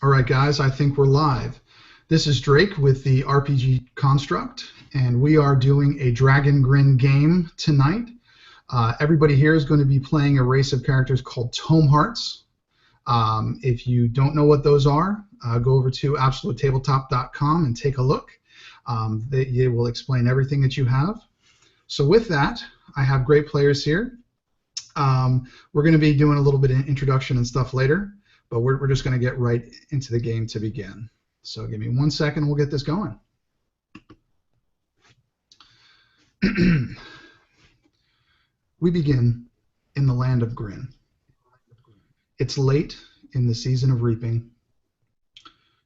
All right, guys, I think we're live. This is Drake with the RPG Construct, and we are doing a Dragongrin game tonight. Everybody here is going to be playing a race of characters called Tomehearts. If you don't know what those are, go over to absolutetabletop.com and take a look. They will explain everything that you have. So with that, I have great players here. We're going to be doing a little bit of introduction and stuff later, but we're just going to get right into the game to begin. So give me 1 second, we'll get this going. We begin in the land of Grinn. It's late in the season of reaping,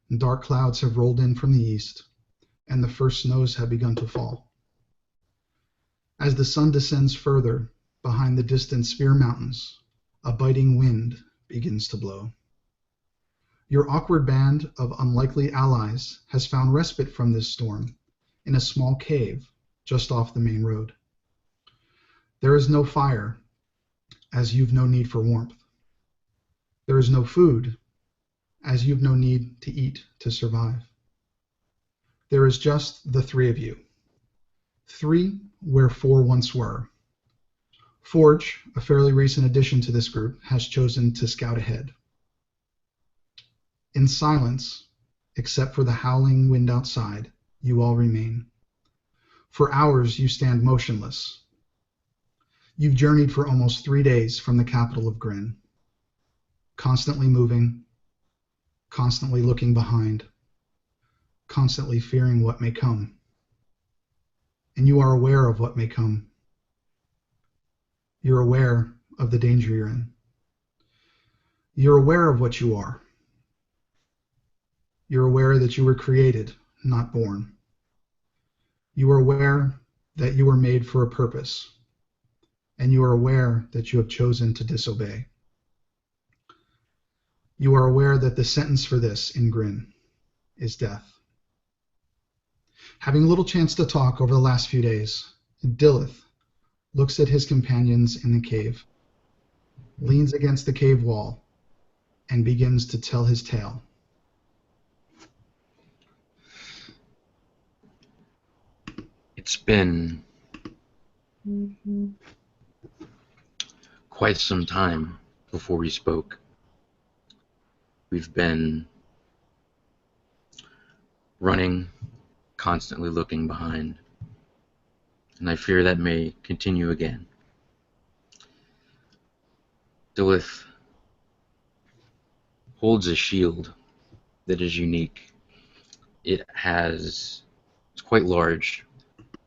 and dark clouds have rolled in from the east, and the first snows have begun to fall. As the sun descends further behind the distant Svir Mountains, a biting wind begins to blow. Your awkward band of unlikely allies has found respite from this storm in a small cave just off the main road. There is no fire, as you've no need for warmth. There is no food, as you've no need to eat to survive. There is just the three of you. 3 where 4 once were. Forge, a fairly recent addition to this group, has chosen to scout ahead. In silence, except for the howling wind outside, you all remain. For hours you stand motionless. You've journeyed for almost 3 days from the capital of Grinn, constantly moving, constantly looking behind, constantly fearing what may come. And you are aware of what may come. You're aware of the danger you're in. You're aware of what you are. You're aware that you were created, not born. You are aware that you were made for a purpose, and you are aware that you have chosen to disobey. You are aware that the sentence for this in Grinn is death. Having little chance to talk over the last few days, Dillith looks at his companions in the cave, leans against the cave wall, and begins to tell his tale. It's been quite some time before we spoke. We've been running, constantly looking behind, and I fear that may continue again. Dillith holds a shield that is unique. It's quite large.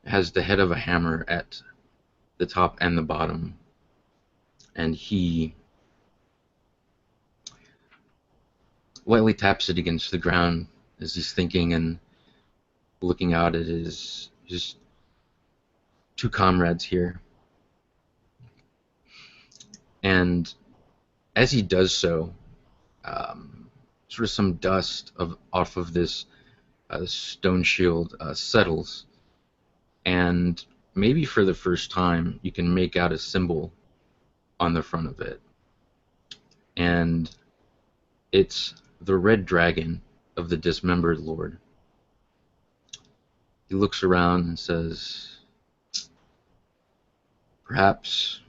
It has the head of a hammer at the top and the bottom, and he lightly taps it against the ground as he's thinking and looking out at his 2 comrades here. And as he does so, sort of some dust off of this stone shield settles, and maybe for the first time you can make out a symbol on the front of it. And it's the red dragon of the Dismembered Lord. He looks around and says, Perhaps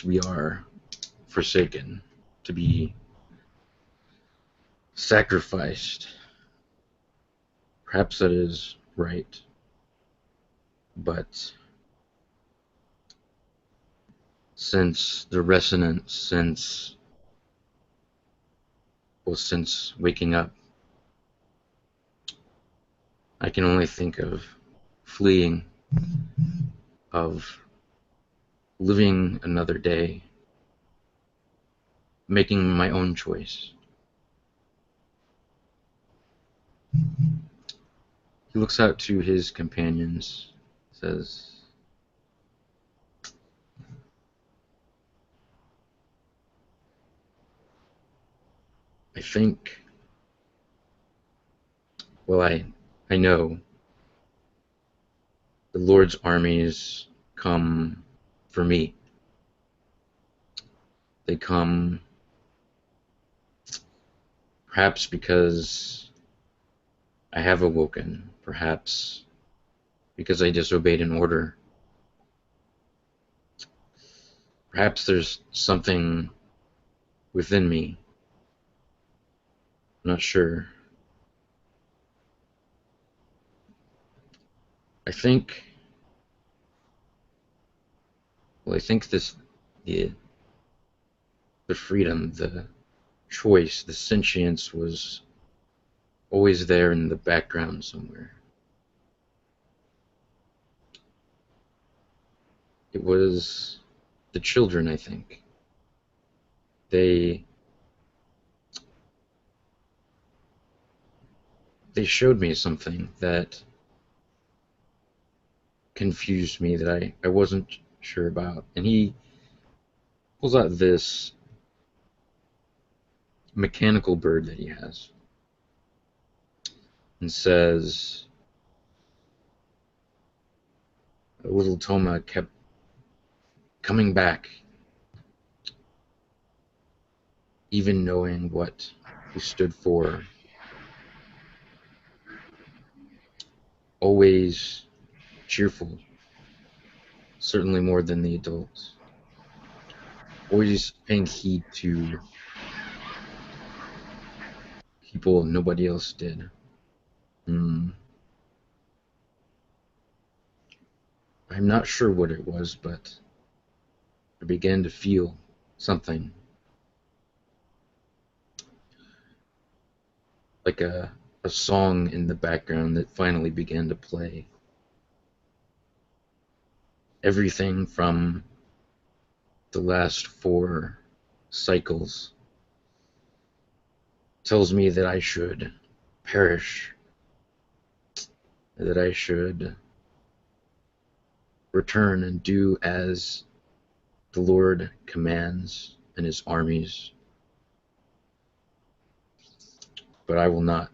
we are forsaken to be sacrificed. Perhaps that is right. But since the resonance, since waking up, I can only think of fleeing, of living another day, making my own choice. He looks out to his companions, says, I think, well, I know the Lord's armies come for me. They come Perhaps because I have awoken. Perhaps because I disobeyed an order. Perhaps there's something within me. I'm not sure. I think, I think the, the freedom, the choice, the sentience was always there in the background somewhere. It was the children, I think. They showed me something that confused me, that I wasn't sure about. And he pulls out this mechanical bird that he has and says, little Toma kept coming back, even knowing what he stood for. Always cheerful, certainly more than the adults. Always paying heed to people nobody else did. I'm not sure what it was, but I began to feel something. Like a song in the background that finally began to play. Everything from the last 4 cycles tells me that I should perish, that I should return and do as the Lord commands and his armies. But I will not.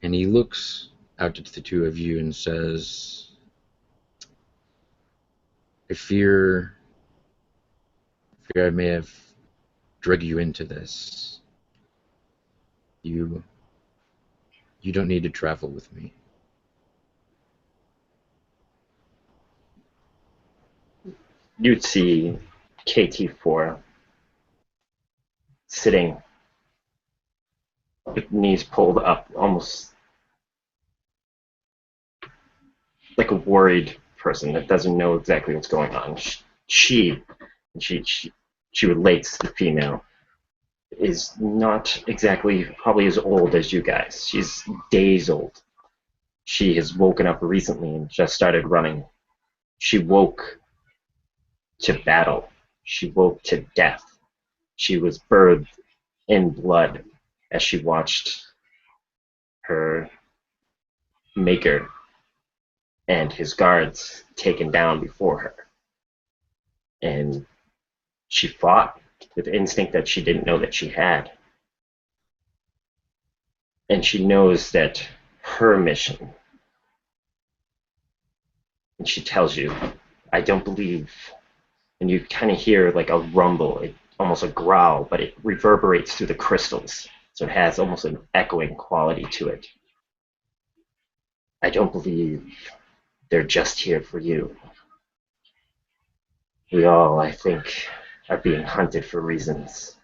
And he looks out at the two of you and says, I fear I may have drug you into this. You don't need to travel with me. You'd see KT4 sitting with knees pulled up, almost like a worried person that doesn't know exactly what's going on. She relates to the female, is not exactly probably as old as you guys. She's days old. She has woken up recently and just started running. She woke to battle. She woke to death. She was birthed in blood as she watched her maker and his guards taken down before her. And she fought with instinct that she didn't know that she had. And she knows that her mission, and she tells you, I don't believe, and you kind of hear like a rumble, almost a growl, but it reverberates through the crystals. So it has almost an echoing quality to it. I don't believe they're just here for you. We all, I think, are being hunted for reasons.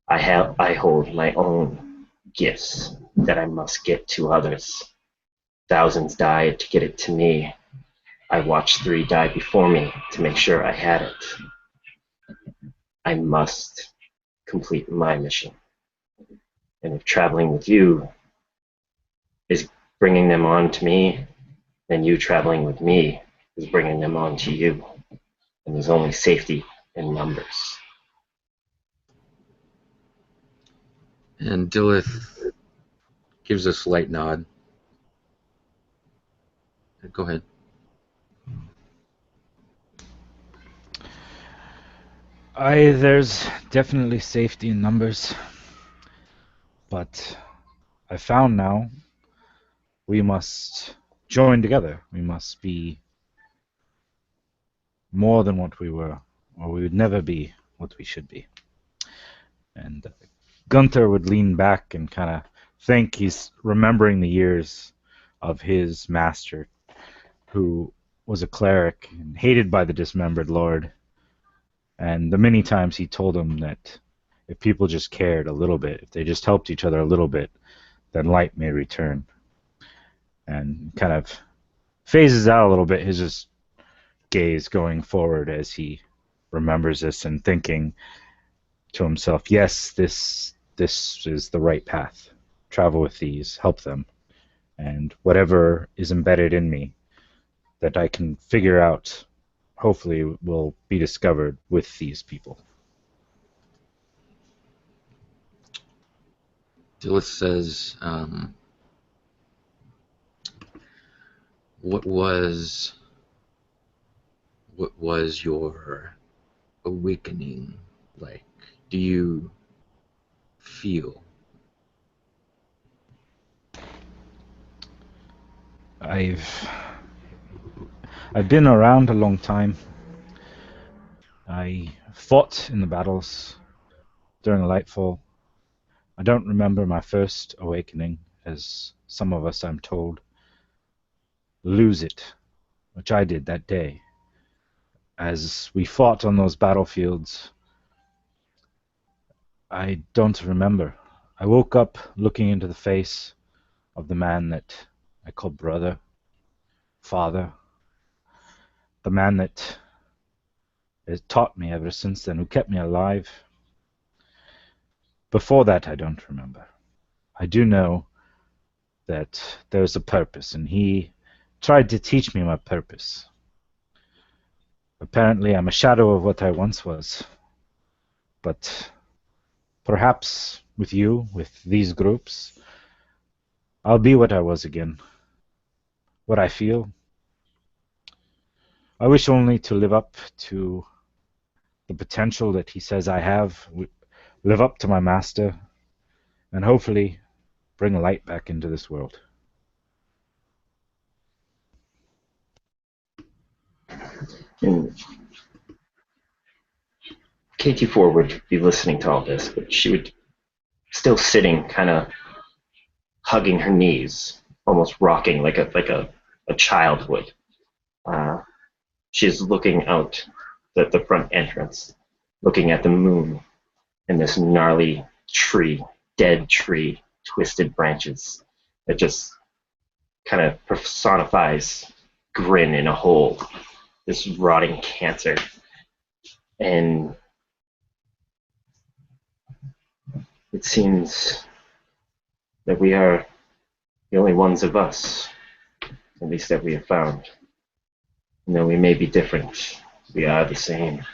I hold my own gifts that I must get to others. Thousands died to get it to me. I watched 3 die before me to make sure I had it. I must complete my mission. And if traveling with you is bringing them on to me, then you traveling with me is bringing them on to you. And there's only safety in numbers. And Dillith gives a slight nod. Go ahead. There's definitely safety in numbers, but I found now we must join together. We must be more than what we were, or we would never be what we should be. And Gunther would lean back and kind of think he's remembering the years of his master, who was a cleric and hated by the Dismembered Lord, and the many times he told him that if people just cared a little bit, if they just helped each other a little bit, then light may return. And kind of phases out a little bit his just gaze going forward as he remembers this and thinking to himself, yes, this is the right path. Travel with these, help them. And whatever is embedded in me that I can figure out, hopefully will be discovered with these people. Dilith says, what was your awakening like? Do you feel? I've been around a long time. I fought in the battles during Lightfall. I don't remember my first awakening, as some of us, I'm told, lose it, which I did that day. As we fought on those battlefields, I don't remember. I woke up looking into the face of the man that I call brother, father, the man that has taught me ever since then, who kept me alive. Before that, I don't remember. I do know that there's a purpose, and he tried to teach me my purpose. Apparently, I'm a shadow of what I once was. But perhaps with you, with these groups, I'll be what I was again. What I feel. I wish only to live up to the potential that he says I have, live up to my master, and hopefully bring light back into this world. And KT4 would be listening to all this, but she would still sitting, kind of hugging her knees, almost rocking like a child would. She's looking out the front entrance, looking at the moon and this gnarly tree, dead tree, twisted branches that just kind of personifies Grinn in a hole, this rotting cancer. And it seems that we are the only ones of us, at least that we have found. And though we may be different, we are the same.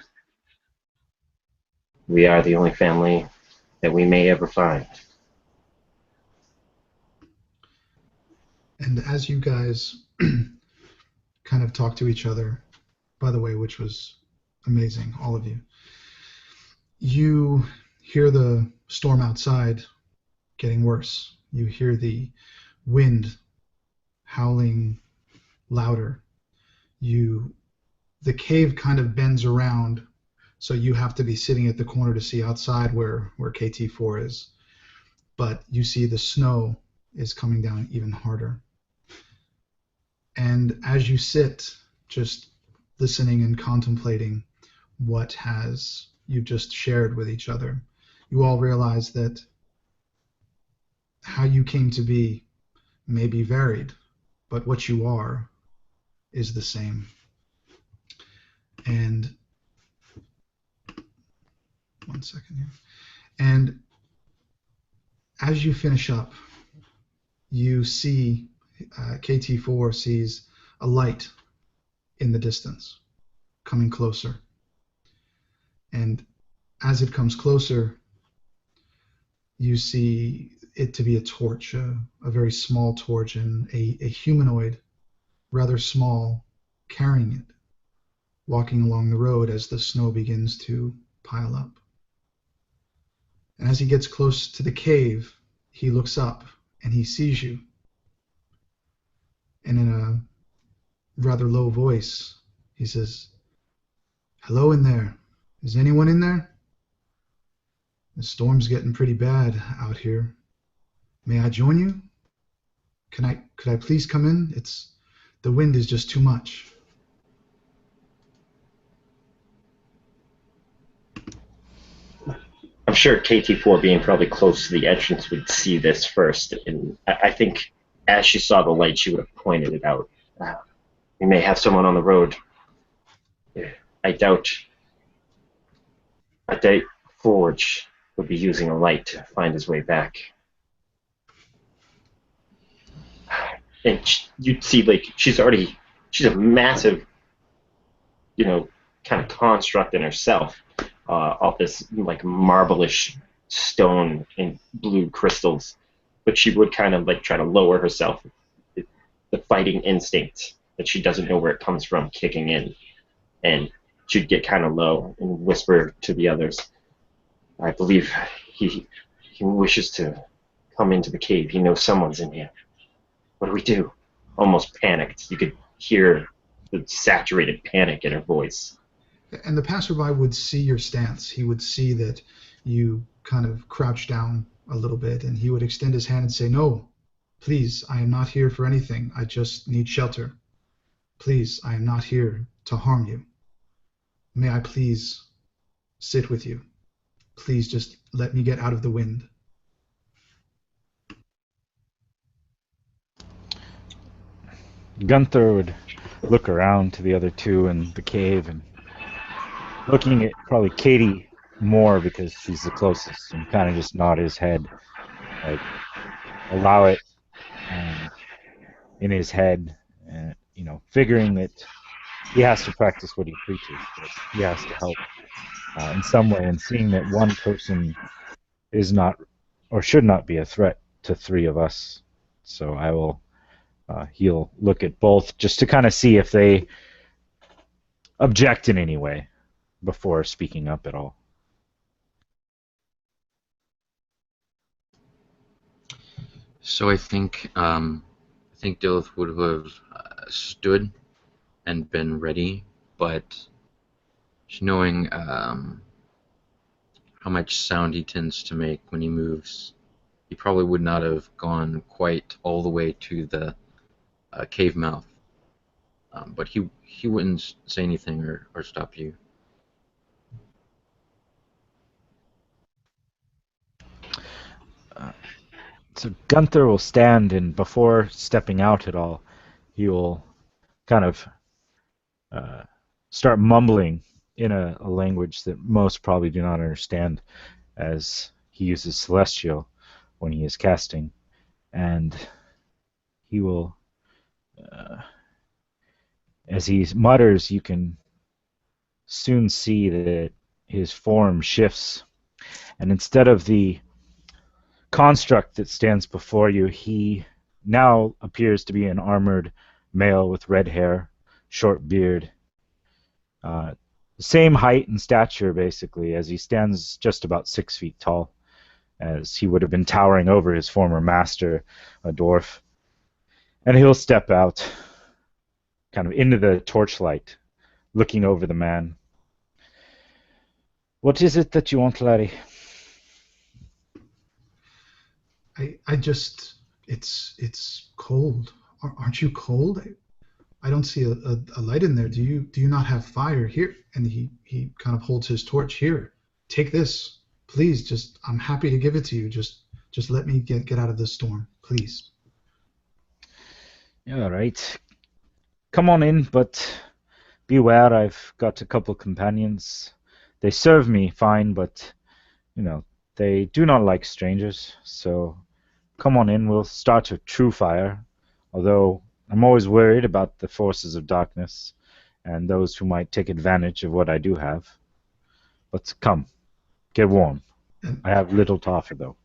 We are the only family that we may ever find. And as you guys kind of talk to each other, by the way, which was amazing, all of you, you hear the storm outside getting worse. You hear the wind howling louder. The cave kind of bends around, so you have to be sitting at the corner to see outside where KT4 is. But you see the snow is coming down even harder. And as you sit, just listening and contemplating what you've just shared with each other, you all realize that how you came to be may be varied, but what you are is the same. And one second here. And as you finish up, you see KT4 sees a light in the distance coming closer. And as it comes closer, you see it to be a torch, a very small torch, and a humanoid, rather small, carrying it, walking along the road as the snow begins to pile up. And as he gets close to the cave, he looks up and he sees you. And in a rather low voice, he says, "Hello in there. Is anyone in there?" The storm's getting pretty bad out here. May I join you? Could I please come in? The wind is just too much. I'm sure KT4, being probably close to the entrance, would see this first, and I think as she saw the light, she would have pointed it out. We may have someone on the road. I doubt Forge would be using a light to find his way back. And you'd see, like, she's a massive, kind of construct in herself, of this, like, marble-ish stone and blue crystals. But she would kind of, like, try to lower herself. The fighting instinct that she doesn't know where it comes from kicking in. And she'd get kind of low and whisper to the others, I believe he wishes to come into the cave. He knows someone's in here. What do we do? Almost panicked. You could hear the saturated panic in her voice. And the passerby would see your stance. He would see that you kind of crouch down a little bit, and he would extend his hand and say, no, please, I am not here for anything. I just need shelter. Please, I am not here to harm you. May I please sit with you? Please just let me get out of the wind. Gunther would look around to the other two in the cave and looking at probably Katie more because she's the closest and kind of just nod his head, like allow it in his head, figuring that he has to practice what he preaches, that he has to help in some way, and seeing that one person is not or should not be a threat to three of us. So he'll look at both just to kind of see if they object in any way before speaking up at all. So I think Dilith would have stood and been ready, but knowing how much sound he tends to make when he moves, he probably would not have gone quite all the way to the cave mouth. But he wouldn't say anything or stop you. So Gunther will stand, and before stepping out at all, he will kind of start mumbling in a language that most probably do not understand, as he uses Celestial when he is casting. And he will, as he mutters, you can soon see that his form shifts. And instead of the construct that stands before you, he now appears to be an armored male with red hair, short beard, the same height and stature basically, as he stands just about 6 feet tall, as he would have been towering over his former master, a dwarf. And he'll step out kind of into the torchlight, looking over the man. What is it that you want, laddie? It's cold. Aren't you cold? I don't see a light in there. Do you not have fire here? And he kind of holds his torch here. Take this, please. I'm happy to give it to you. Just let me get out of this storm, please. Yeah, all right. Come on in, but beware. I've got a couple companions. They serve me fine, but they do not like strangers. So come on in. We'll start a true fire. Although I'm always worried about the forces of darkness and those who might take advantage of what I do have. But come, get warm. I have little to offer, though.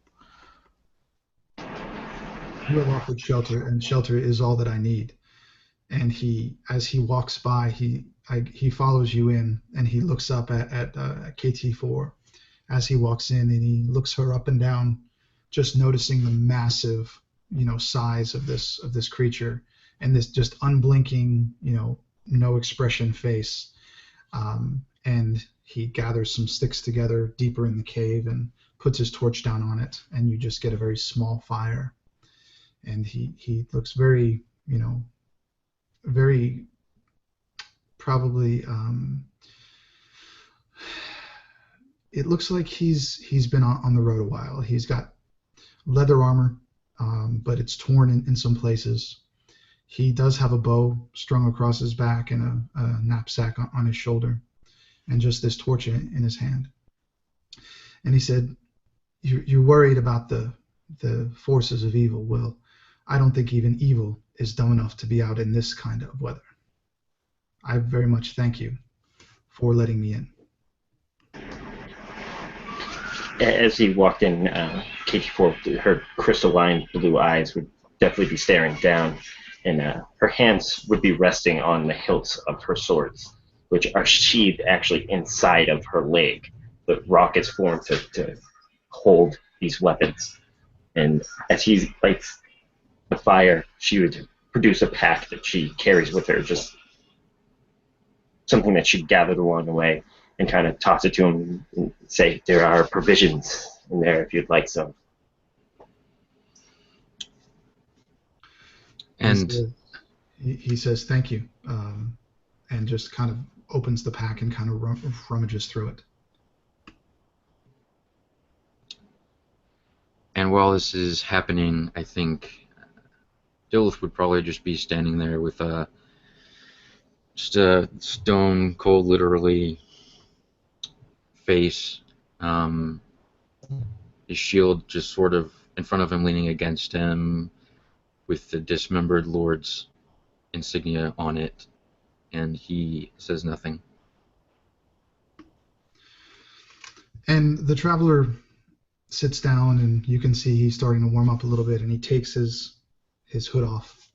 You have offered shelter, and shelter is all that I need. And as he walks by, he follows you in, and he looks up at KT4 as he walks in, and he looks her up and down, just noticing the massive, size of this creature, and this just unblinking, no expression face. And he gathers some sticks together deeper in the cave and puts his torch down on it, and you just get a very small fire. And he looks very, very probably. It looks like he's been on the road a while. He's got leather armor, but it's torn in some places. He does have a bow strung across his back and a knapsack on his shoulder, and just this torch in his hand. And he said, "You're worried about the forces of evil. Well, I don't think even evil is dumb enough to be out in this kind of weather. I very much thank you for letting me in." As he walked in, KT4, her crystalline blue eyes would definitely be staring down, and her hands would be resting on the hilts of her swords, which are sheathed actually inside of her leg. The rock is formed to hold these weapons. And as he lights the fire, she would produce a pack that she carries with her, just something that she gathered along the way, and kind of toss it to him and say, "There are provisions in there if you'd like some." And he says thank you, and just kind of opens the pack and kind of rummages through it. And while this is happening, I think Dilith would probably just be standing there with just a stone cold, literally, face. His shield just sort of in front of him, leaning against him, with the Dismembered Lord's insignia on it, and he says nothing. And the traveler sits down, and you can see he's starting to warm up a little bit, and he takes his hood off,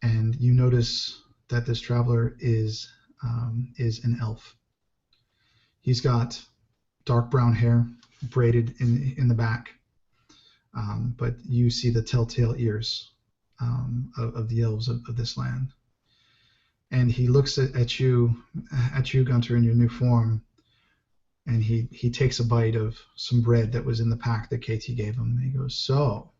and you notice that this traveler is an elf. He's got dark brown hair braided in the back, but you see the telltale ears of the elves of this land. And he looks at you, Gunter, in your new form, and he takes a bite of some bread that was in the pack that KT gave him. And he goes, "So,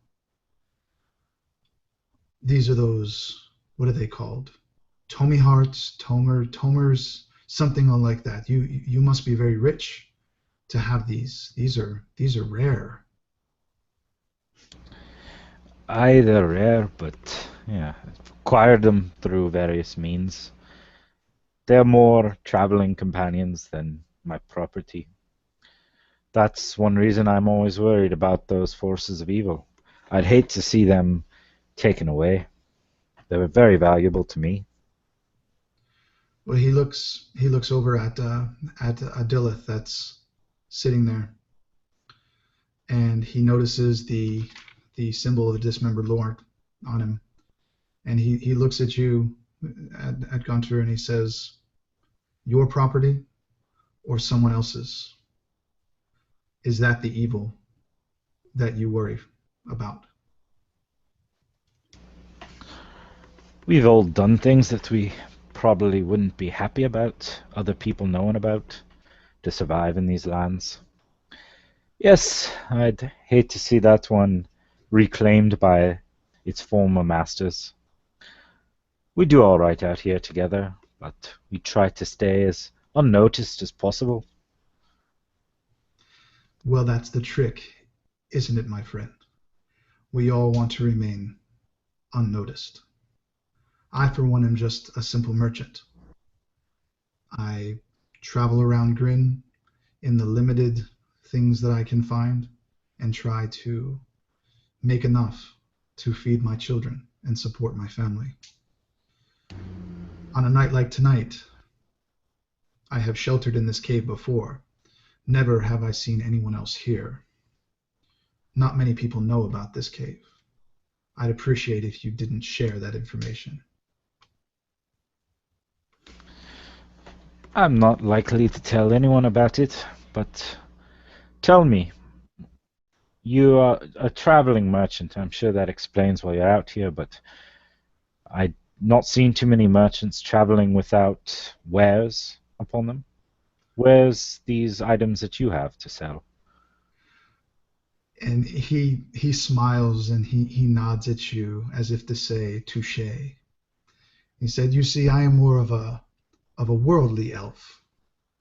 these are those, what are they called? Tomehearts, Tomers, something like that. You must be very rich to have these. These are rare." They're rare, but yeah, I've acquired them through various means. They're more traveling companions than my property. That's one reason I'm always worried about those forces of evil. I'd hate to see them taken away. They were very valuable to me. Well, he looks over at Dilith that's sitting there, and he notices the symbol of the Dismembered Lord on him, and he looks at you, at Gunter, and he says, "Your property or someone else's? Is that the evil that you worry about?" We've all done things that we probably wouldn't be happy about, other people knowing about, to survive in these lands. Yes, I'd hate to see that one reclaimed by its former masters. We do all right out here together, but we try to stay as unnoticed as possible. Well, that's the trick, isn't it, my friend? We all want to remain unnoticed. I, for one, am just a simple merchant. I travel around Grinn in the limited things that I can find and try to make enough to feed my children and support my family. On a night like tonight, I have sheltered in this cave before. Never have I seen anyone else here. Not many people know about this cave. I'd appreciate if you didn't share that information. I'm not likely to tell anyone about it, but tell me, you are a traveling merchant. I'm sure that explains why you're out here, but I've not seen too many merchants traveling without wares upon them. Where's these items that you have to sell? And he smiles and he nods at you as if to say, touche. He said, "You see, I am more of a worldly elf.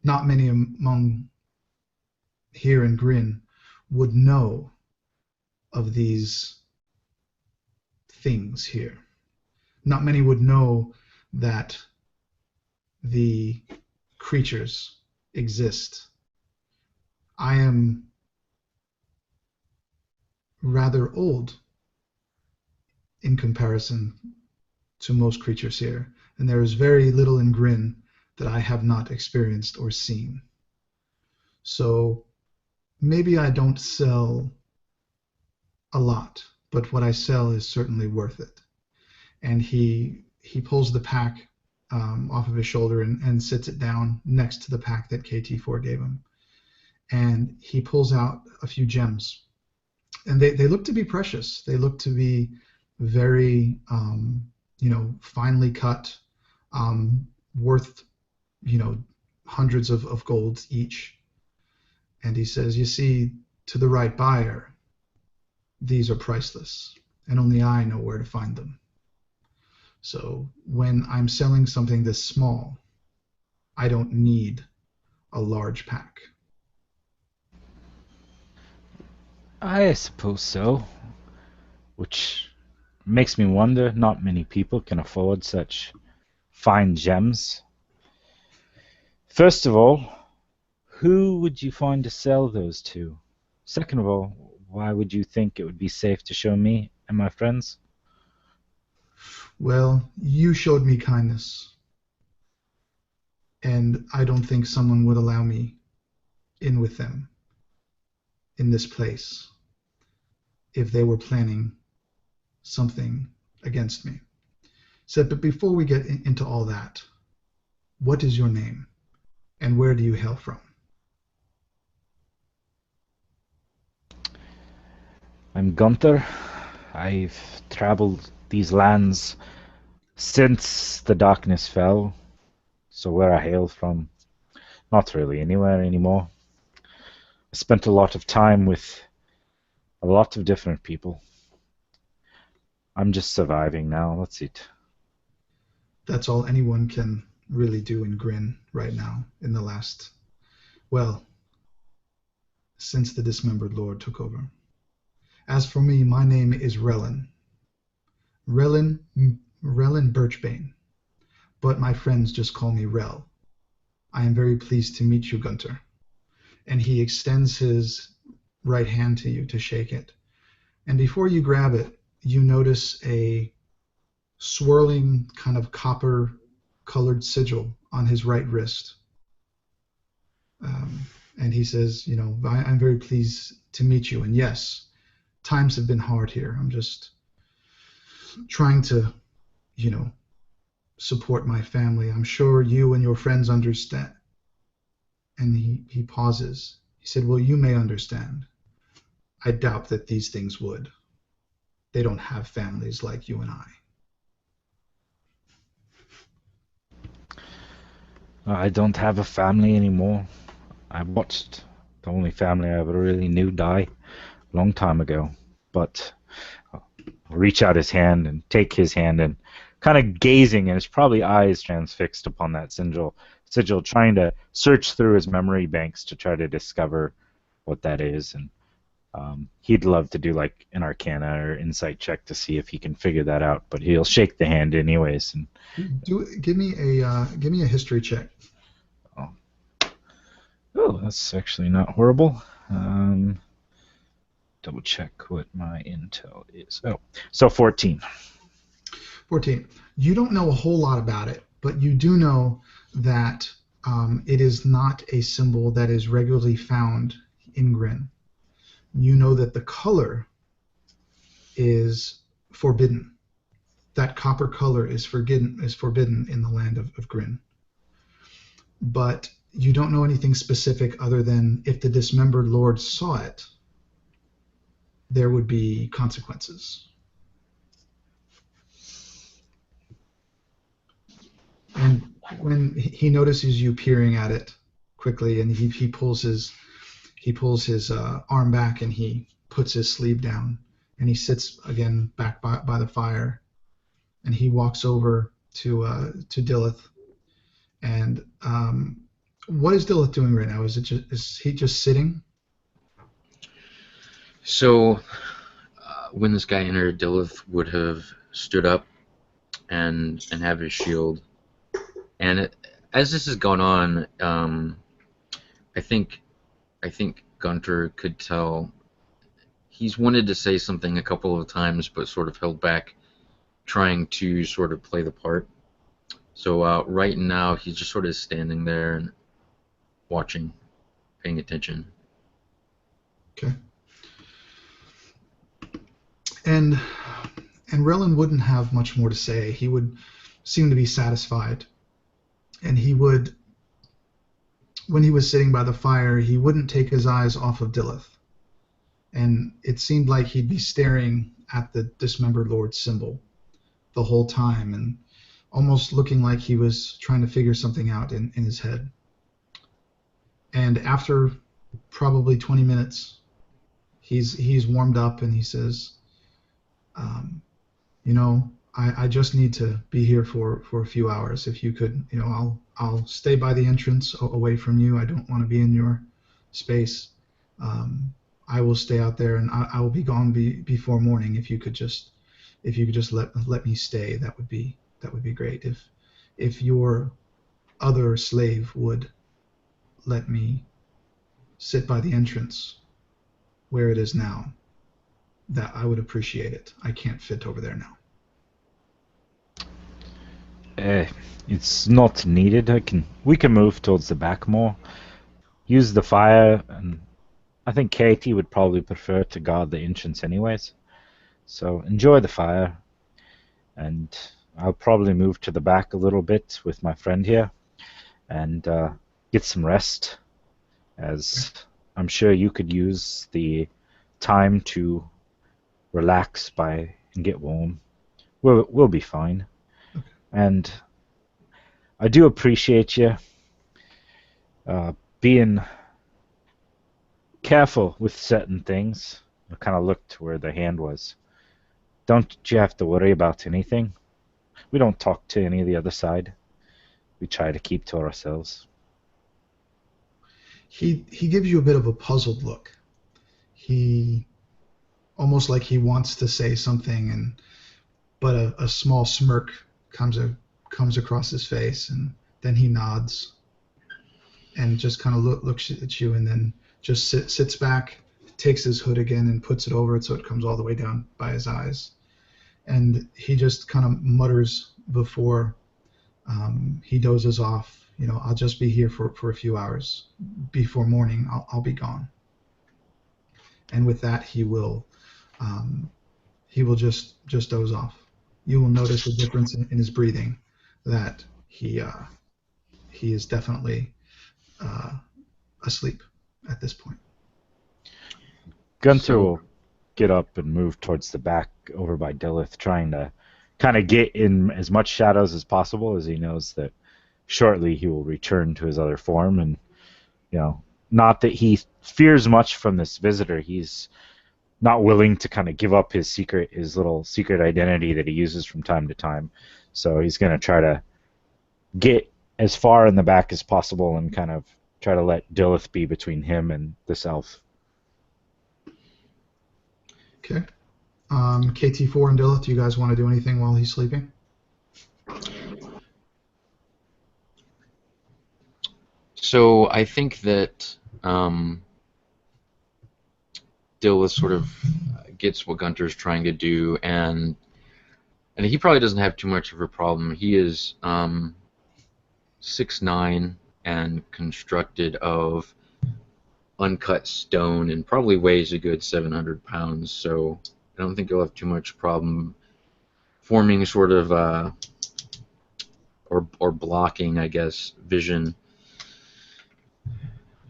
Not many among here in Grinn would know of these things here. Not many would know that the creatures exist. I am rather old in comparison to most creatures here, and there is very little in Grinn that I have not experienced or seen. So maybe I don't sell a lot, but what I sell is certainly worth it." And he pulls the pack off of his shoulder and sits it down next to the pack that KT4 gave him. And he pulls out a few gems. And they look to be precious. They look to be very, finely cut, worth, hundreds of golds each. And he says, "You see, to the right buyer, these are priceless, and only I know where to find them. So when I'm selling something this small, I don't need a large pack." I suppose so. Which makes me wonder, not many people can afford such fine gems. First of all, who would you find to sell those to? Second of all, why would you think it would be safe to show me and my friends? Well, you showed me kindness, and I don't think someone would allow me in with them in this place if they were planning something against me. Said, but before we get into all that, what is your name, and where do you hail from? I'm Gunther. I've traveled these lands since the darkness fell, so where I hail from, not really anywhere anymore. I spent a lot of time with a lot of different people. I'm just surviving now, that's it. That's all anyone can really do in Grinn right now in the last, well, since the Dismembered Lord took over. As for me, my name is Relin. Relin Birchbane, but my friends just call me Rel. I am very pleased to meet you, Gunter. And he extends his right hand to you to shake it. And before you grab it, you notice a swirling kind of copper-colored sigil on his right wrist. And he says, I'm very pleased to meet you. And yes, times have been hard here. I'm just trying to, support my family. I'm sure you and your friends understand. And he pauses. He said, well, you may understand. I doubt that these things would. They don't have families like you and I. I don't have a family anymore. I watched the only family I ever really knew die a long time ago. But I'll reach out his hand and take his hand and kind of gazing, and it's probably eyes transfixed upon that sigil, trying to search through his memory banks to try to discover what that is. And he'd love to do like an Arcana or Insight check to see if he can figure that out, but he'll shake the hand anyways. And give me a history check. Oh, that's actually not horrible. Double check what my intel is. Oh, so 14. 14. You don't know a whole lot about it, but you do know that it is not a symbol that is regularly found in Grinn. You know that the color is forbidden. That copper color is forbidden in the land of Grinn. But you don't know anything specific other than if the Dismembered Lord saw it, there would be consequences. And when he notices you peering at it quickly, and he pulls his arm back, and he puts his sleeve down, and he sits again back by the fire, and he walks over to Dillith. And what is Dillith doing right now? Is he just sitting? So when this guy entered, Dillith would have stood up and have his shield. And as this has gone on, I think Gunter could tell he's wanted to say something a couple of times, but sort of held back, trying to sort of play the part. So right now he's just sort of standing there and watching, paying attention. Okay. And Relin wouldn't have much more to say. He would seem to be satisfied, and he would, when he was sitting by the fire, he wouldn't take his eyes off of Dillith. And it seemed like he'd be staring at the Dismembered Lord symbol the whole time, and almost looking like he was trying to figure something out in his head. And after probably 20 minutes, he's warmed up, and he says, I just need to be here for a few hours. If you could, I'll stay by the entrance away from you. I don't want to be in your space. I will stay out there, and I will be gone before morning. If you could just let me stay, that would be great. If your other slave would let me sit by the entrance where it is now, that I would appreciate it. I can't fit over there now. It's not needed. We can move towards the back more. Use the fire, and I think Katie would probably prefer to guard the entrance anyways. So enjoy the fire, and I'll probably move to the back a little bit with my friend here, and get some rest, as I'm sure you could use the time to relax and get warm. We'll be fine. And I do appreciate you being careful with certain things. I kind of looked where the hand was. Don't you have to worry about anything? We don't talk to any of the other side. We try to keep to ourselves. He gives you a bit of a puzzled look. He almost like he wants to say something, but a small smirk comes across his face, and then he nods and just kind of looks at you, and then just sits back, takes his hood again and puts it over it so it comes all the way down by his eyes, and he just kind of mutters before he dozes off. I'll just be here for a few hours. Before morning, I'll be gone. And with that, he will just doze off. You will notice a difference in his breathing, that he is definitely asleep at this point. Gunther will get up and move towards the back over by Dillith, trying to kind of get in as much shadows as possible, as he knows that shortly he will return to his other form. And not that he fears much from this visitor. He's not willing to kind of give up his little secret identity that he uses from time to time. So he's going to try to get as far in the back as possible and kind of try to let Dillith be between him and this elf. Okay. KT4 and Dillith, do you guys want to do anything while he's sleeping? So I think that Dillith sort of gets what Gunter's trying to do, and he probably doesn't have too much of a problem. He is 6'9" and constructed of uncut stone, and probably weighs a good 700 pounds. So I don't think he'll have too much problem forming sort of or blocking, I guess, vision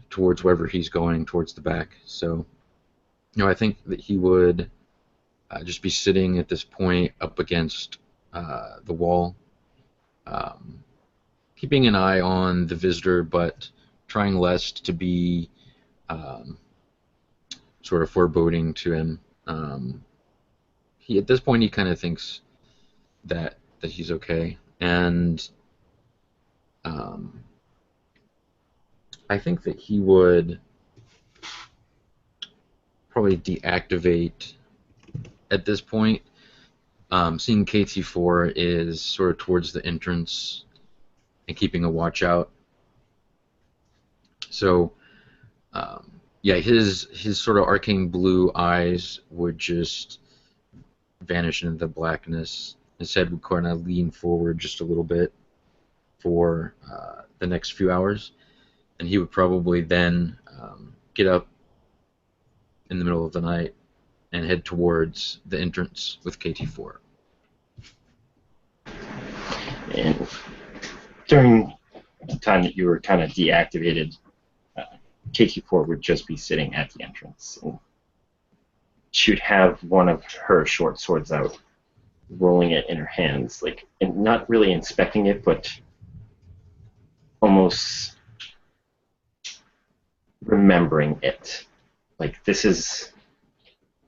towards wherever he's going, towards the back. So I think that he would just be sitting at this point up against the wall, keeping an eye on the visitor, but trying less to be sort of foreboding to him. He at this point he kind of thinks that he's okay, and I think that he would probably deactivate at this point. Seeing KT4 is sort of towards the entrance and keeping a watch out. So, yeah, his sort of arcane blue eyes would just vanish into the blackness. His head would kind of lean forward just a little bit for the next few hours, and he would probably then get up in the middle of the night and head towards the entrance with KT4. And during the time that you were kind of deactivated, KT4 would just be sitting at the entrance. And she would have one of her short swords out, rolling it in her hands, like, and not really inspecting it, but almost remembering it. Like, this is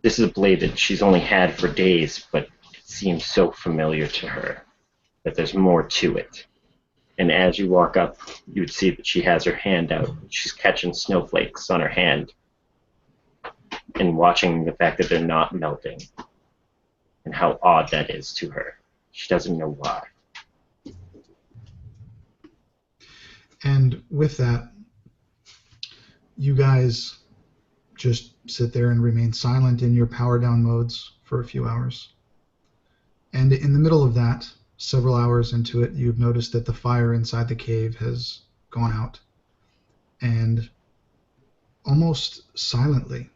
a blade that she's only had for days, but it seems so familiar to her that there's more to it. And as you walk up, you would see that she has her hand out. She's catching snowflakes on her hand and watching the fact that they're not melting and how odd that is to her. She doesn't know why. And with that, you guys just sit there and remain silent in your power down modes for a few hours. And in the middle of that, several hours into it, you've noticed that the fire inside the cave has gone out. And almost silently,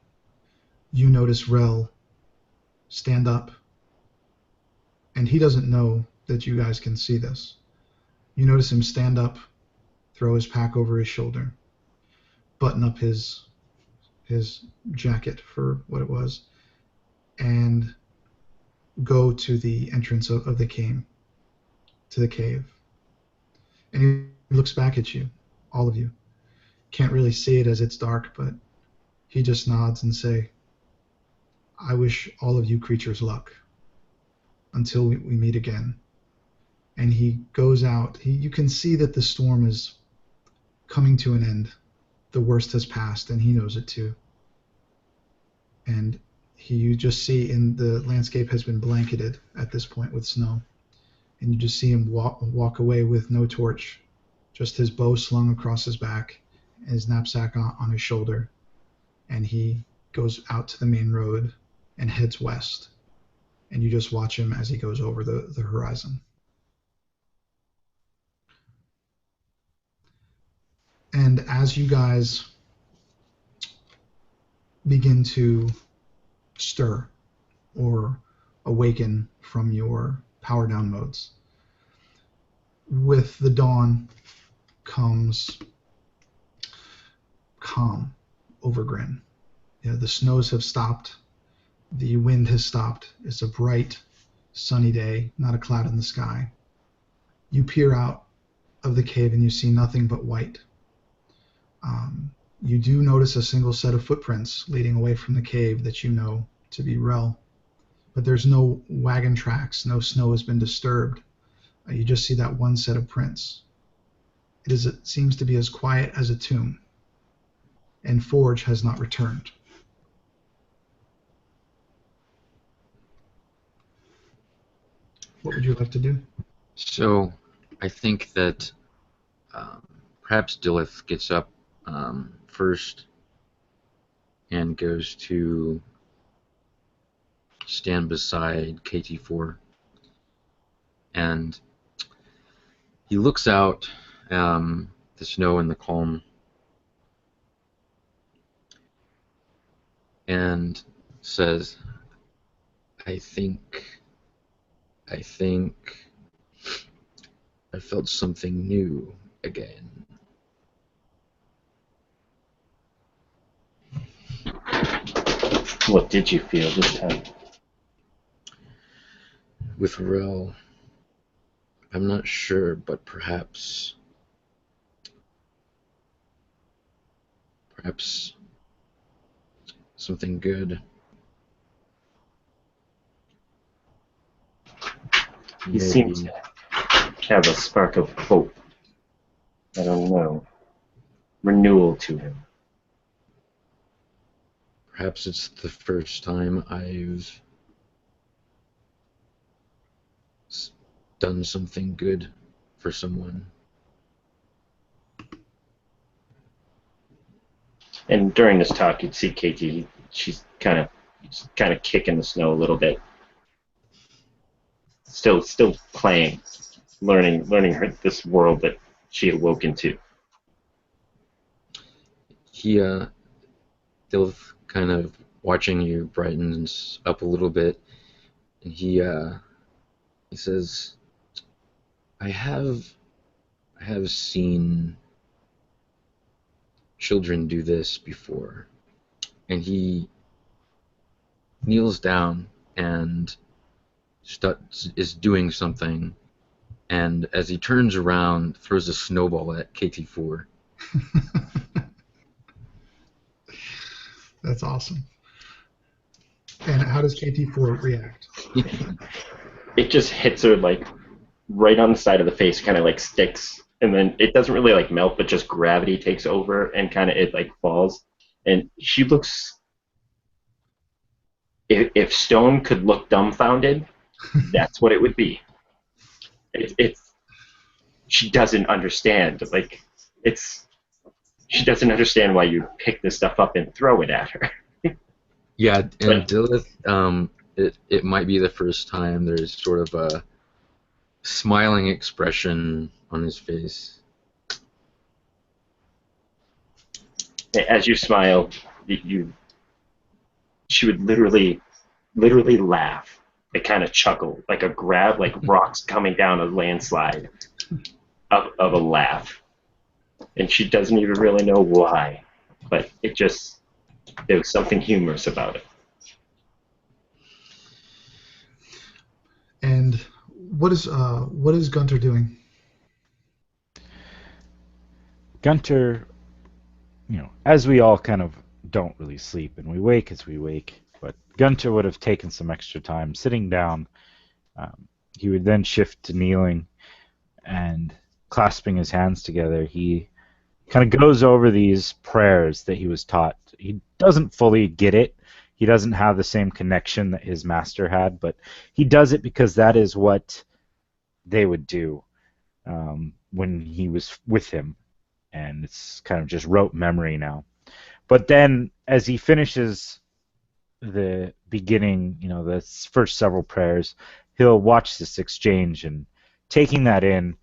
you notice Rel stand up. And he doesn't know that you guys can see this. You notice him stand up, throw his pack over his shoulder, button up his jacket for what it was, and go to the entrance of the cave, to the cave. And he looks back at you, all of you. Can't really see it as it's dark, but he just nods and say, "I wish all of you creatures luck until we meet again." And he goes out. You can see that the storm is coming to an end. The worst has passed, and he knows it too. And you just see the landscape has been blanketed at this point with snow. And you just see him walk away with no torch, just his bow slung across his back, and his knapsack on his shoulder. And he goes out to the main road and heads west. And you just watch him as he goes over the horizon. And as you guys begin to stir or awaken from your power down modes, with the dawn comes calm over Grinn. The snows have stopped. The wind has stopped. It's a bright, sunny day, not a cloud in the sky. You peer out of the cave and you see nothing but white. You do notice a single set of footprints leading away from the cave that you know to be Rel. But there's no wagon tracks, no snow has been disturbed. You just see that one set of prints. It seems to be as quiet as a tomb. And Forge has not returned. What would you like to do? So, I think that perhaps Dilith gets up first and goes to stand beside KT4. And he looks out the snow and the calm and says, I think I felt something new again. What did you feel this time? With Rel, I'm not sure, but perhaps something good. He seems to have a spark of hope. I don't know. Renewal to him. Perhaps it's the first time I've done something good for someone. And during this talk, you'd see Katie. She's kind of kicking the snow a little bit. Still playing, learning this world that she had woken to. Dilf kind of watching you brightens up a little bit, and he says, I have seen children do this before. And he kneels down and is doing something, and as he turns around, throws a snowball at KT4. That's awesome. And how does KT4 react? It just hits her like right on the side of the face, kind of like sticks, and then it doesn't really like melt, but just gravity takes over and kind of it like falls. And she looks. If stone could look dumbfounded, that's what it would be. She doesn't understand. Like she doesn't understand why you pick this stuff up and throw it at her. Yeah, and Dilith, it might be the first time there's sort of a smiling expression on his face. As you smile, she would literally laugh. It kind of chuckle, like a grab, like rocks coming down a landslide of a laugh. And she doesn't even really know why, but there was something humorous about it. And what is Gunter doing? Gunter, as we all kind of don't really sleep, and we wake as we wake, but Gunter would have taken some extra time sitting down. He would then shift to kneeling and clasping his hands together. He kind of goes over these prayers that he was taught. He doesn't fully get it. He doesn't have the same connection that his master had, but he does it because that is what they would do when he was with him. And it's kind of just rote memory now. But then as he finishes the beginning, the first several prayers, he'll watch this exchange, and taking that in,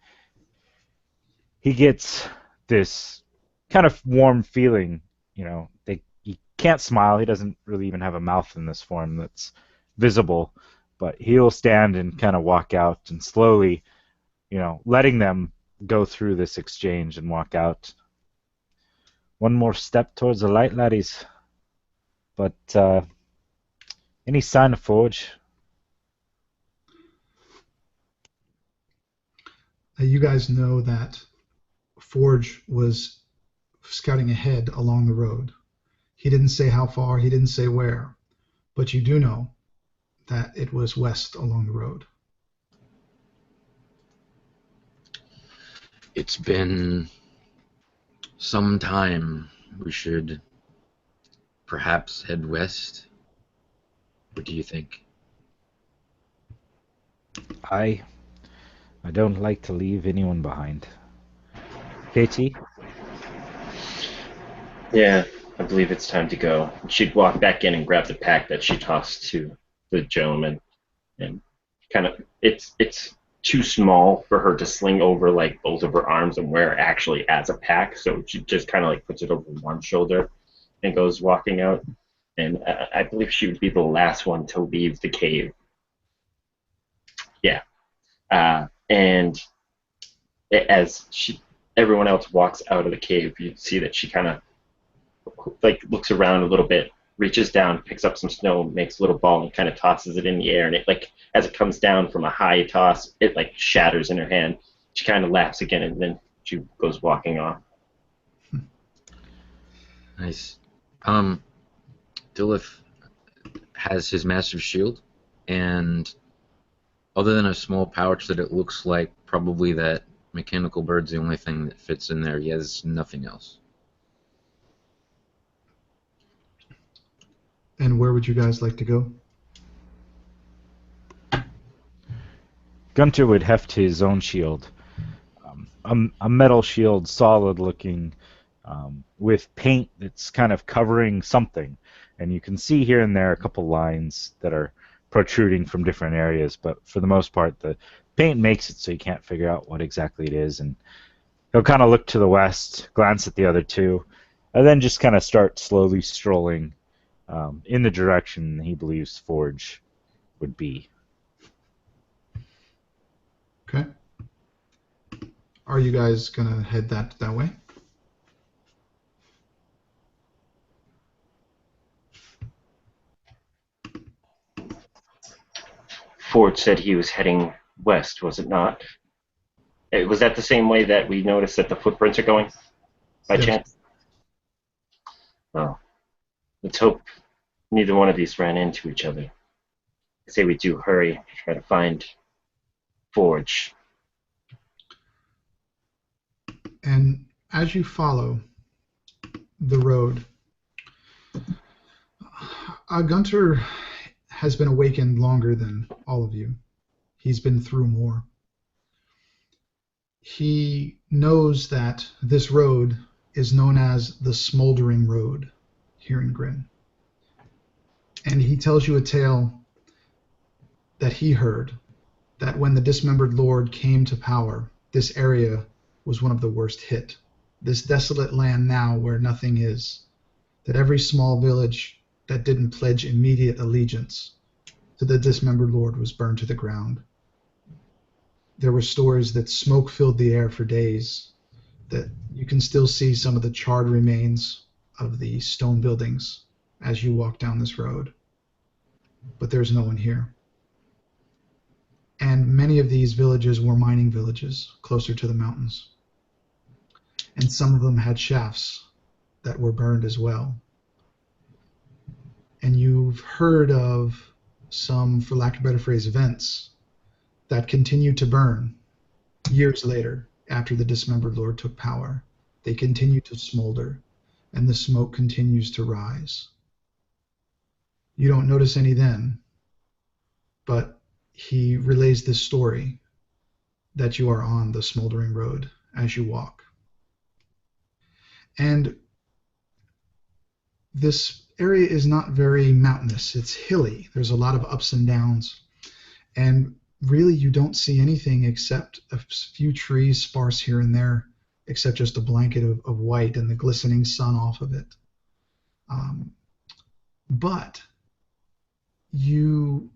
he gets this kind of warm feeling. He can't smile. He doesn't really even have a mouth in this form that's visible, but he'll stand and kind of walk out and slowly, letting them go through this exchange and walk out. One more step towards the light, laddies. But any sign of Forge? You guys know that Forge was scouting ahead along the road. He didn't say how far, he didn't say where, but you do know that it was west along the road. It's been some time. We should perhaps head west. What do you think? I don't like to leave anyone behind. Katie? Yeah, I believe it's time to go. She'd walk back in and grab the pack that she tossed to the gentleman, and kind of it's too small for her to sling over like both of her arms and wear actually as a pack, so she just kind of like puts it over one shoulder and goes walking out. And I believe she would be the last one to leave the cave. Yeah, and as everyone else walks out of the cave, you see that she kind of like looks around a little bit, reaches down, picks up some snow, makes a little ball, and kind of tosses it in the air. And it like as it comes down from a high toss, it like shatters in her hand. She kind of laughs again, and then she goes walking off. Nice. Dilith has his massive shield, and other than a small pouch that it looks like probably that mechanical bird's the only thing that fits in there, he has nothing else. And where would you guys like to go? Gunter would heft his own shield. A metal shield, solid looking, with paint that's kind of covering something. And you can see here and there a couple lines that are protruding from different areas, but for the most part the paint makes it so you can't figure out what exactly it is. And he'll kind of look to the west, glance at the other two, and then just kind of start slowly strolling in the direction he believes Forge would be. Okay. Are you guys gonna head that way? Ford said he was heading west, was it not? Was that the same way that we noticed that the footprints are going, by Yes. chance? Well, let's hope neither one of these ran into each other. I say we do hurry to try to find Forge. And as you follow the road, Gunter has been awakened longer than all of you. He's been through more. He knows that this road is known as the Smoldering Road here in Grinn. And he tells you a tale that he heard, that when the Dismembered Lord came to power, this area was one of the worst hit. This desolate land now where nothing is, that every small village that didn't pledge immediate allegiance to the Dismembered Lord was burned to the ground. There were stories that smoke filled the air for days, that you can still see some of the charred remains of the stone buildings as you walk down this road. But there's no one here. And many of these villages were mining villages closer to the mountains. And some of them had shafts that were burned as well. And you've heard of some, for lack of a better phrase, events that continued to burn years later after the Dismembered Lord took power. They continue to smolder, and the smoke continues to rise. You don't notice any then, but he relays this story that you are on the smoldering road as you walk. And this area is not very mountainous. It's hilly. There's a lot of ups and downs. And really you don't see anything except a few trees sparse here and there, except just a blanket of white and the glistening sun off of it. But you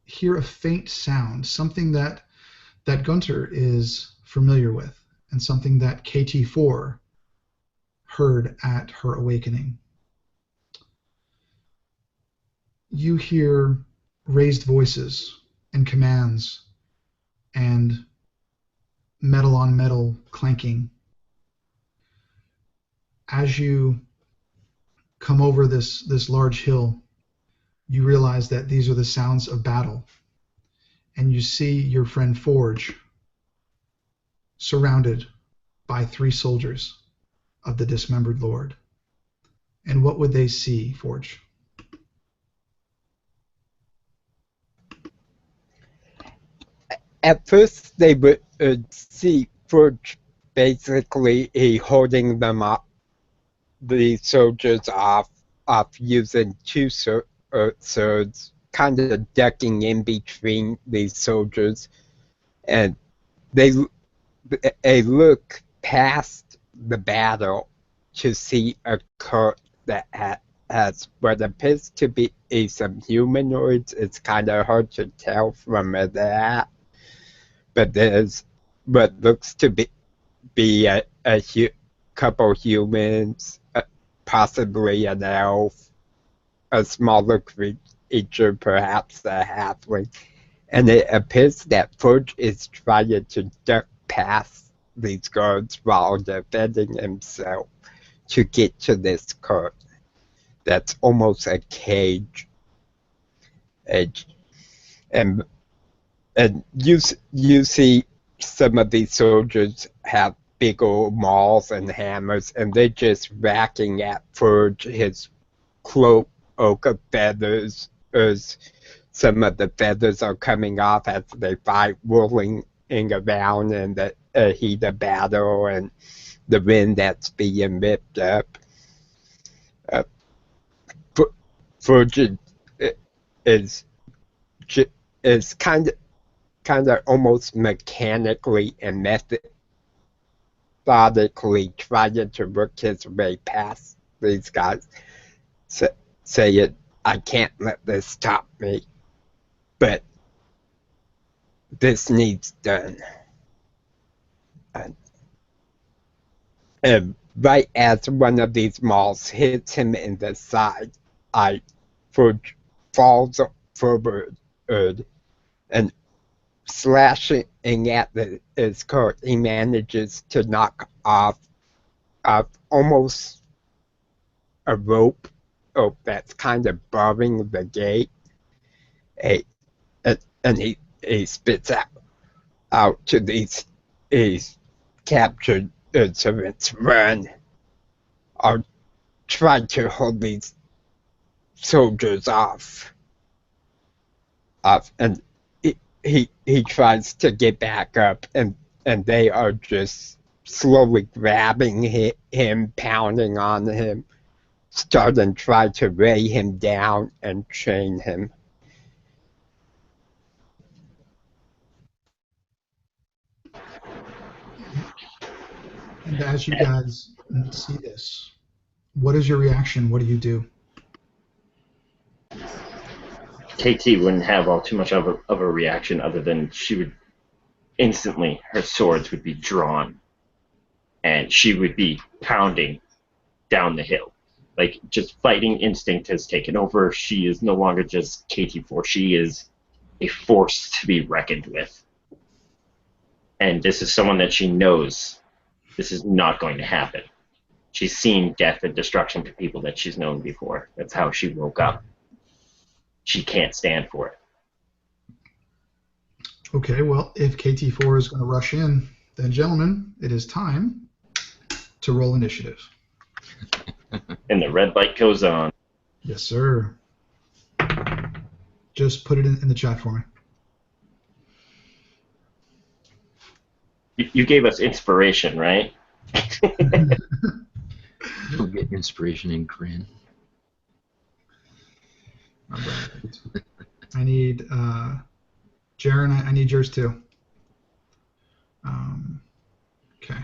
hear a faint sound, something that Gunter is familiar with, and something that KT4 heard at her awakening. You hear raised voices and commands and metal on metal clanking. As you come over this large hill, you realize that these are the sounds of battle. And you see your friend Forge surrounded by 3 soldiers of the Dismembered Lord. And what would they see, Forge? At first, they would see Forge basically holding them up, the soldiers off using 2 swords, kind of ducking in between these soldiers, and they look past the battle to see a cart that has what appears to be some humanoids. It's kind of hard to tell from that, but there's what looks to be a couple humans, possibly an elf, a smaller creature, perhaps a halfling, and it appears that Forge is trying to duck past these guards while defending himself to get to this cart. that's almost a cage. And you see some of these soldiers have big old mauls and hammers, and they're just racking at Forge his cloak of feathers. As some of the feathers are coming off as they fight, whirling around in the heat of battle and the wind that's being ripped up. Forge is kind of almost mechanically and methodically trying to work his way past these guys, saying, I can't let this stop me, but this needs done. And right as one of these mauls hits him in the side, Forge falls forward and slashing at his cart, he manages to knock off almost a rope that's kind of barring the gate. And he spits out to these captured servants, run, or try to hold these soldiers off. And he tries to get back up, and they are just slowly grabbing him, pounding on him, starting to try to weigh him down and chain him. And as you guys see this, what is your reaction? What do you do? KT wouldn't have all too much of a reaction other than she would instantly, her swords would be drawn and she would be pounding down the hill. Like, just fighting instinct has taken over. She is no longer just KT4. She is a force to be reckoned with. And this is someone that she knows this is not going to happen. She's seen death and destruction to people that she's known before. That's how she woke up. She can't stand for it. Okay, well, if KT4 is going to rush in, then, gentlemen, it is time to roll initiative. And the red light goes on. Yes, sir. Just put it in the chat for You gave us inspiration, right? You'll get inspiration in Grinn. All right. I need, Jaren, I need yours too. Okay.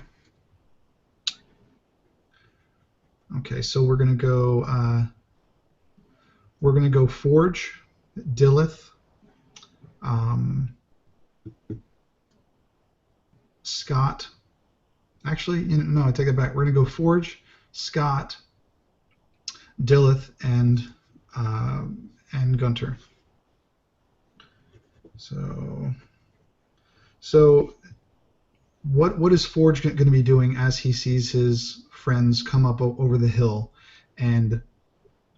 Okay, so we're gonna go Forge, Dillith, Scott. Actually, no, I take it back. We're gonna go Forge, Scott, Dillith, and Gunter. So what is Forge going to be doing as he sees his friends come up over the hill and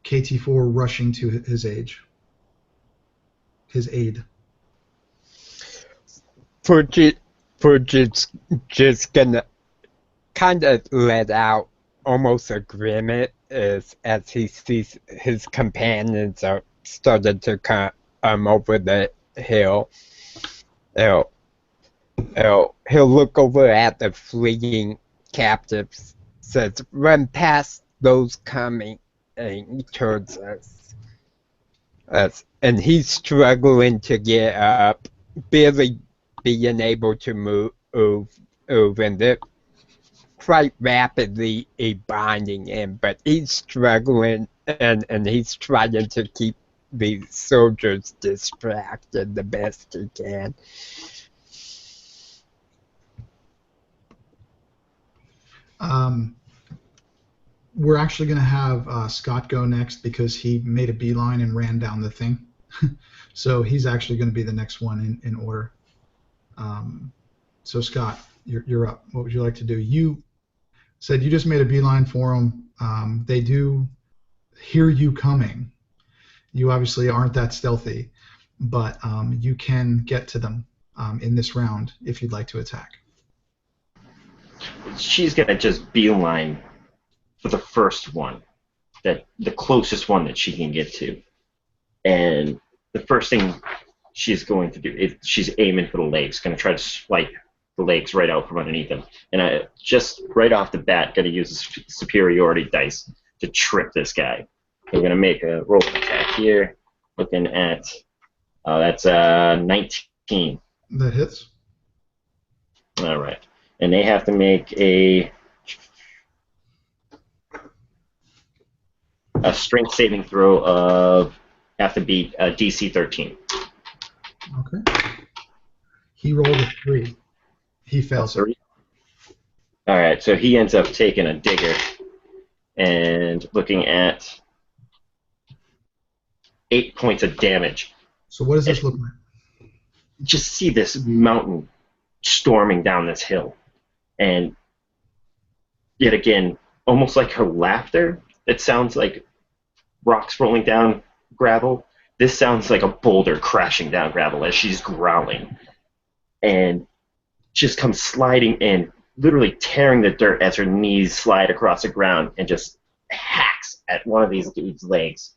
KT4 rushing to his aid? Forge is just gonna kind of let out almost a grimace as he sees his companions are starting to come over the hill. He'll look over at the fleeing captives, says, run past those coming towards us. And he's struggling to get up, barely being able to move, and they're quite rapidly binding him, but he's struggling, and he's trying to keep the soldiers distracted the best he can. We're actually going to have Scott go next because he made a beeline and ran down the thing. So he's actually going to be the next one in order. So Scott, you're up. What would you like to do? You said you just made a beeline for them. They do hear you coming. You obviously aren't that stealthy, but you can get to them in this round if you'd like to attack. She's gonna just beeline for the first one, the closest one that she can get to, and the first thing she's going to do is she's aiming for the legs, gonna try to swipe the legs right out from underneath him, and I just right off the bat gonna use a superiority dice to trip this guy. I'm gonna make a roll attack here, looking at that's 19. That hits. All right, and they have to make a strength saving throw of have to beat DC 13. Okay. He rolled a 3. He fails it. 3. All right, so he ends up taking a digger and looking at 8 points of damage. So what does this look like? Just see this mountain storming down this hill, and yet again, almost like her laughter, it sounds like rocks rolling down gravel. This sounds like a boulder crashing down gravel as she's growling, and just comes sliding in, literally tearing the dirt as her knees slide across the ground, and just hacks at one of these dude's legs,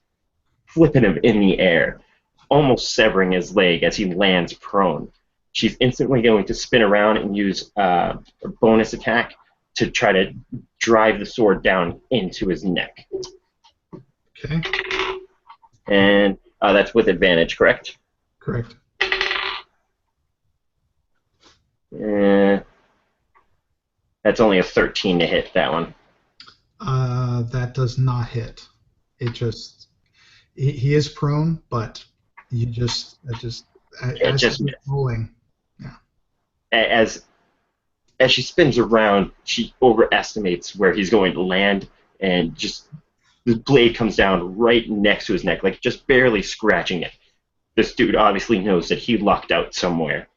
flipping him in the air, almost severing his leg as he lands prone. She's instantly going to spin around and use a bonus attack to try to drive the sword down into his neck. Okay. And that's with advantage, correct? Correct. That's only a 13 to hit that one. That does not hit. It just he is prone, but you just rolling. Yeah. As she spins around, she overestimates where he's going to land, and just the blade comes down right next to his neck, like just barely scratching it. This dude obviously knows that he lucked out somewhere.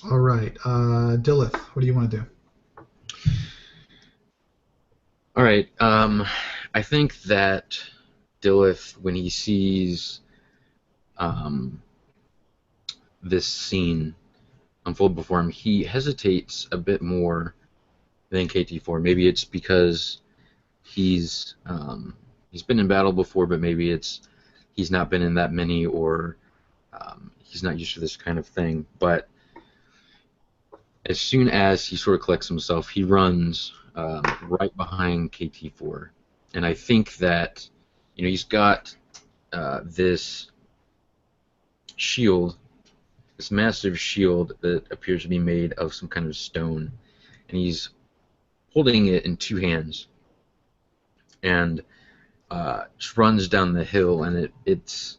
All right, Dillith, what do you want to do? All right. I think that Dillith, when he sees this scene unfold before him, he hesitates a bit more than KT4. Maybe it's because he's been in battle before, but maybe it's he's not been in that many, or he's not used to this kind of thing. But as soon as he sort of collects himself, he runs right behind KT4, and I think that he's got this shield, this massive shield that appears to be made of some kind of stone, and he's holding it in two hands, and just runs down the hill. And it's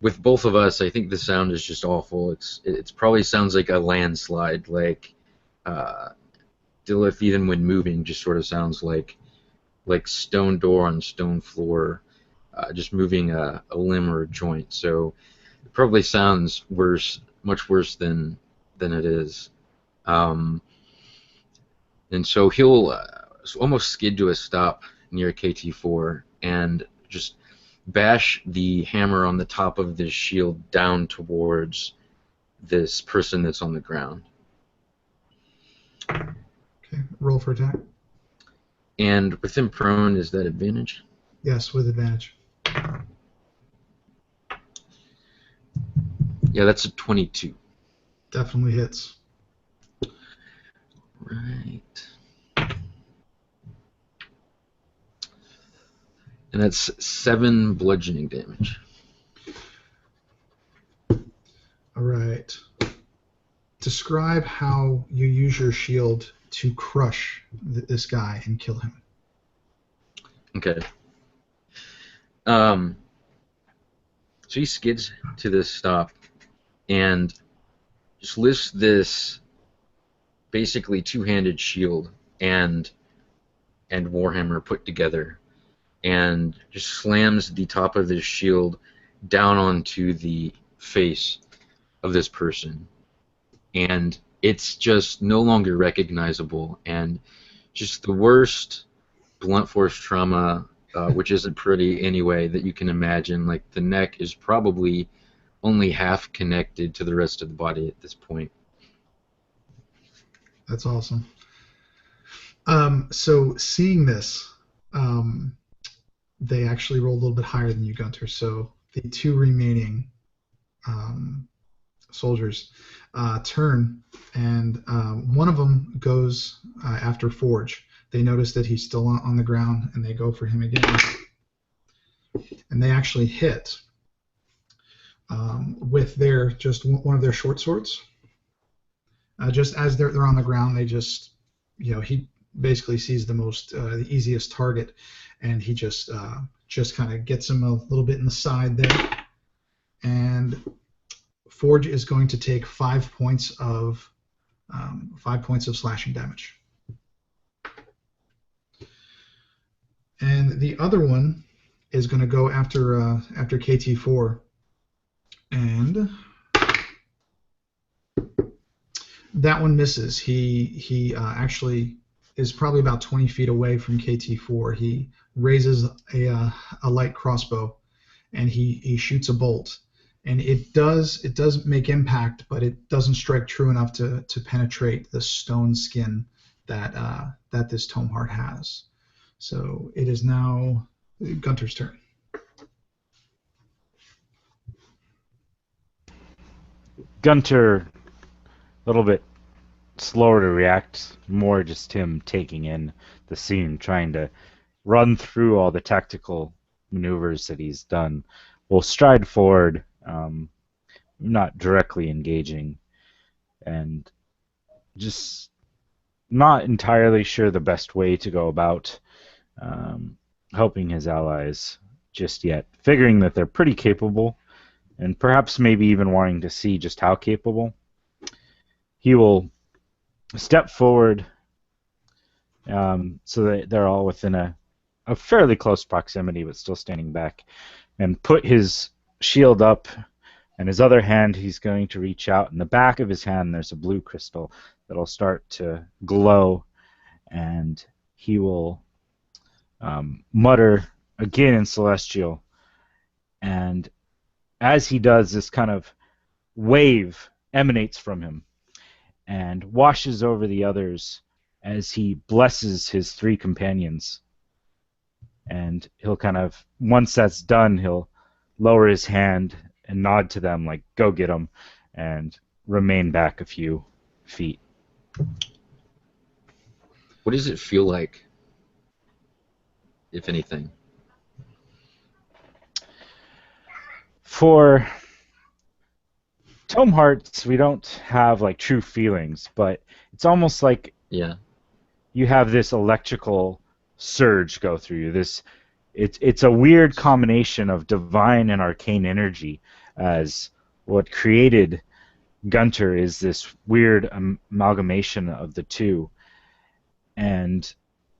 with both of us, I think the sound is just awful. It's probably sounds like a landslide, like Dillith, even when moving, just sort of sounds like stone door on stone floor, just moving a limb or a joint. So it probably sounds worse, much worse than it is. And so he'll almost skid to a stop near KT4 and just bash the hammer on the top of this shield down towards this person that's on the ground. Okay, roll for attack. And with him prone, is that advantage? Yes, with advantage. Yeah, that's a 22. Definitely hits. Right. And that's 7 bludgeoning damage. All right. Describe how you use your shield to crush this guy and kill him. Okay. So he skids to this stop and just lifts this basically two-handed shield and warhammer put together, and just slams the top of this shield down onto the face of this person, and it's just no longer recognizable, and just the worst blunt force trauma, which isn't pretty anyway, that you can imagine. Like, the neck is probably only half connected to the rest of the body at this point. That's awesome. So seeing this, they actually roll a little bit higher than you, Gunter. So the two remaining soldiers turn, and one of them goes after Forge. They notice that he's still on the ground, and they go for him again. And they actually hit with just one of their short swords. Just as they're on the ground, they just, he basically sees the easiest target, and he just kind of gets him a little bit in the side there. And Forge is going to take 5 points of slashing damage. And the other one is going to go after KT4, and that one misses. He actually is probably about 20 feet away from KT4. He raises a light crossbow, and he shoots a bolt. And it does make impact, but it doesn't strike true enough to penetrate the stone skin that this Tomeheart has. So it is now Gunter's turn. Gunter, a little bit slower to react, more just him taking in the scene, trying to run through all the tactical maneuvers that he's done, will stride forward, not directly engaging, and just not entirely sure the best way to go about helping his allies just yet, figuring that they're pretty capable, and perhaps maybe even wanting to see just how capable. He will step forward so that they're all within a fairly close proximity, but still standing back, and put his shield up, and his other hand he's going to reach out. In the back of his hand there's a blue crystal that'll start to glow, and he will mutter again in Celestial, and as he does, this kind of wave emanates from him and washes over the others as he blesses his three companions. And he'll kind of, once that's done, he'll lower his hand and nod to them like, go get them, and remain back a few feet. What does it feel like, if anything? For Tomehearts, we don't have like true feelings, but it's almost like you have this electrical surge go through you. It's a weird combination of divine and arcane energy, as what created Gunter is this weird amalgamation of the two. And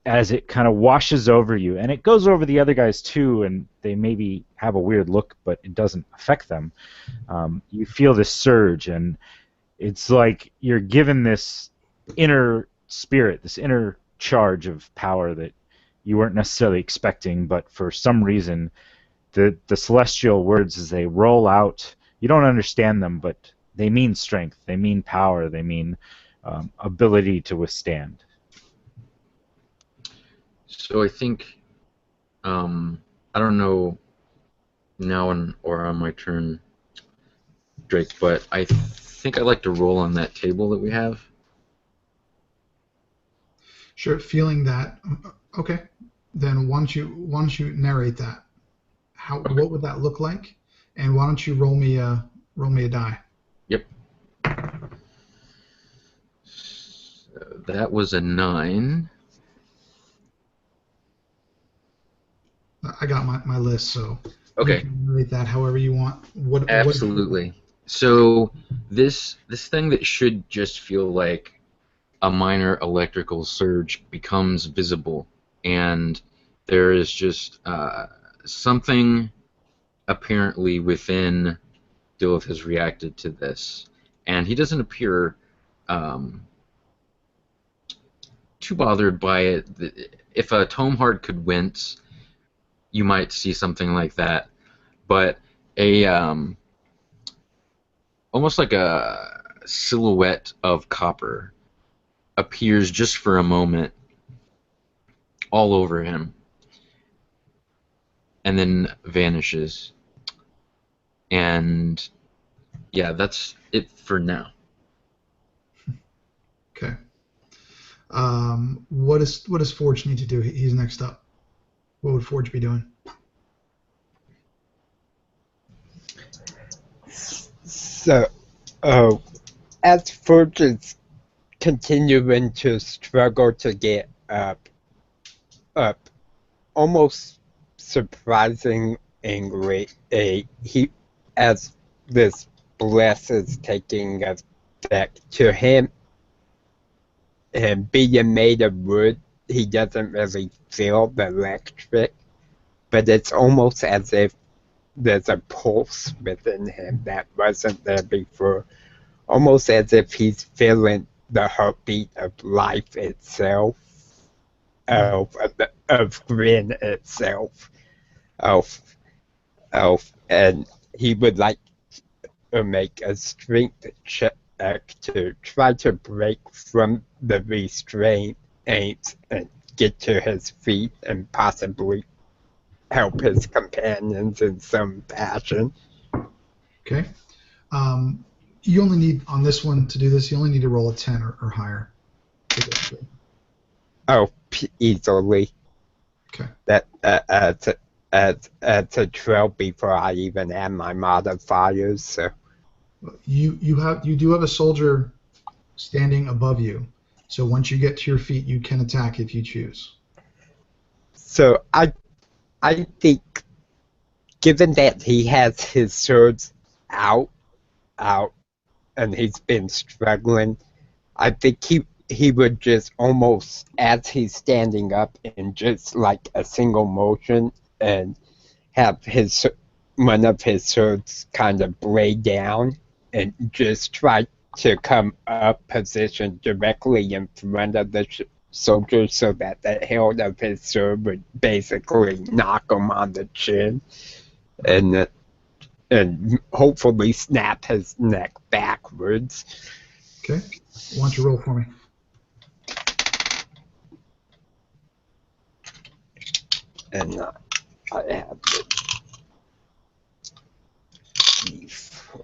as it kind of washes over you, and it goes over the other guys too, and they maybe have a weird look, but it doesn't affect them. You feel this surge, and it's like you're given this inner spirit, this inner charge of power that you weren't necessarily expecting, but for some reason, the celestial words as they roll out, you don't understand them, but they mean strength, they mean power, they mean ability to withstand. So I think, I don't know now or on my turn, Drake, but I think I'd like to roll on that table that we have. Sure, feeling that. Okay, then why don't you narrate that? What would that look like? And why don't you roll me a die? Yep. So that was a 9. I got my list, so okay. You can narrate that however you want. Absolutely. So this thing that should just feel like a minor electrical surge becomes visible, and there is just something apparently within Dilith has reacted to this, and he doesn't appear too bothered by it. If a Tomeheart could wince, you might see something like that. But a almost like a silhouette of copper appears just for a moment all over him and then vanishes. And yeah, that's it for now. Okay. What does Forge need to do? He's next up. What would Forge be doing? So, as Forge is continuing to struggle to get up, almost surprising angry, as this bless is taking effect to him, and being made of wood, he doesn't really feel the electric, but it's almost as if there's a pulse within him that wasn't there before, almost as if he's feeling the heartbeat of life itself, of Grinn itself, and he would like to make a strength check to try to break from the restraint and get to his feet and possibly help his companions in some fashion. Okay. You only need, on this one, to do this, you only need to roll a 10 or higher. Oh, easily. Okay. That's a 12 before I even add my modifiers. So you do have a soldier standing above you. So once you get to your feet, you can attack if you choose. So I think, given that he has his swords out, and he's been struggling, I think he would just almost, as he's standing up, in just like a single motion, and have one of his swords kind of blade down and just try to come up position directly in front of the soldier so that the hilt of his sword would basically knock him on the chin and hopefully snap his neck backwards. Okay. Why don't you roll for me? And I have the D4.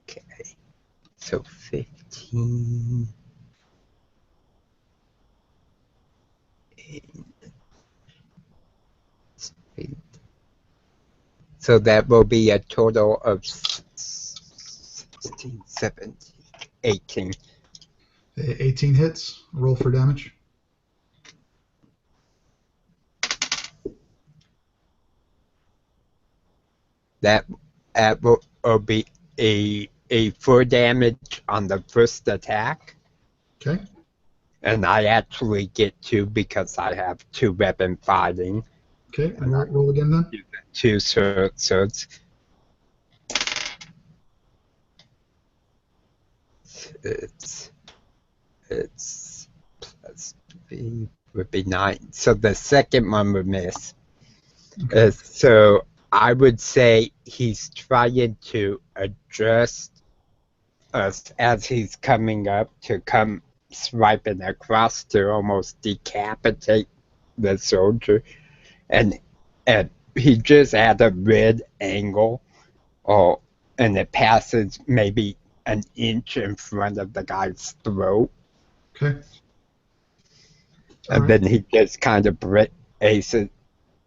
Okay. So 15. So that will be a total of 16, 17, 18. 18 hits. Roll for damage. That will be a 4 damage on the first attack. Okay. And I actually get 2 because I have 2 weapon fighting. Okay. And roll again then. 2 swords. It's plus 3 would be 9. So the second one would miss. Okay. So I would say he's trying to adjust us as he's coming up to come swiping across to almost decapitate the soldier, and he just had a red angle, and it passes maybe an inch in front of the guy's throat. Okay. And then he just kind of braces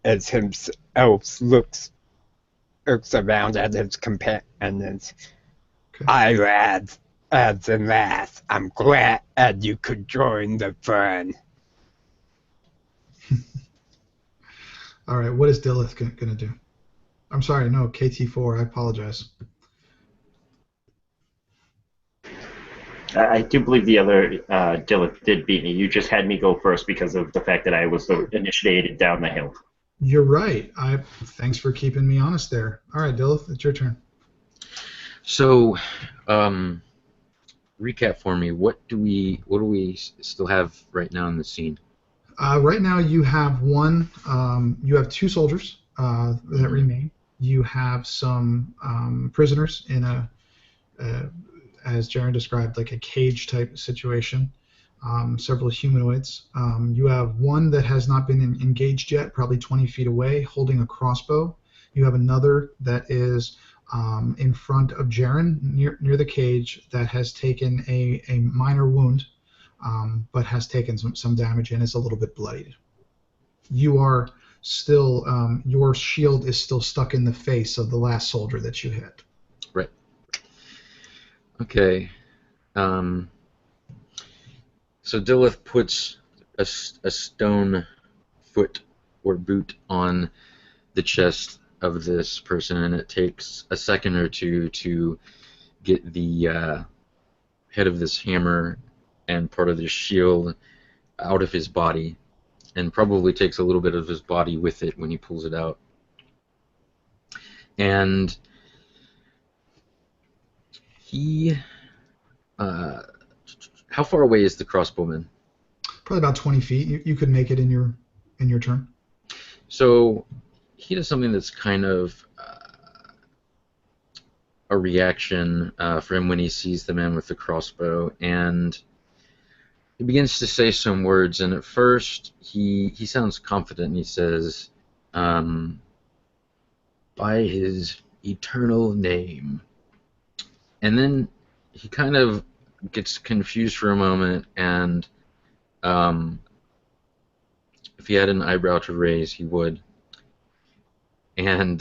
as himself looks around at his companions. Okay. Aye, lads and lass, I'm glad you could join the fun. All right. What is Dillith going to do? I'm sorry. No, KT4. I apologize. I do believe the other Dillith did beat me. You just had me go first because of the fact that I was initiated down the hill. You're right. Thanks for keeping me honest there. All right, Dillith, it's your turn. So, recap for me. What do we still have right now in the scene? Right now, you have you have two soldiers that remain. You have some prisoners in as Jaren described, like a cage type situation. Several humanoids. You have one that has not been engaged yet, probably 20 feet away, holding a crossbow. You have another that is in front of Jaren, near the cage, that has taken a minor wound, but has taken some damage and is a little bit bloodied. You are still, your shield is still stuck in the face of the last soldier that you hit. Right. Okay. So Dilith puts a stone foot or boot on the chest of this person, and it takes a second or two to get the head of this hammer and part of this shield out of his body, and probably takes a little bit of his body with it when he pulls it out. And he... how far away is the crossbowman? Probably about 20 feet. You could make it in your turn. So he does something that's kind of a reaction for him when he sees the man with the crossbow, and he begins to say some words. And at first, he sounds confident, and he says, "By his eternal name." And then he kind of gets confused for a moment, and if he had an eyebrow to raise, he would. And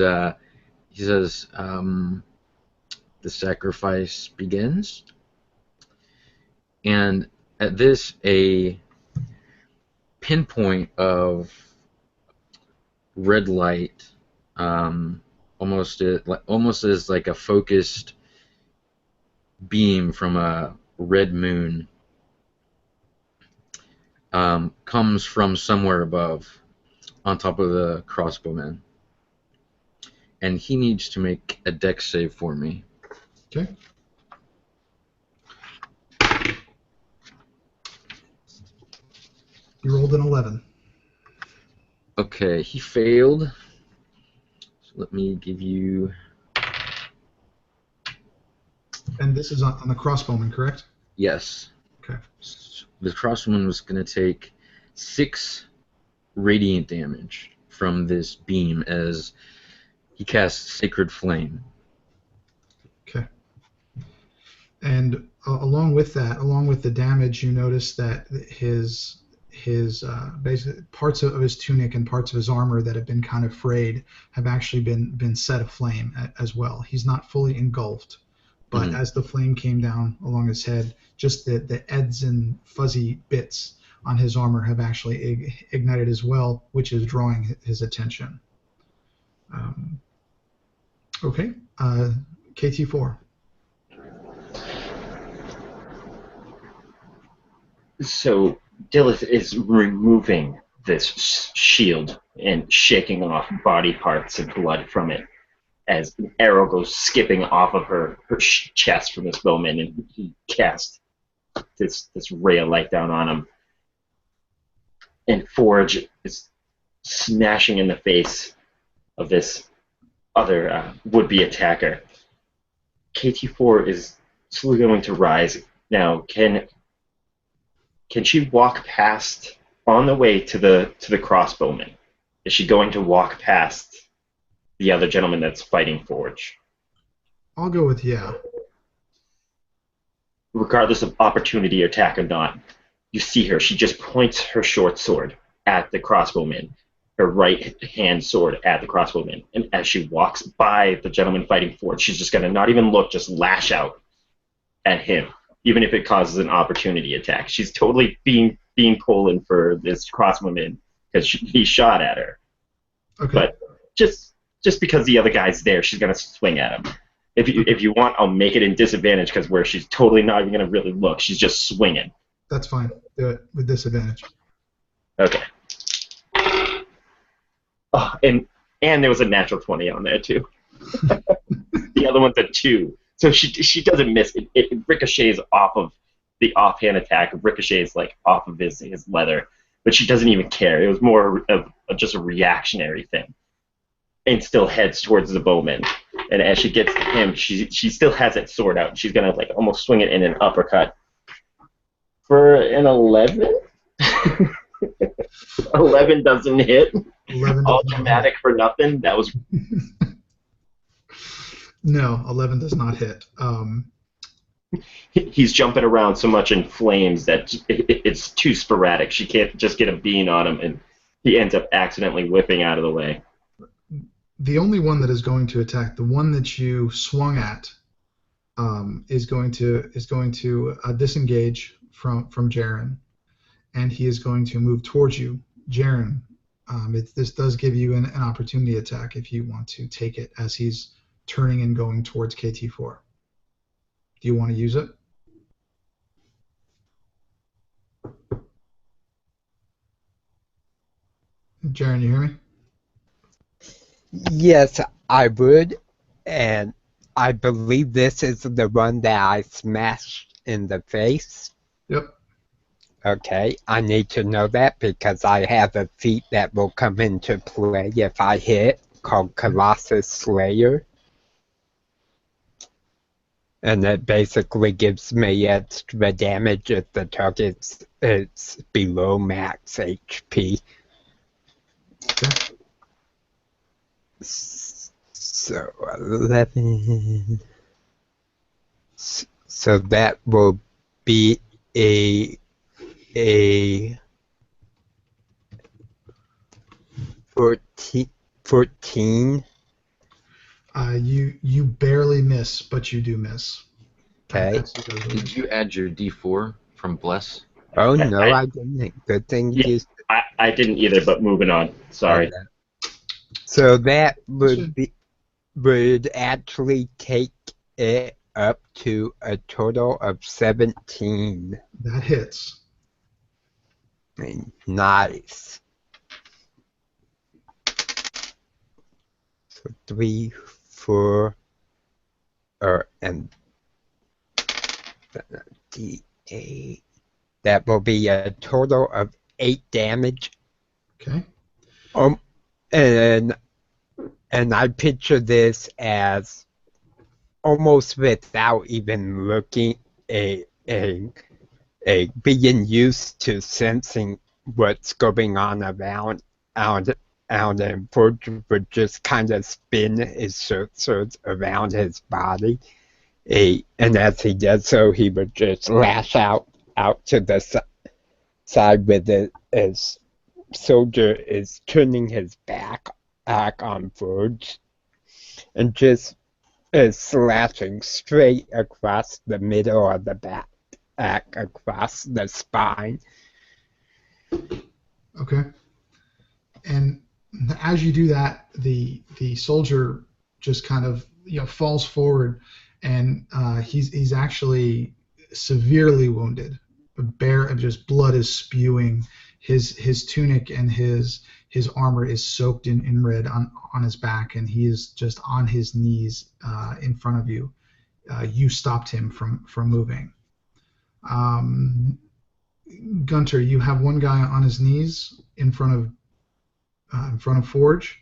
he says, "The sacrifice begins." And at this, a pinpoint of red light, almost as like a focused beam from a red moon, comes from somewhere above, on top of the crossbowman. And he needs to make a dex save for me. Okay. You rolled an 11. Okay, he failed. So let me give you... And this is on the crossbowman, correct? Yes. Okay. The crossbowman was going to take 6 radiant damage from this beam as he casts Sacred Flame. Okay. And along with the damage, you notice that his basic parts of his tunic and parts of his armor that have been kind of frayed have actually been set aflame as well. He's not fully engulfed, but as the flame came down along his head, just the eds and fuzzy bits on his armor have actually ignited as well, which is drawing his attention. Okay, KT4. So Dilith is removing this shield and shaking off body parts and blood from it as an arrow goes skipping off of her chest from this bowman, and he casts this ray of light down on him. And Forge is smashing in the face of this other would-be attacker. KT4 is slowly going to rise. Now, can she walk past on the way to the crossbowman? Is she going to walk past the other gentleman that's fighting Forge? I'll go with yeah. Regardless of opportunity attack or not, you see her. She just points her short sword at the crossbowman, her right hand sword at the crossbowman. And as she walks by the gentleman fighting Forge, she's just going to not even look, just lash out at him, even if it causes an opportunity attack. She's totally being Poland for this crossbowman because he shot at her. Okay. But just because the other guy's there, she's going to swing at him. If you want, I'll make it in disadvantage because where she's totally not even going to really look. She's just swinging. That's fine. Do it with disadvantage. Okay. Oh, and there was a natural 20 on there, too. The other one's a 2. So she doesn't miss. It ricochets off of the offhand attack. Ricochets like off of his leather, but she doesn't even care. It was more of just a reactionary thing, and still heads towards the bowman. And as she gets to him, she still has that sword out. She's gonna like almost swing it in an uppercut for an 11. 11 doesn't hit. 11 All does not dramatic for nothing. That was hit. No, 11 does not hit. he's jumping around so much in flames that it's too sporadic. She can't just get a bean on him, and he ends up accidentally whipping out of the way. The only one that is going to attack, the one that you swung at, is going to disengage from Jaren, and he is going to move towards you, Jaren. This does give you an opportunity attack if you want to take it as he's turning and going towards KT4. Do you want to use it? Jaren, you hear me? Yes, I would, and I believe this is the one that I smashed in the face. Yep. Okay, I need to know that because I have a feat that will come into play if I hit, called Colossus Slayer. And it basically gives me extra damage if the target is below max HP. Okay. So 11. So that will be a 14. You barely miss, but you do miss. Okay. Did you add your D4 from Bless? Oh no, I didn't. Good thing Yeah. you. I didn't either, but moving on. Sorry. Okay. So that would actually take it up to a total of 17. That hits. Nice. So 3, 4, and D8. That will be a total of 8 damage. Okay. And I picture this as almost without even looking a being used to sensing what's going on around and Forge would just kind of spin his swords around his body. And as he does so, he would just lash out to the side with it as soldier is turning his back on Forge and just is slashing straight across the middle of the back, across the spine. Okay. And as you do that, the soldier just kind of falls forward, and he's actually severely wounded. Just blood is spewing. His tunic and his armor is soaked in red on his back, and he is just on his knees in front of you. You stopped him from moving. Gunter, you have one guy on his knees in front of Forge,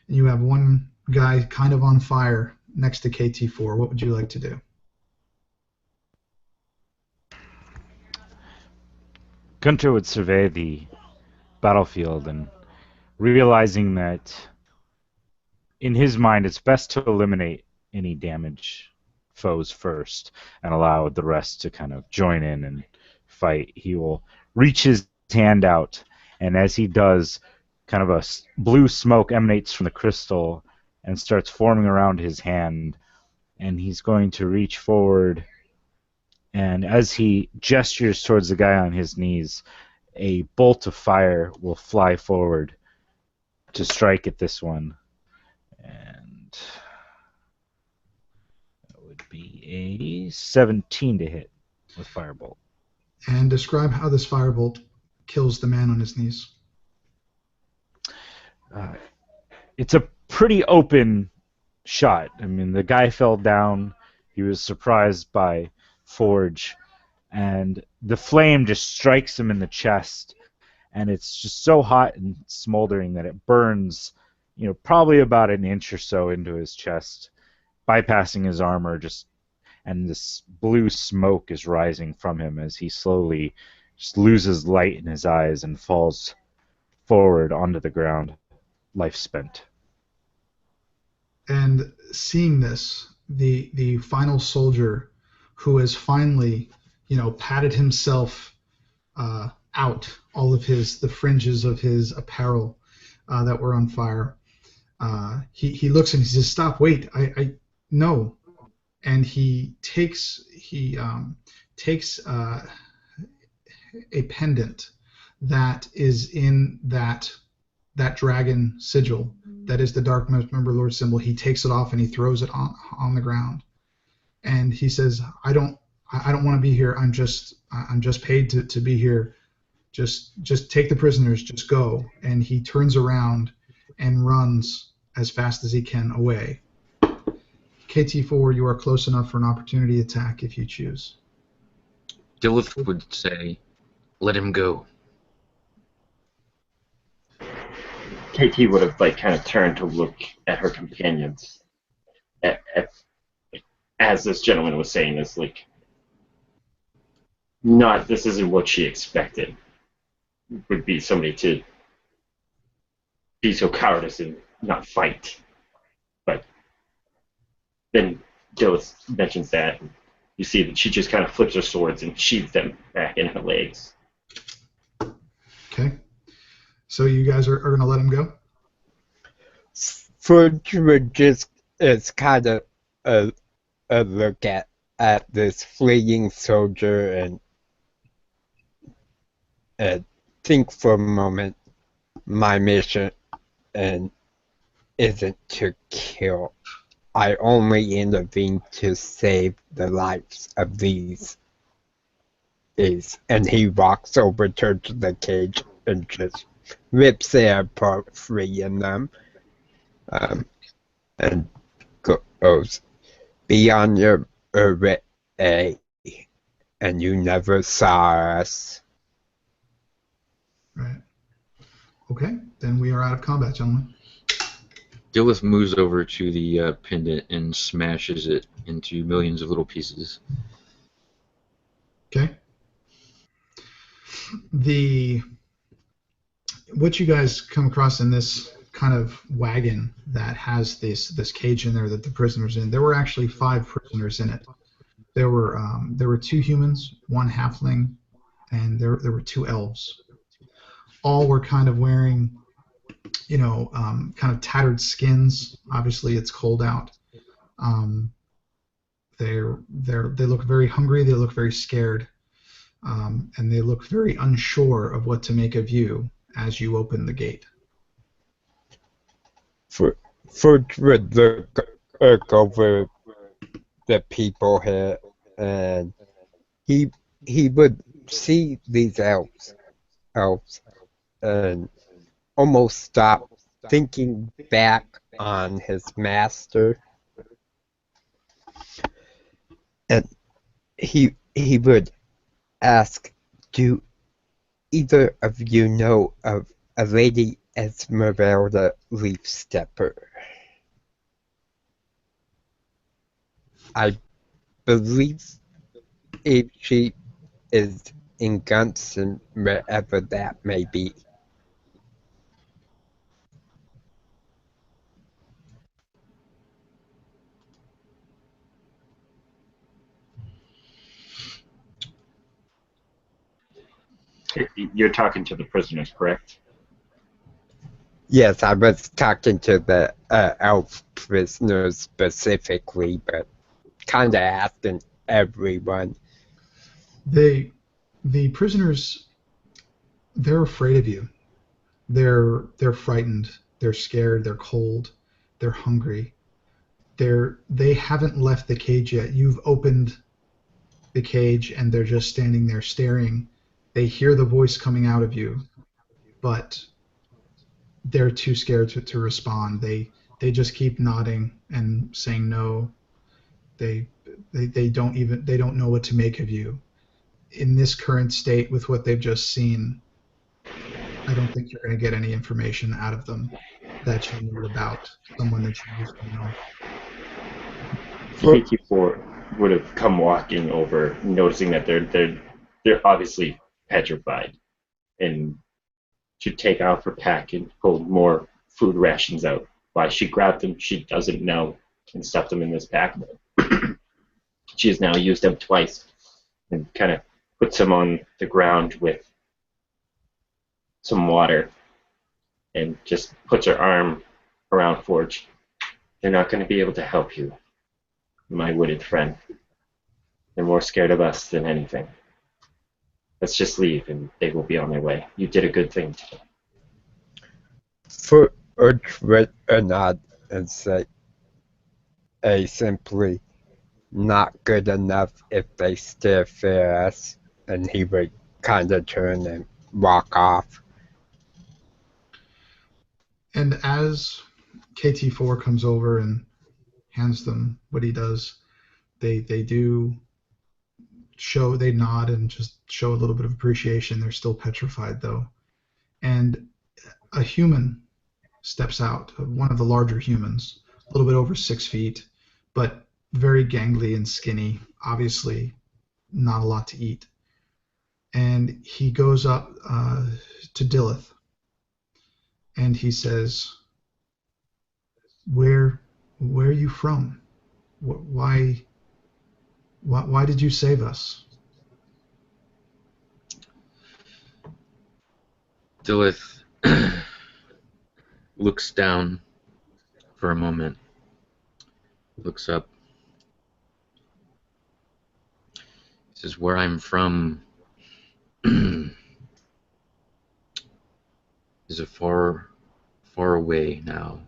and you have one guy kind of on fire next to KT4. What would you like to do? Gunter would survey the battlefield and realizing that in his mind it's best to eliminate any damage foes first and allow the rest to kind of join in and fight. He will reach his hand out, and as he does, kind of a blue smoke emanates from the crystal and starts forming around his hand, and he's going to reach forward, and as he gestures towards the guy on his knees, a bolt of fire will fly forward to strike at this one, and that would be a 17 to hit with firebolt. And describe how this firebolt kills the man on his knees. It's a pretty open shot. I mean, the guy fell down. he was surprised by Forge, and the flame just strikes him in the chest, and it's just so hot and smoldering that it burns, probably about an inch or so into his chest, bypassing his armor, and this blue smoke is rising from him as he slowly just loses light in his eyes and falls forward onto the ground, life spent. And seeing this, the final soldier who has finally, patted himself out, all of the fringes of his apparel that were on fire, he looks and he says, "Stop! Wait! I no!" And he takes a pendant that is in that dragon sigil, that is the Dark Member Lord symbol. He takes it off and he throws it on the ground, and he says, "I don't want to be here. I'm just paid to be here. Just take the prisoners. Just go." And he turns around and runs as fast as he can away. KT4, you are close enough for an opportunity attack if you choose. Dilith would say, "Let him go." KT would have kind of turned to look at her companions, as this gentleman was saying this, this isn't what she expected. Would be somebody to be so cowardice and not fight. But then Dilith mentions that, and you see that she just kind of flips her swords and sheathes them back in her legs. Okay. So you guys are going to let him go? Forge would just is kind of a look at this fleeing soldier and think for a moment, my mission isn't to kill. I only intervene to save the lives of these. And he walks over to the cage and just rips it apart, freeing them. And goes, "Be on your way, and you never saw us." Right. Okay, then we are out of combat, gentlemen. Dilith moves over to the pendant and smashes it into millions of little pieces. Okay. What you guys come across in this kind of wagon that has this cage in there that the prisoners in, there were actually 5 prisoners in it. There were 2 humans, 1 halfling, and there were 2 elves. All were kind of wearing, kind of tattered skins. Obviously, it's cold out. They look very hungry. They look very scared, and they look very unsure of what to make of you as you open the gate. Forge would look over the people here, and he would see these elves and almost stop, thinking back on his master, and he would ask, "Do either of you know of a Lady Esmeralda Leafstepper?" I believe if she is in Gunson, wherever that may be. You're talking to the prisoners, correct? Yes, I was talking to the elf prisoners specifically, but kind of asking everyone. The prisoners, they're afraid of you. They're frightened. They're scared. They're cold. They're hungry. They haven't left the cage yet. You've opened the cage, and they're just standing there staring. They hear the voice coming out of you, but they're too scared to respond. They just keep nodding and saying no. They They don't know what to make of you. In this current state, with what they've just seen, I don't think you're going to get any information out of them that you need about someone that you used to know. For KT4 would have come walking over, noticing that they're obviously petrified, and she'd take out her pack and pull more food rations out. Why she grabbed them, she doesn't know, and stuffed them in this pack. She has now used them twice, and kind of puts them on the ground with some water, and just puts her arm around Forge. They're not going to be able to help you, my wooded friend. They're more scared of us than anything. Let's just leave, and they will be on their way. You did a good thing today. Forge with a nod and say, simply not good enough if they still fear us, and he would kind of turn and walk off. And as KT4 comes over and hands them what he does, they nod and just show a little bit of appreciation. They're still petrified though. And a human steps out, one of the larger humans, a little bit over 6 feet, but very gangly and skinny, obviously not a lot to eat. And he goes up to Dillith and he says, where are you from? Why did you save us? Dillith looks down for a moment, looks up. He says, where I'm from is a far, far away now.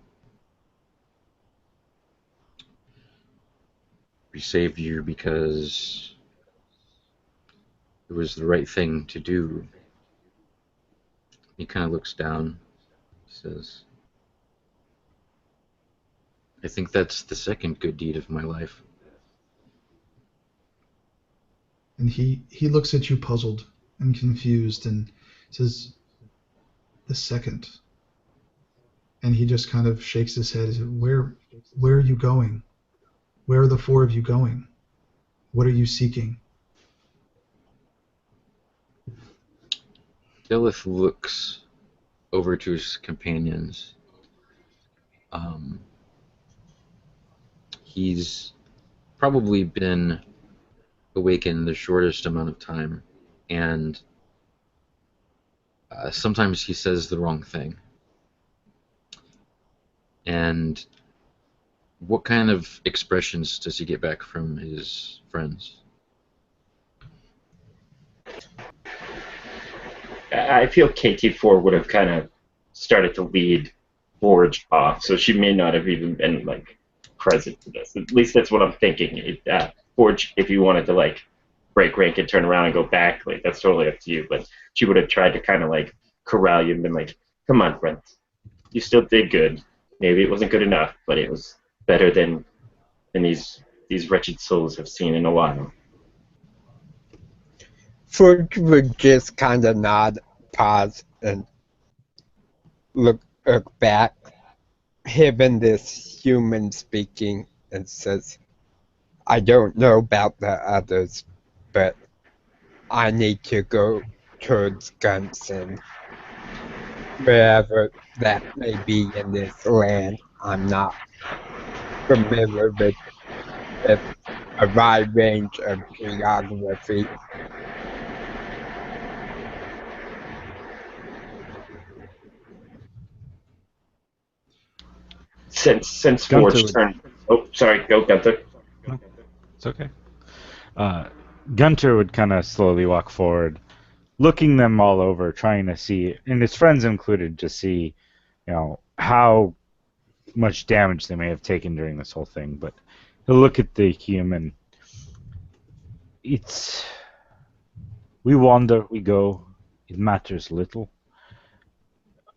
We saved you because it was the right thing to do. He kind of looks down, says, I think that's the second good deed of my life. And he looks at you puzzled and confused and says, the second. And he just kind of shakes his head and says, where are you going? Where are the four of you going? What are you seeking? Dillith looks over to his companions. He's probably been awakened the shortest amount of time, and sometimes he says the wrong thing. And what kind of expressions does he get back from his friends? I feel KT4 would have kind of started to lead Forge off, so she may not have even been like present to this. At least that's what I'm thinking. Forge, if you wanted to like break rank and turn around and go back, like that's totally up to you. But she would have tried to kind of like corral you and been like, "Come on, friend, you still did good. Maybe it wasn't good enough, but it was better than these wretched souls have seen in a while." Forge would just kind of nod, pause, and look back, hearing this human speaking, and says, I don't know about the others, but I need to go towards Gunson. Wherever that may be in this land, I'm not familiar with a wide range of geography. Since Gunther Forge would- turned. Oh, sorry. Go, Gunther. It's okay. Gunter would kind of slowly walk forward, looking them all over, trying to see, and his friends included, to see, how much damage they may have taken during this whole thing. But he'll look at the human. We wander, we go. It matters little.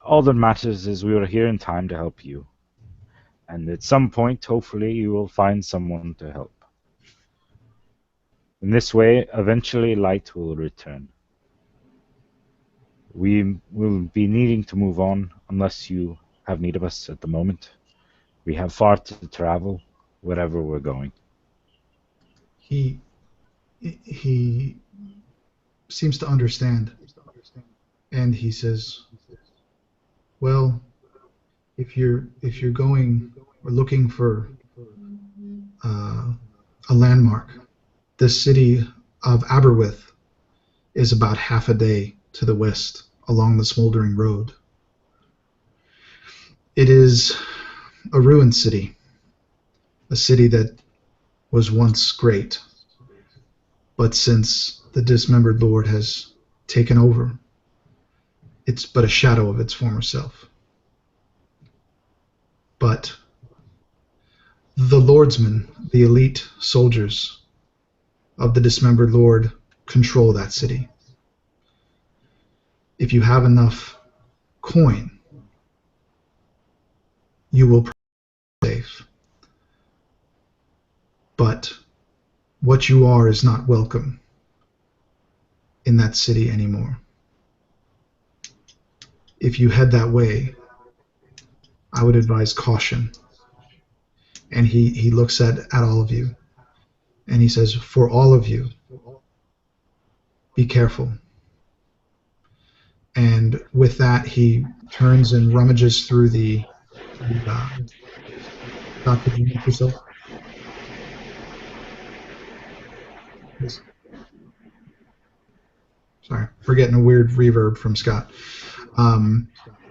All that matters is we are here in time to help you. And at some point, hopefully, you will find someone to help. In this way, eventually light will return. We will be needing to move on unless you have need of us at the moment. We have far to travel, wherever we're going. He seems to understand, and he says, "Well, if you're going or looking for a landmark, the city of Aberwith is about half a day to the west along the smoldering road. It is a ruined city, a city that was once great, but since the Dismembered Lord has taken over, it's but a shadow of its former self. But the Lordsmen, the elite soldiers of the Dismembered Lord, control that city. If you have enough coin, you will be safe. But what you are is not welcome in that city anymore. If you head that way, I would advise caution." And he looks at all of you, and he says, "For all of you, be careful." And with that, he turns and rummages through the Scott, could you mute yourself? Yes. Sorry, we're getting a weird reverb from Scott.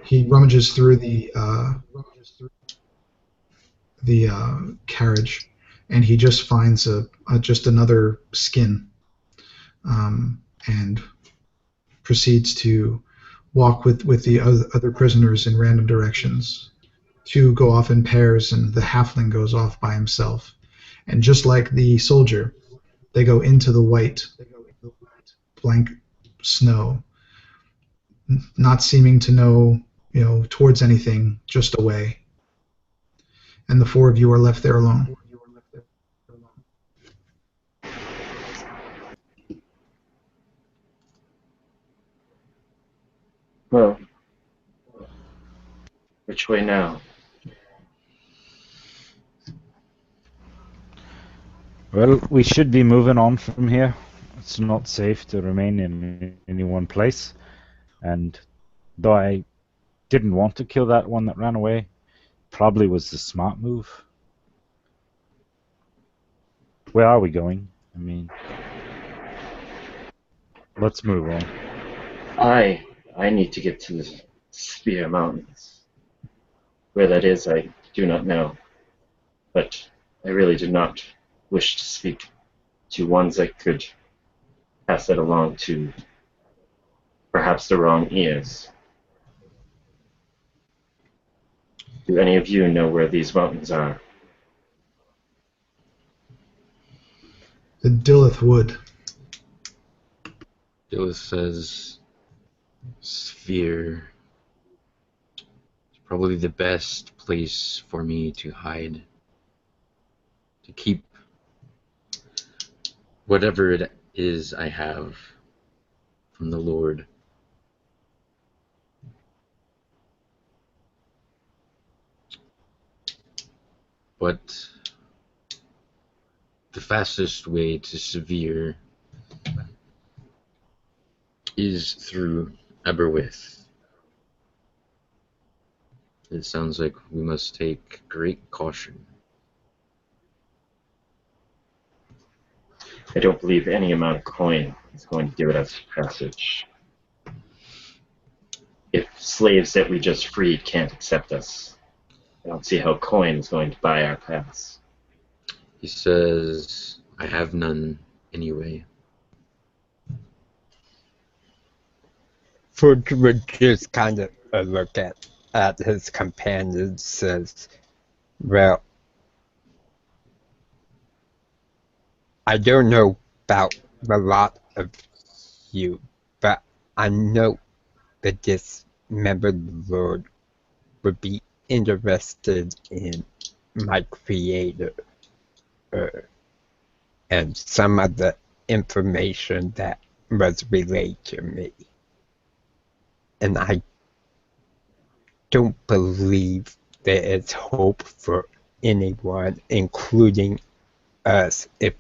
He rummages through the carriage, and he just finds just another skin, and proceeds to walk with the other prisoners in random directions. Two go off in pairs, and the halfling goes off by himself. And just like the soldier, they go into the white, blank snow, not seeming to know, towards anything, just away. And the four of you are left there alone. Well, which way now? Well, we should be moving on from here. It's not safe to remain in any one place. And though I didn't want to kill that one that ran away, probably was the smart move. Where are we going? I mean, let's move on. I need to get to the Svir Mountains. Where that is, I do not know. But I really do not wish to speak to ones that could pass it along to perhaps the wrong ears. Do any of you know where these mountains are? The Dillith Wood. Dillith says Svir is probably the best place for me to hide, to keep whatever it is I have from the Lord. But the fastest way to Svir is through Aberwith. It sounds like we must take great caution. I don't believe any amount of coin is going to give it us passage. If slaves that we just freed can't accept us, I don't see how coin is going to buy our pass. He says, I have none anyway. Fudge would just kind of look at his companion and says, "Well, I don't know about a lot of you, but I know that this Dismembered Lord would be interested in my creator and some of the information that was relayed to me. And I don't believe there is hope for anyone, including us, if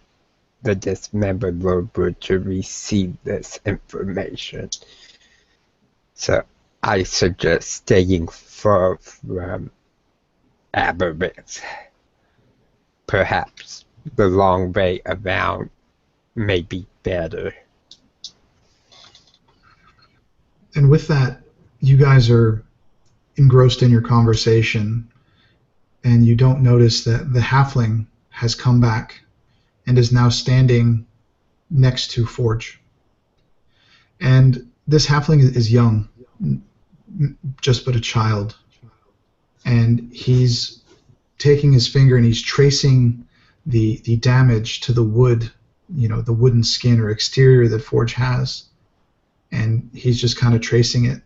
the Dismembered Lord were to receive this information. So I suggest staying far from Aberrant. Perhaps the long way around may be better. And with that, you guys are engrossed in your conversation, and you don't notice that the halfling has come back and is now standing next to Forge. And this halfling is young, just but a child. And he's taking his finger and he's tracing the damage to the wood, the wooden skin or exterior that Forge has. And he's just kind of tracing it.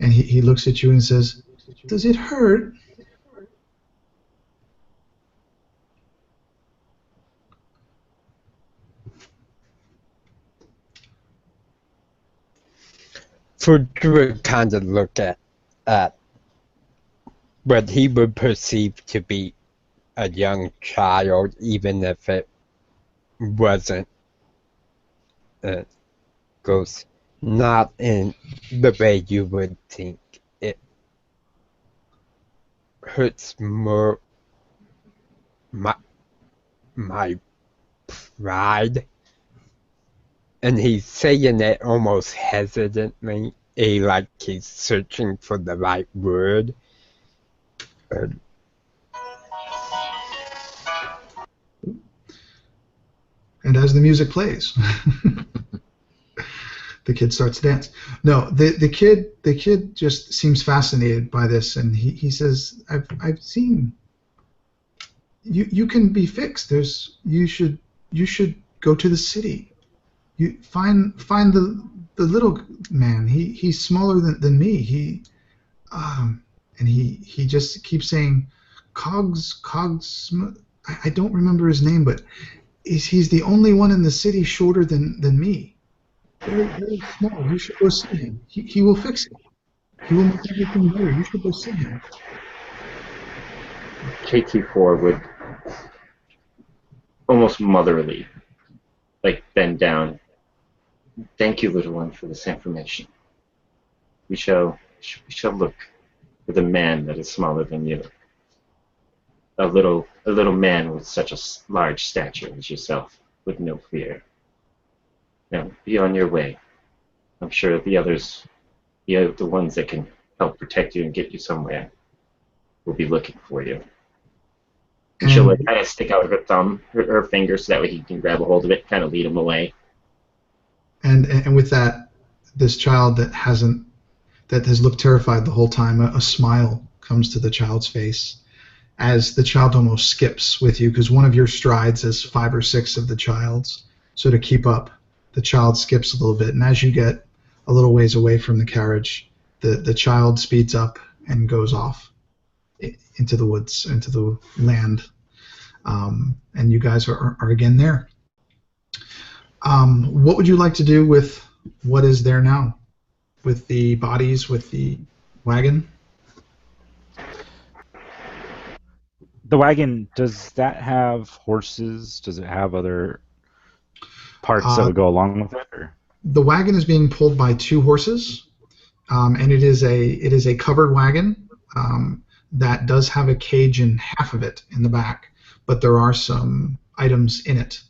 And he looks at you and says, "Does it hurt?" Forge would kind of look at what he would perceive to be a young child, even if it wasn't. Goes, not in the way you would think. It hurts more my pride. And he's saying it almost hesitantly, like he's searching for the right word. And as the music plays, the kid starts to dance. No, the kid just seems fascinated by this, and he says, "I've seen. You can be fixed. You should go to the city. You find the little man. He's smaller than me. And he just keeps saying, Cogs. I don't remember his name, but he's the only one in the city shorter than me. Very, very small. You should go see him. He will fix it. He will make everything better. You should go see him." KT4 would almost motherly, bend down. "Thank you, little one, for this information. We shall look for the man that is smaller than you. A little man with such a large stature as yourself, with no fear. Now, be on your way. I'm sure the others, the ones that can help protect you and get you somewhere, will be looking for you." And she'll kind of stick out her finger, so that way he can grab a hold of it, kind of lead him away. And with that, this child that has looked terrified the whole time, a smile comes to the child's face as the child almost skips with you, because one of your strides is 5 or 6 of the child's. So to keep up, the child skips a little bit, and as you get a little ways away from the carriage, the child speeds up and goes off into the woods, into the land, and you guys are again there. What would you like to do with what is there now? With the bodies, with the wagon? The wagon, does that have horses? Does it have other parts that would go along with it? Or? The wagon is being pulled by 2 horses, and it is a covered wagon that does have a cage in half of it in the back, but there are some items in it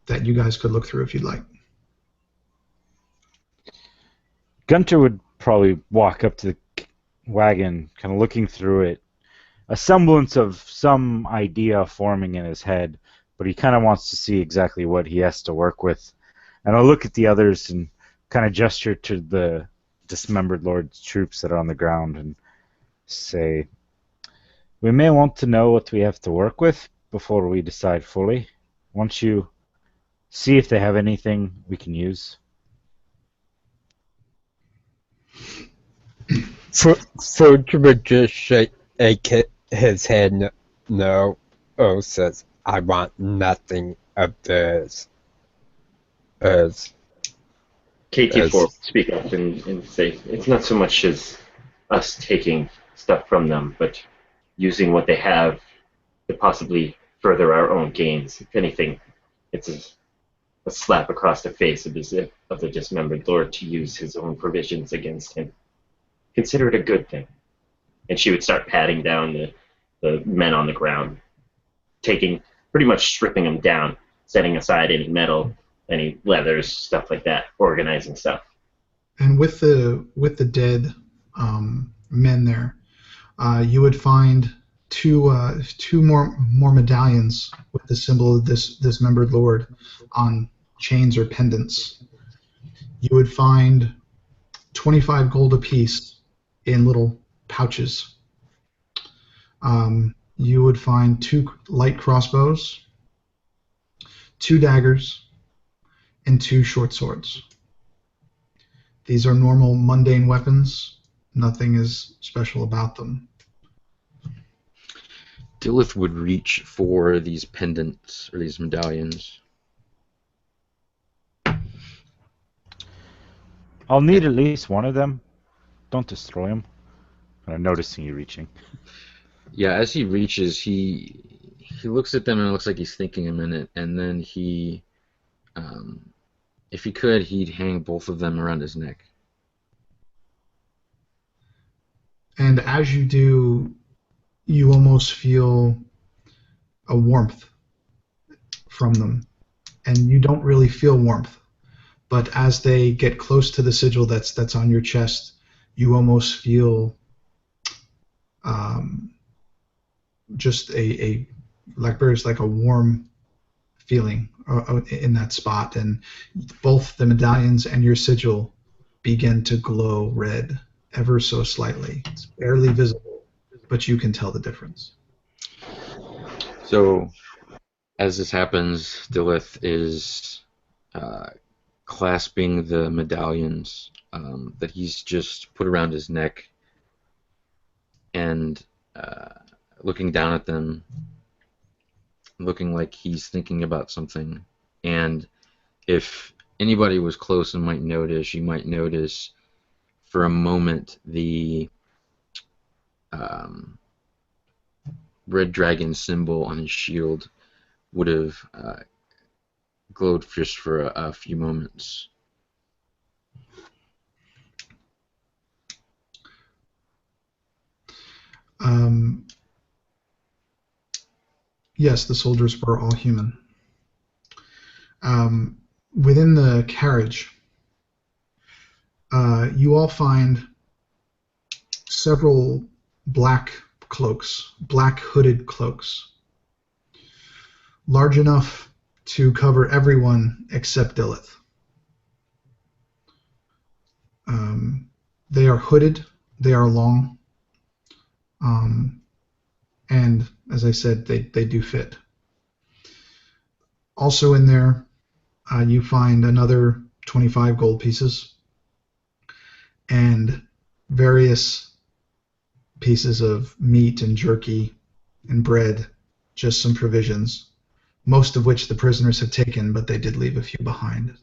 that you guys could look through if you'd like. Gunter would probably walk up to the wagon, kind of looking through it, a semblance of some idea forming in his head, but he kind of wants to see exactly what he has to work with. And I'll look at the others and kind of gesture to the Dismembered Lord's troops that are on the ground and say, "We may want to know what we have to work with before we decide fully. Won't you see if they have anything we can use?" Forge would just shake his head no. Says, "I want nothing of theirs." As KT4 will as speak up and say, it's not so much as us taking stuff from them, but using what they have to possibly further our own gains. If anything, it's a slap across the face of the Dismembered Lord to use his own provisions against him. Consider it a good thing. And she would start patting down the men on the ground, pretty much stripping them down, setting aside any metal, any leathers, stuff like that, organizing stuff. And with the dead men there, you would find two more medallions with the symbol of this Dismembered Lord on chains or pendants. You would find 25 gold apiece in little pouches. You would find 2 light crossbows, 2 daggers, and 2 short swords. These are normal, mundane weapons. Nothing is special about them. Dilith would reach for these pendants or these medallions. I'll need at least one of them. Don't destroy them. I'm noticing you reaching. Yeah, as he reaches, he looks at them and it looks like he's thinking a minute, and then he, if he could, he'd hang both of them around his neck. And as you do, you almost feel a warmth from them. And you don't really feel warmth. But as they get close to the sigil that's on your chest, you almost feel just like a warm feeling in that spot. And both the medallions and your sigil begin to glow red ever so slightly. It's barely visible, but you can tell the difference. So, as this happens, Dilith is clasping the medallions that he's just put around his neck and looking down at them, looking like he's thinking about something. And if anybody was close and might notice, you might notice for a moment the red dragon symbol on his shield would have glowed just for a few moments. Yes, the soldiers were all human. Within the carriage, you all find several black cloaks, black hooded cloaks, large enough to cover everyone except Dilith. They are hooded, they are long, and as I said, they do fit. Also in there, you find another 25 gold pieces and various pieces of meat and jerky and bread, just some provisions, most of which the prisoners have taken, but they did leave a few behind.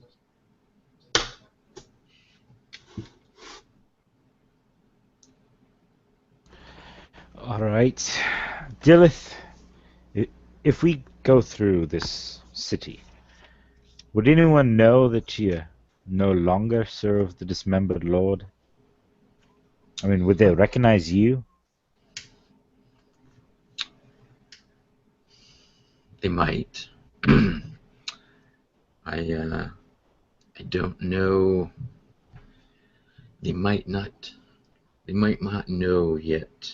All right, Dilith, if we go through this city, would anyone know that you no longer serve the Dismembered Lord? I mean, would they recognize you? They might. I don't know. They might not. They might not know yet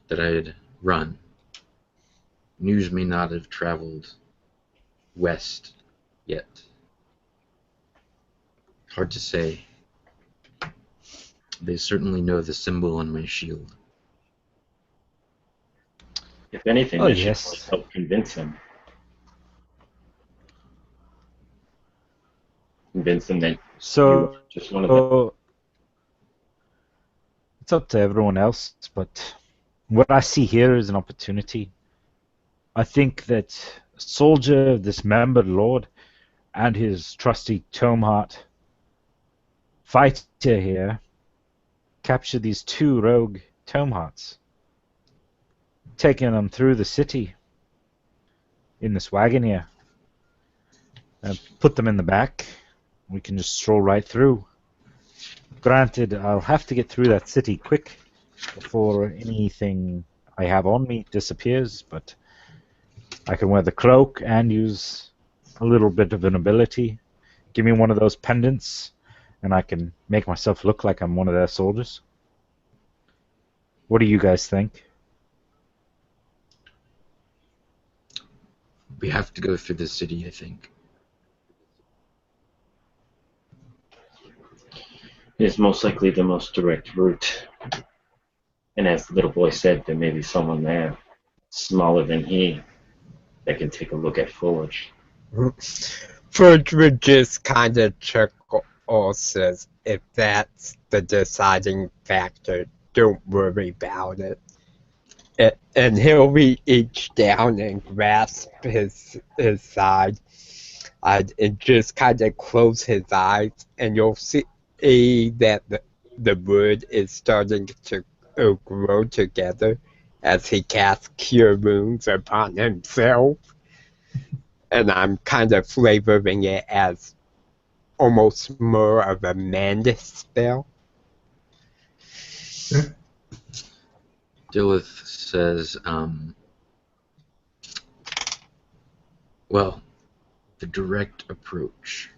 that I had run. News may not have traveled west yet. Hard to say. They certainly know the symbol on my shield. If anything, Oh, this should yes. help convince him. Convince him that you So, are just one of them. it's up to everyone else, but what I see here is an opportunity. I think that a soldier of this Dismembered Lord and his trusty Tomeheart fighter here captured these 2 rogue Tomehearts, taking them through the city in this wagon here. Put them in the back. We can just stroll right through. Granted, I'll have to get through that city quick before anything I have on me disappears, but I can wear the cloak and use a little bit of an ability. Give me one of those pendants, and I can make myself look like I'm one of their soldiers. What do you guys think? We have to go through the city, I think. It is most likely the most direct route. And as the little boy said, there may be someone there, smaller than he, that can take a look at Forge. Forge would just kind of chuckle or says, if that's the deciding factor, don't worry about it. And he'll reach down and grasp his side and just kind of close his eyes, and you'll see that the wood is starting to grow together as he casts cure wounds upon himself. And I'm kind of flavoring it as almost more of a mend spell. Okay. Dilith says, well, the direct approach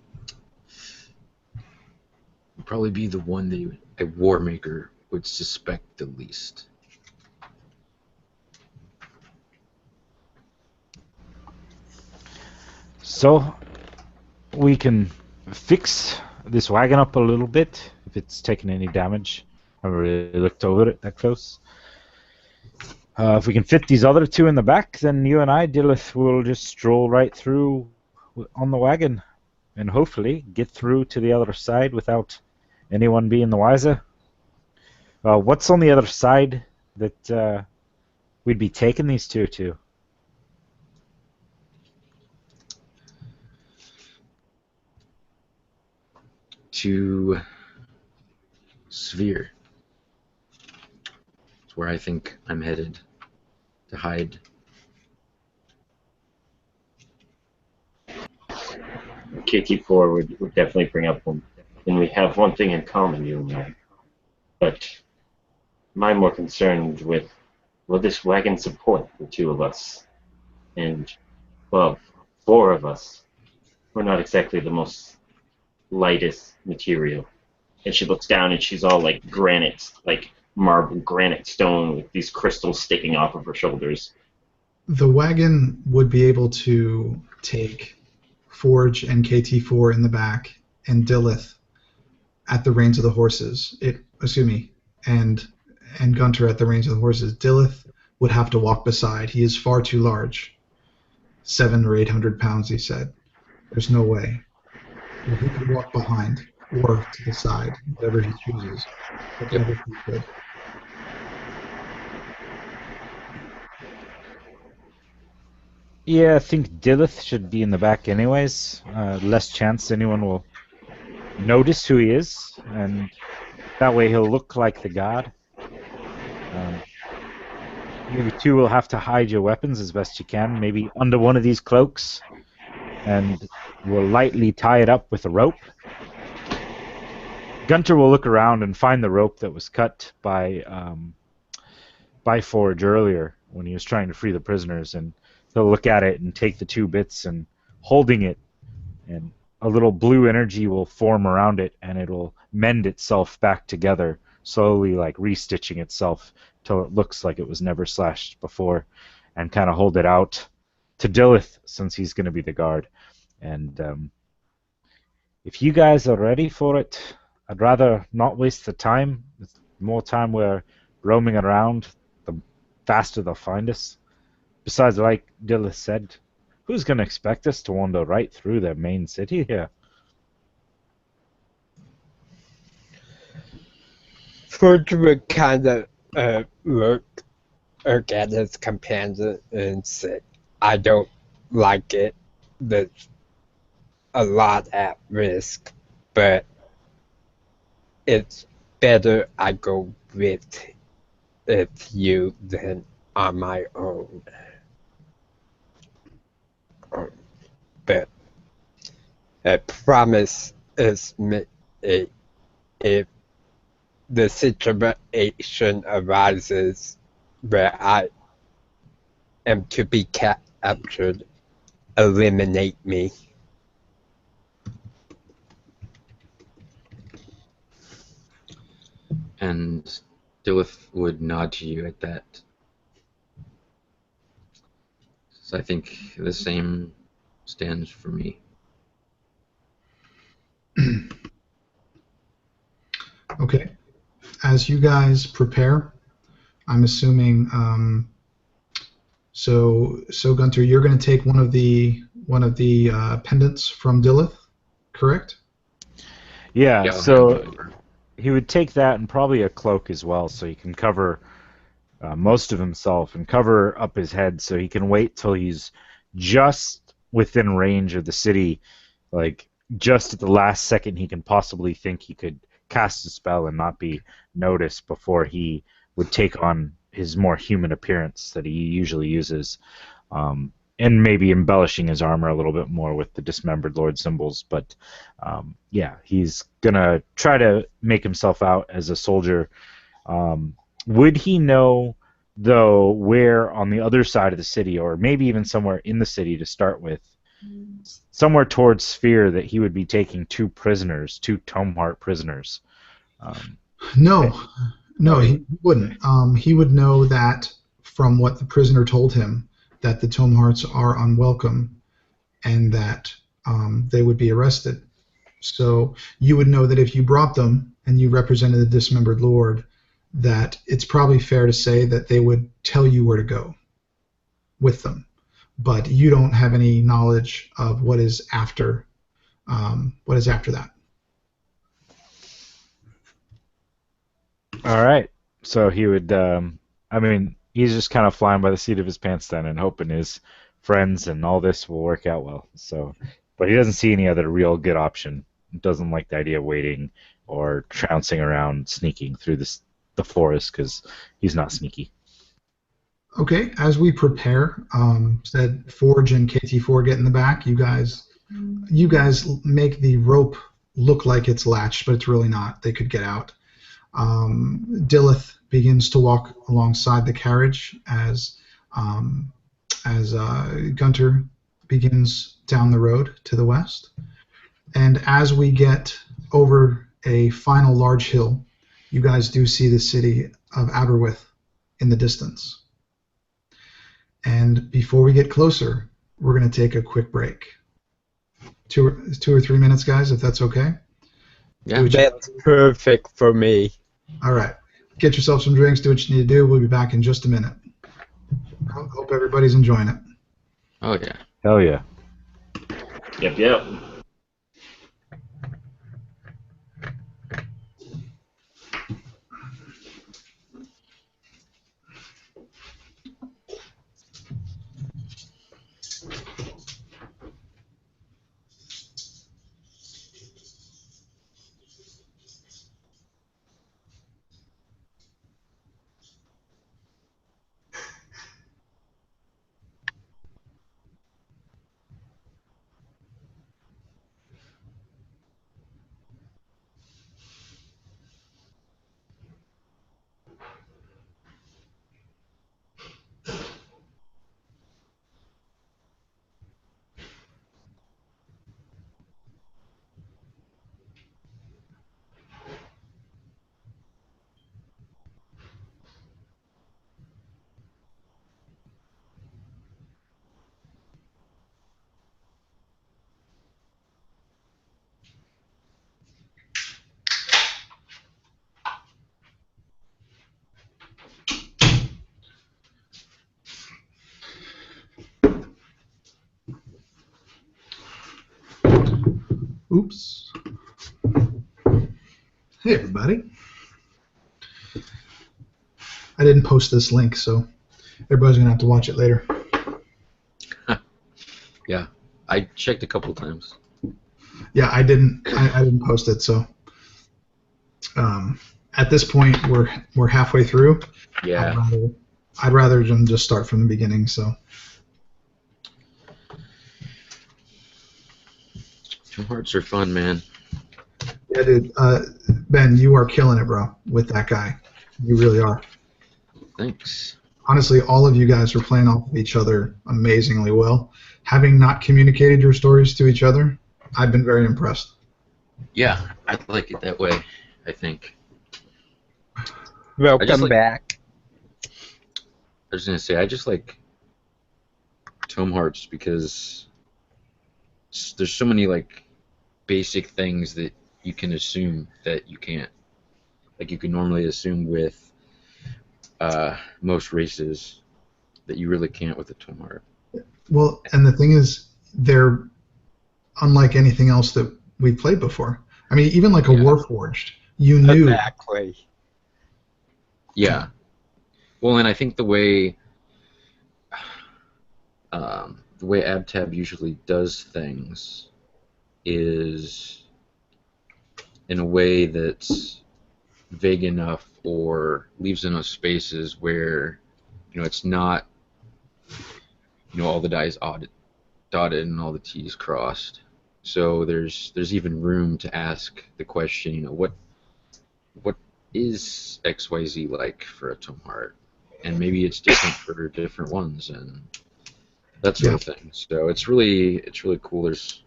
would probably be the one that a war maker would suspect the least. So, we can fix this wagon up a little bit if it's taken any damage. I haven't really looked over it that close. If we can fit these other 2 in the back, then you and I, Dilith, will just stroll right through on the wagon and hopefully get through to the other side without anyone being the wiser. What's on the other side that we'd be taking these 2 to? To Svir. It's where I think I'm headed to hide. KT4 would definitely bring up one. And we have one thing in common, you and I. But I'm more concerned with, will this wagon support the 2 of us? And, well, 4 of us. We're not exactly the most lightest material. And she looks down and she's all like granite, like marble granite stone with these crystals sticking off of her shoulders. The wagon would be able to take Forge and KT4 in the back and Dilith at the reins of the horses. And Gunter at the reins of the horses. Dilith would have to walk beside. He is far too large. 700 or 800 pounds, he said. There's no way. Well, he could walk behind or to the side, whatever he chooses. Whatever he could. Yeah, I think Dilith should be in the back anyways. Less chance anyone will notice who he is, and that way he'll look like the god. You 2 will have to hide your weapons as best you can, maybe under one of these cloaks, and we'll lightly tie it up with a rope. Gunter will look around and find the rope that was cut by Forge earlier when he was trying to free the prisoners, and he'll look at it and take the 2 bits and holding it, and a little blue energy will form around it, and it'll mend itself back together, slowly like restitching itself till it looks like it was never slashed before, and kind of hold it out to Dilith since he's going to be the guard. And if you guys are ready for it, I'd rather not waste the time. The more time we're roaming around, the faster they'll find us. Besides, like Dilith said, who's going to expect us to wander right through their main city here? Forge would kind of look at his companion and say, I don't like it. a lot at risk, but it's better I go with you than on my own. But I promise if the situation arises where I am to be captured, eliminate me. And Dilith would nod to you at that. So I think the same stands for me. Okay. As you guys prepare, I'm assuming. So Gunter, you're going to take one of the pendants from Dilith, correct? Yeah, Yeah, so he would take that and probably a cloak as well, so he can cover most of himself and cover up his head, so he can wait till he's just within range of the city, like just at the last second he can possibly think he could cast a spell and not be noticed before he would take on his more human appearance that he usually uses. And maybe embellishing his armor a little bit more with the Dismembered Lord symbols. But yeah, he's going to try to make himself out as a soldier. Would he know, though, where on the other side of the city, or maybe even somewhere in the city to start with, somewhere towards Svir, that he would be taking two Tomeheart prisoners? No, he wouldn't. He would know that from what the prisoner told him, that the Tomehearts are unwelcome and that they would be arrested. So you would know that if you brought them and you represented the Dismembered Lord, that it's probably fair to say that they would tell you where to go with them. But you don't have any knowledge of what is after that. All right. So he would, I mean, he's just kind of flying by the seat of his pants then and hoping his friends and all this will work out well. So, but he doesn't see any other real good option. He doesn't like the idea of waiting or trouncing around, sneaking through the forest, because he's not sneaky. Okay, as we prepare, said Forge and KT4 get in the back. You guys make the rope look like it's latched, but it's really not. They could get out. Dilith begins to walk alongside the carriage as Gunter begins down the road to the west. And as we get over a final large hill, you guys do see the city of Aberwith in the distance. And before we get closer, we're going to take a quick break. Two or 3 minutes, guys, if that's okay. Yeah. That's perfect for me. All right. Get yourself some drinks, do what you need to do. We'll be back in just a minute. Hope everybody's enjoying it. Oh, yeah. Hell yeah. Yep. Oops. Hey, everybody. I didn't post this link, so everybody's going to have to watch it later. Yeah. I checked a couple times. Yeah, I didn't post it, so at this point we're halfway through. Yeah. I'd rather them just start from the beginning. So Tomehearts are fun, man. yeah, dude. Ben, you are killing it, bro, with that guy. You really are. Thanks. Honestly, all of you guys are playing off of each other amazingly well. Having not communicated your stories to each other, I've been very impressed. Yeah, I'd like it that way, I think. Welcome back. I was going to say, I just like Tomehearts because there's so many, like, basic things that you can assume that you can't. Like, you can normally assume with most races that you really can't with a Tomeheart. Well, and the thing is, they're unlike anything else that we've played before. I mean, even like a Warforged, you knew. Exactly. Yeah. Well, and I think the way Abtab usually does things is in a way that's vague enough or leaves enough spaces where, it's not, all the I's dotted and all the T's crossed. So there's even room to ask the question, what is XYZ like for a Tomeheart? And maybe it's different for different ones and that sort of thing. So it's really cool. There's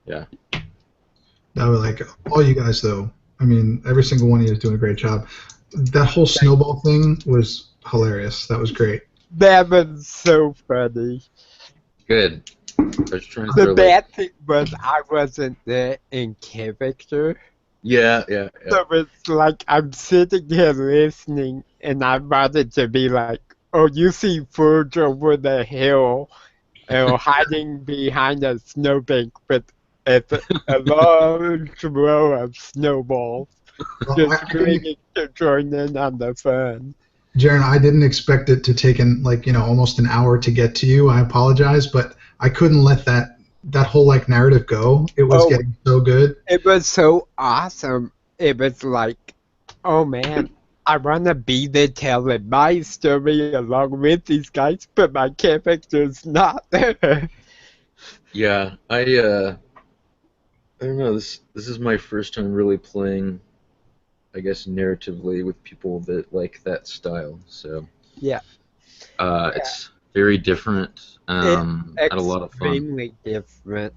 No, like all you guys though. I mean, every single one of you is doing a great job. That whole snowball thing was hilarious. That was great. That was so funny. Good. I was trying to The bad thing was I wasn't there in character. Yeah. So it's like I'm sitting here listening, and I wanted to be like, "Oh, you see Forge over the hill, hiding behind a snowbank with a large row of snowballs, just waiting to join in on the fun." Jaren, I didn't expect it to take almost an hour to get to you. I apologize, but I couldn't let that whole narrative go. It was getting so good. It was so awesome. It was like, oh man, I want to be there telling my story along with these guys, but my character's not there. Yeah, I don't know. This is my first time really playing, I guess, narratively with people that like that style. So yeah, it's very different. Had a lot of fun. Extremely different.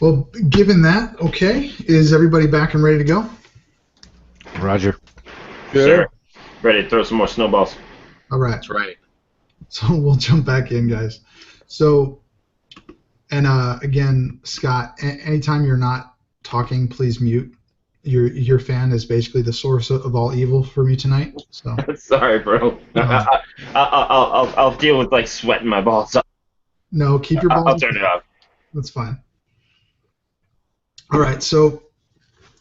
Well, given that, okay, is everybody back and ready to go? Roger. Sure. Ready to throw some more snowballs. All right. That's right. So we'll jump back in, guys. So, and again, Scott, anytime you're not talking, please mute. Your fan is basically the source of all evil for me tonight. So sorry, bro. I'll deal with sweating my balls off. No, keep your balls. I'll turn it off. That's fine. All right, so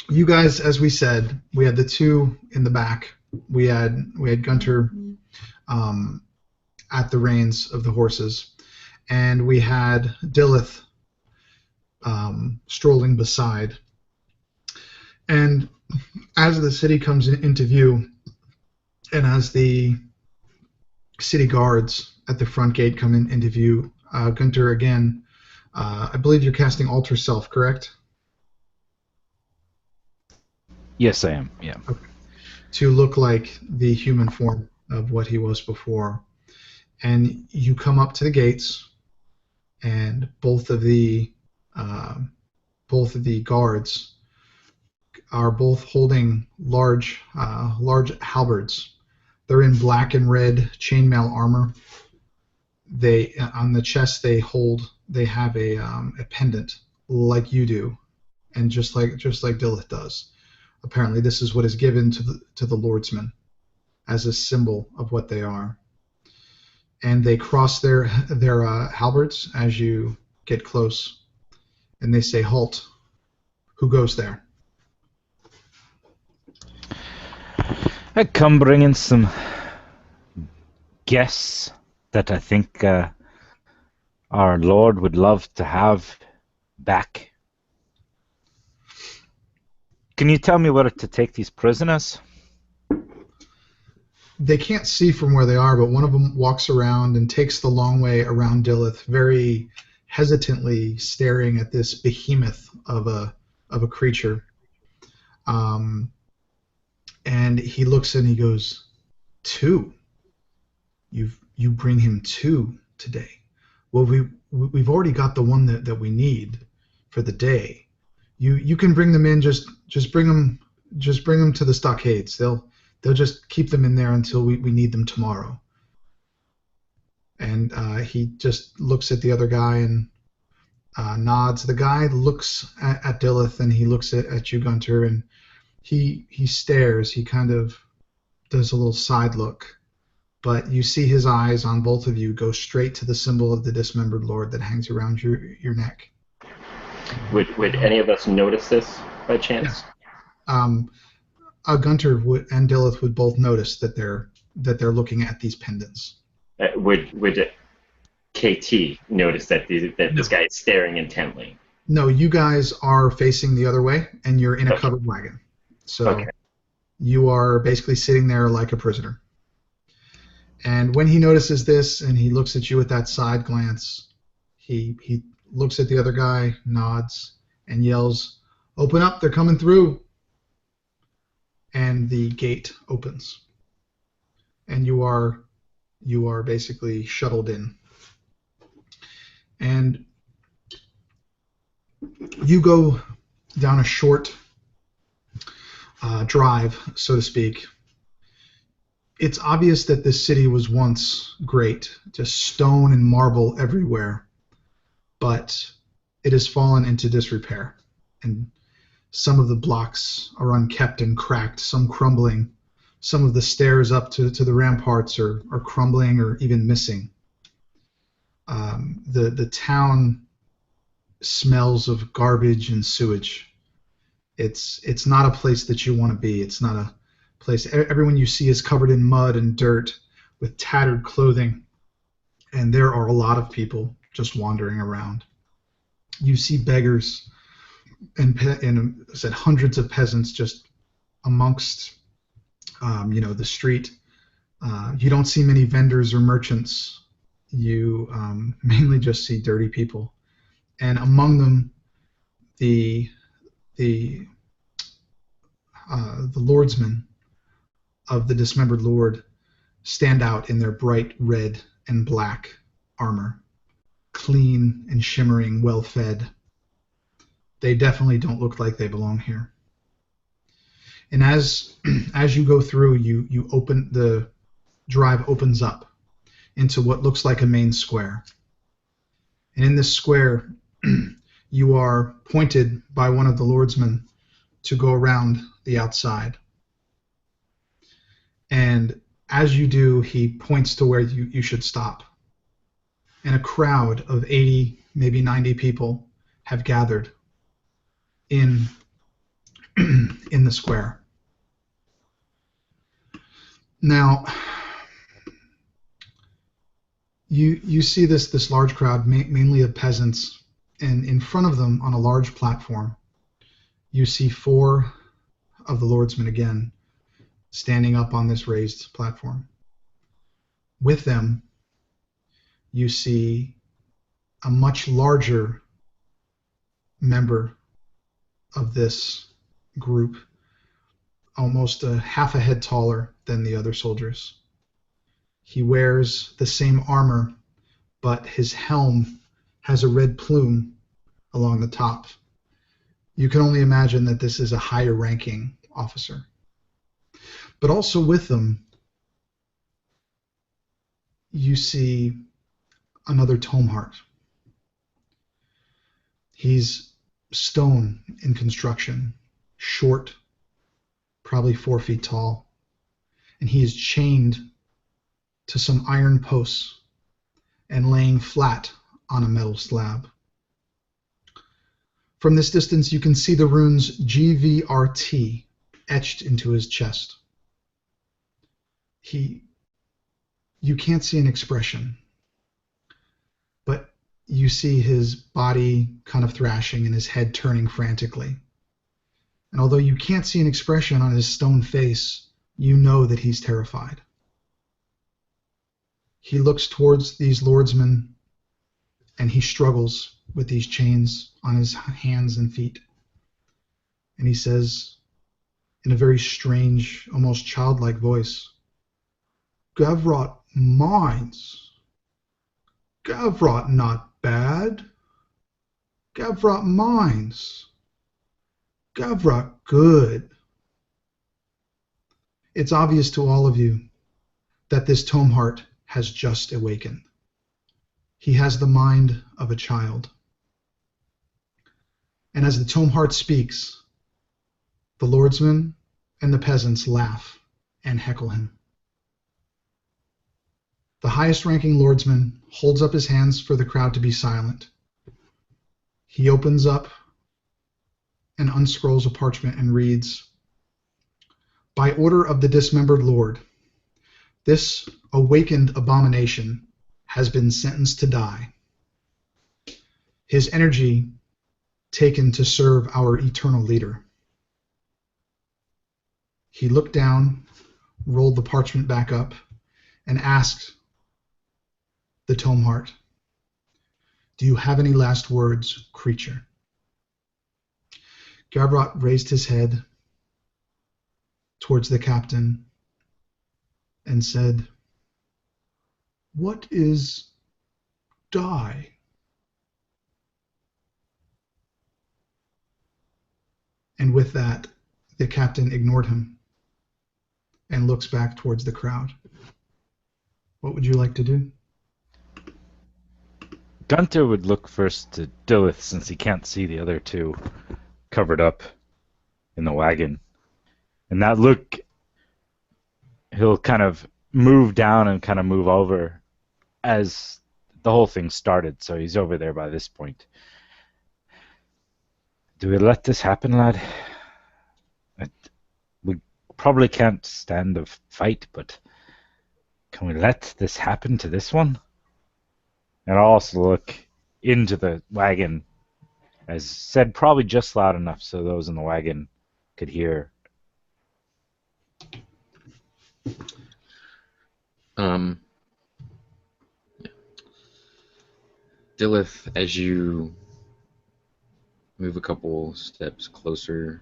you guys, as we said, we had the two in the back. We had Gunter at the reins of the horses, and we had Dillith strolling beside. And as the city comes into view, and as the city guards at the front gate come into view, Gunter, again, I believe you're casting Alter Self, correct? Yes, I am. Yeah. Okay. To look like the human form of what he was before. And you come up to the gates, and both of the guards are both holding large halberds. They're in black and red chainmail armor. They on the chest they have a pendant like you do, and just like Dillith does. Apparently, this is what is given to the lordsmen as a symbol of what they are. And they cross their halberds as you get close, and they say, "Halt! Who goes there?" I come bringing some guests that I think our Lord would love to have back. Can you tell me where to take these prisoners? They can't see from where they are, but one of them walks around and takes the long way around Dillith, very hesitantly staring at this behemoth of a creature. And he looks and he goes, "Two? You bring him two today? Well, we've already got the one that we need for the day. You can bring them in. Just bring them to the stockades. They'll just keep them in there until we need them tomorrow." And he just looks at the other guy and nods. The guy looks at Dillith and he looks at you, Gunter, and he stares. He kind of does a little side look, but you see his eyes on both of you go straight to the symbol of the Dismembered Lord that hangs around your neck. Would any of us notice this by chance? Yes. Gunter and Dillith would both notice that they're looking at these pendants. Would KT notice that this guy is staring intently? No, you guys are facing the other way, and you're in a covered wagon. So you are basically sitting there like a prisoner. And when he notices this and he looks at you with that side glance, he looks at the other guy, nods, and yells, "Open up, they're coming through." And the gate opens. And you are basically shuttled in. And you go down a short drive, so to speak. It's obvious that this city was once great, just stone and marble everywhere, but it has fallen into disrepair, and some of the blocks are unkept and cracked, some crumbling. Some of the stairs up to the ramparts are crumbling or even missing. The town smells of garbage and sewage. It's not a place that you want to be. It's not a place. Everyone you see is covered in mud and dirt with tattered clothing, and there are a lot of people just wandering around. You see beggars and said hundreds of peasants just amongst the street. You don't see many vendors or merchants. You mainly just see dirty people, and among them the lordsmen of the Dismembered Lord stand out in their bright red and black armor, clean and shimmering, well fed. They definitely don't look like they belong here. And as you go through, you open the drive opens up into what looks like a main square. And in this square, you are pointed by one of the lordsmen to go around the outside. And as you do, he points to where you should stop. And a crowd of 80, maybe 90 people have gathered in the square. Now, you see this large crowd, mainly of peasants, and in front of them on a large platform, you see 4 of the lordsmen again standing up on this raised platform. With them, you see a much larger member of this group, almost a half a head taller than the other soldiers. He wears the same armor, but his helm has a red plume along the top. You can only imagine that this is a higher ranking officer. But also with them, you see another Tomeheart. He's stone in construction, short, probably 4 feet tall, and he is chained to some iron posts and laying flat on a metal slab. From this distance, you can see the runes GVRT etched into his chest. You can't see an expression, but you see his body kind of thrashing and his head turning frantically. And although you can't see an expression on his stone face, you know that he's terrified. He looks towards these lordsmen and he struggles with these chains on his hands and feet. And he says, in a very strange, almost childlike voice, "Gavrot minds. Gavrot not bad. Gavrot minds. Gavrot good." It's obvious to all of you that this Tomeheart has just awakened. He has the mind of a child. And as the Tomeheart speaks, the lordsmen and the peasants laugh and heckle him. The highest-ranking lordsman holds up his hands for the crowd to be silent. He opens up and unscrolls a parchment and reads, "By order of the Dismembered Lord, this awakened abomination has been sentenced to die. His energy taken to serve our eternal leader." He looked down, rolled the parchment back up, and asked the Tomeheart, "Do you have any last words, creature?" Gavrot raised his head towards the captain and said, "What is die?" And with that, the captain ignored him and looks back towards the crowd. What would you like to do? Gunter would look first to Dillith since he can't see the other two covered up in the wagon. And that look, he'll kind of move down and kind of move over as the whole thing started, so he's over there by this point. "Do we let this happen, lad? We probably can't stand a fight, but can we let this happen to this one?" And I'll also look into the wagon, as said, probably just loud enough so those in the wagon could hear. Dillith, as you move a couple steps closer,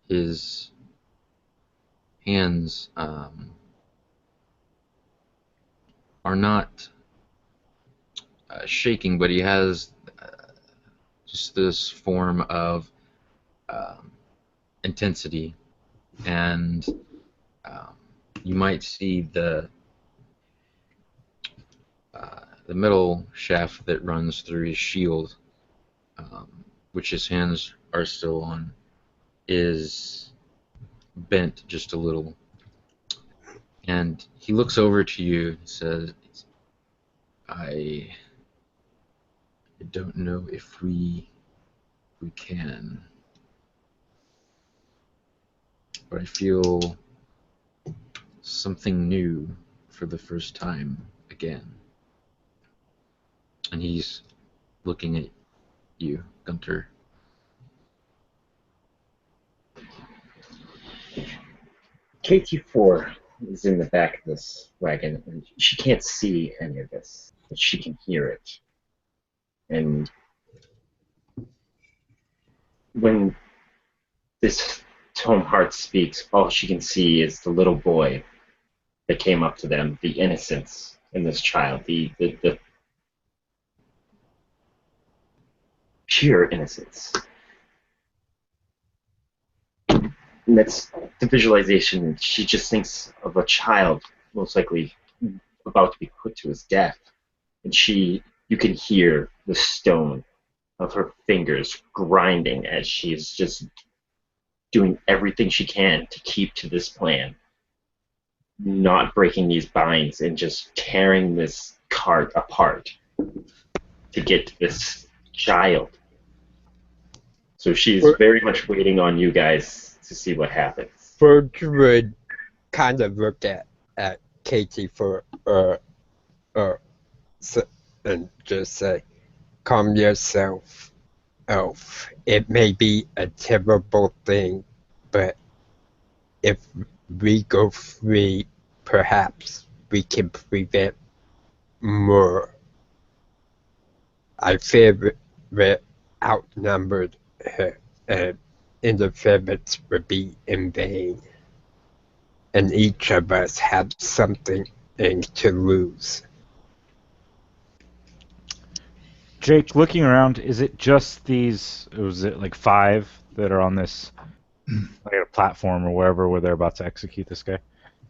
his hands are not shaking, but he has just this form of intensity, and you might see the metal shaft that runs through his shield, which his hands are still on, is bent just a little. And he looks over to you and says, I don't know if we can, but I feel something new for the first time again." And he's looking at you, Gunter. KT4 is in the back of this wagon, and she can't see any of this, but she can hear it. And when this Tomeheart speaks, all she can see is the little boy that came up to them, the innocence in this child, the pure innocence. And that's the visualization. She just thinks of a child, most likely about to be put to his death. And you can hear the stone of her fingers grinding as she is just doing everything she can to keep to this plan, not breaking these binds and just tearing this cart apart to get to this child. So she's very much waiting on you guys to see what happens. Birch would kind of look at Katie for and just say, calm yourself, Elf. It may be a terrible thing, but if we go free, perhaps we can prevent more. I fear we're outnumbered, and interference would be in vain. And each of us have something to lose. Jake, looking around, is it just these? Was it like 5 that are on this like a platform or wherever where they're about to execute this guy?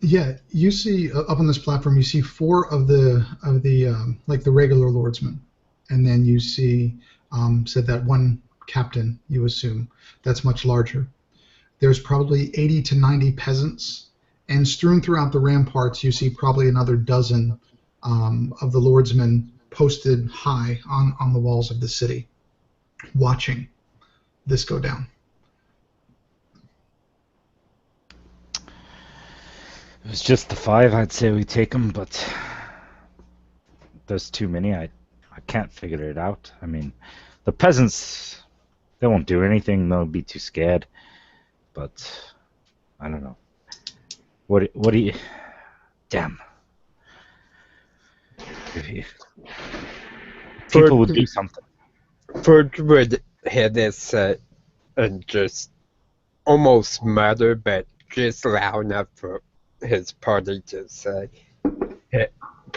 Yeah, you see up on this platform, you see 4 of the like the regular lordsmen, and then you see said that one captain. You assume that's much larger. There's probably 80 to 90 peasants, and strewn throughout the ramparts, you see probably another dozen of the lordsmen posted high on the walls of the city, watching this go down. If it was just the 5, I'd say we take them, but there's too many. I can't figure it out. I mean, the peasants, they won't do anything. They'll be too scared. But I don't know. What do you? Damn. People would do something. Ford would hear this and just almost mutter, but just loud enough for his party to say,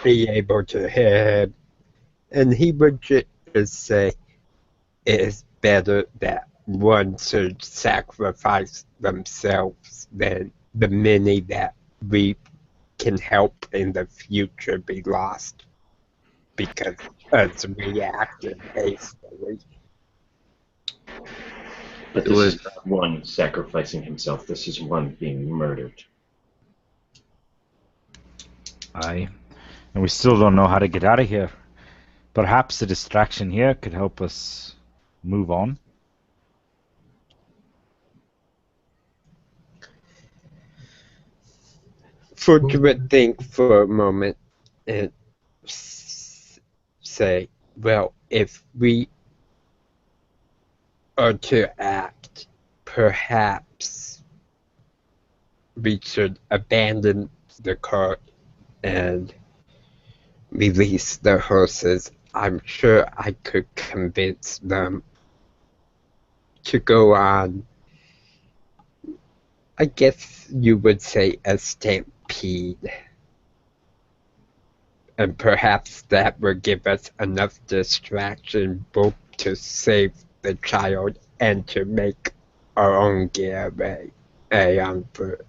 be able to hear him. And he would just say, it is better that one should sacrifice themselves than the many that we can help in the future be lost because us reacted hastily. But this is not one sacrificing himself. This is one being murdered. Aye. And we still don't know how to get out of here. Perhaps the distraction here could help us move on. Ford would think for a moment and say, well, if we are to act, perhaps we should abandon the cart and release the horses. I'm sure I could convince them to go on, I guess you would say, a stampede. And perhaps that would give us enough distraction both to save the child and to make our own getaway on foot.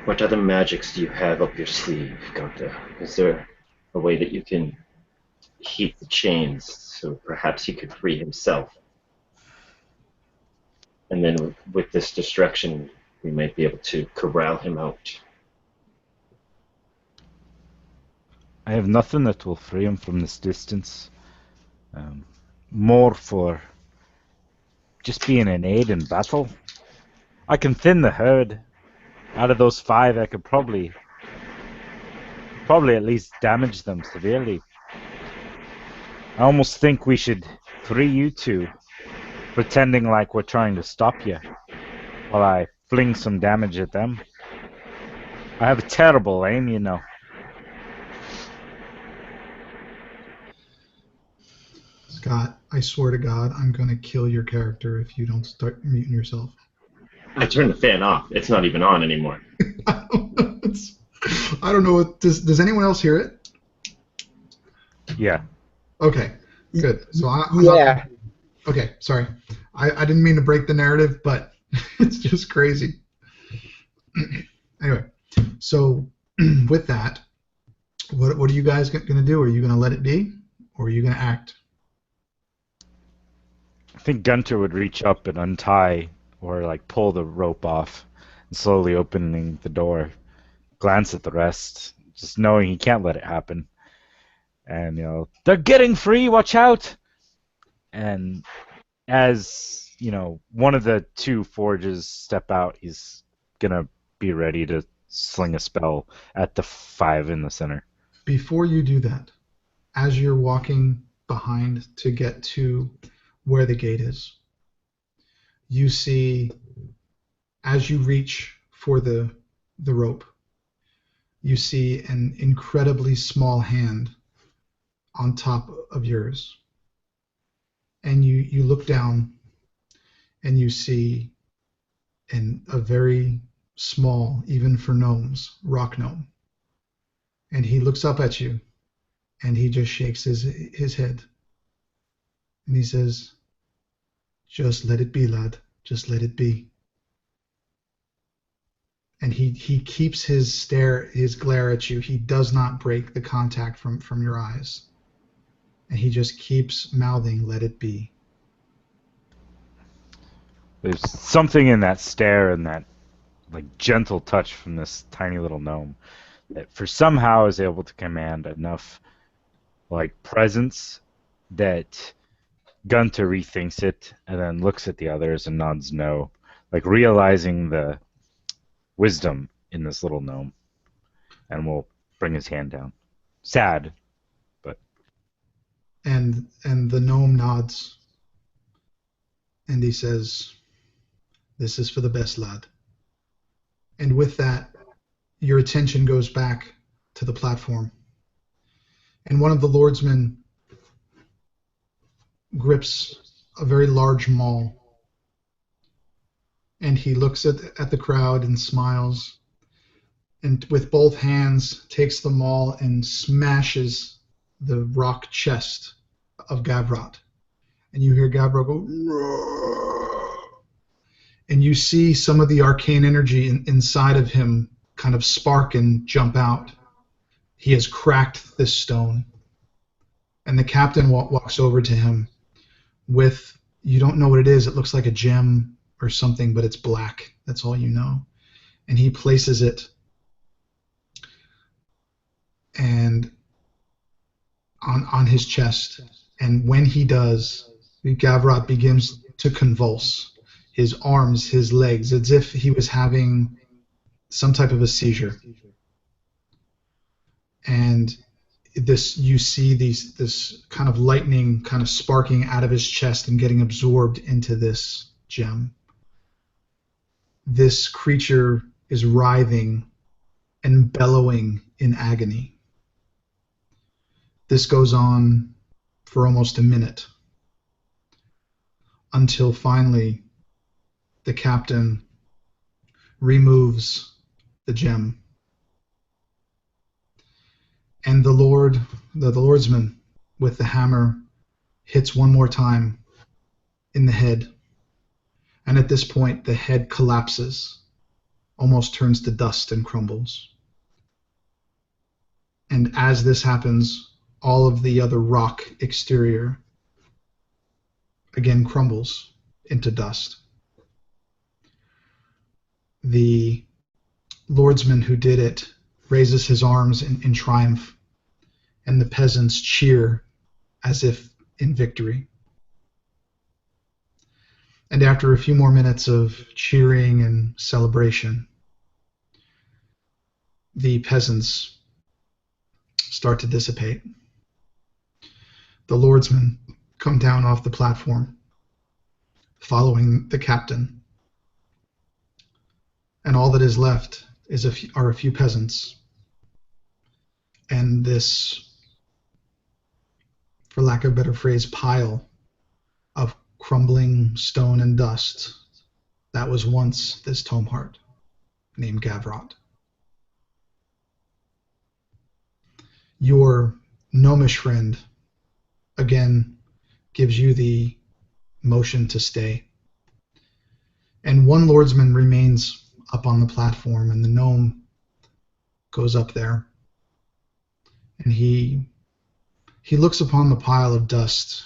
What other magics do you have up your sleeve, Gunther? Is there a way that you can heat the chains so perhaps he could free himself? And then with this distraction, we might be able to corral him out. I have nothing that will free him from this distance. More for just being an aid in battle. I can thin the herd. Out of those 5, I could probably at least damage them severely. I almost think we should free you 2, pretending like we're trying to stop you, while I fling some damage at them. I have a terrible aim, you know. Scott, I swear to God, I'm going to kill your character if you don't start muting yourself. I turned the fan off. It's not even on anymore. I don't know. Does anyone else hear it? Yeah. Okay, good. So I'm Yeah. Okay, sorry. I didn't mean to break the narrative, but it's just crazy. Anyway, so with that, what are you guys going to do? Are you going to let it be, or are you going to act? I think Gunter would reach up and untie or like pull the rope off and slowly opening the door, glance at the rest, just knowing he can't let it happen. And, you know, they're getting free, watch out! And as, you know, one of the 2 forges step out, he's gonna be ready to sling a spell at the 5 in the center. Before you do that, as you're walking behind to get to where the gate is, you see, as you reach for the rope, you see an incredibly small hand on top of yours. And you look down and you see a very small, even for gnomes, rock gnome. And he looks up at you and he just shakes his head. And he says, "Just let it be, lad. Just let it be." And he keeps his glare at you. He does not break the contact from your eyes. And he just keeps mouthing, "Let it be." There's something in that stare and that like gentle touch from this tiny little gnome that for somehow is able to command enough like presence that Gunter rethinks it and then looks at the others and nods no, like realizing the wisdom in this little gnome, and will bring his hand down. Sad, but And the gnome nods and he says, "This is for the best, lad." And with that, your attention goes back to the platform. And one of the lordsmen grips a very large maul. And he looks at the crowd and smiles. And with both hands takes the maul and smashes the rock chest of Gavrot. And you hear Gavrot go, "Roar!" And you see some of the arcane energy inside of him kind of spark and jump out. He has cracked this stone. And the captain walks over to him with, you don't know what it is. It looks like a gem or something, but it's black. That's all you know. And he places it and on his chest. And when he does, Gavrot begins to convulse. His arms, his legs, as if he was having some type of a seizure. And you see this kind of lightning kind of sparking out of his chest and getting absorbed into this gem. This creature is writhing and bellowing in agony. This goes on for almost a minute until finally the captain removes the gem. And the lordsman with the hammer hits one more time in the head. And at this point, the head collapses, almost turns to dust and crumbles. And as this happens, all of the other rock exterior again crumbles into dust. The lordsman who did it raises his arms in triumph, and the peasants cheer as if in victory. And after a few more minutes of cheering and celebration, the peasants start to dissipate. The lordsmen come down off the platform, following the captain. And all that is left are a few peasants. And this, for lack of a better phrase, pile of crumbling stone and dust that was once this Tomeheart named Gavrot. Your gnomish friend again gives you the motion to stay. And one lordsman remains up on the platform, and the gnome goes up there. And he looks upon the pile of dust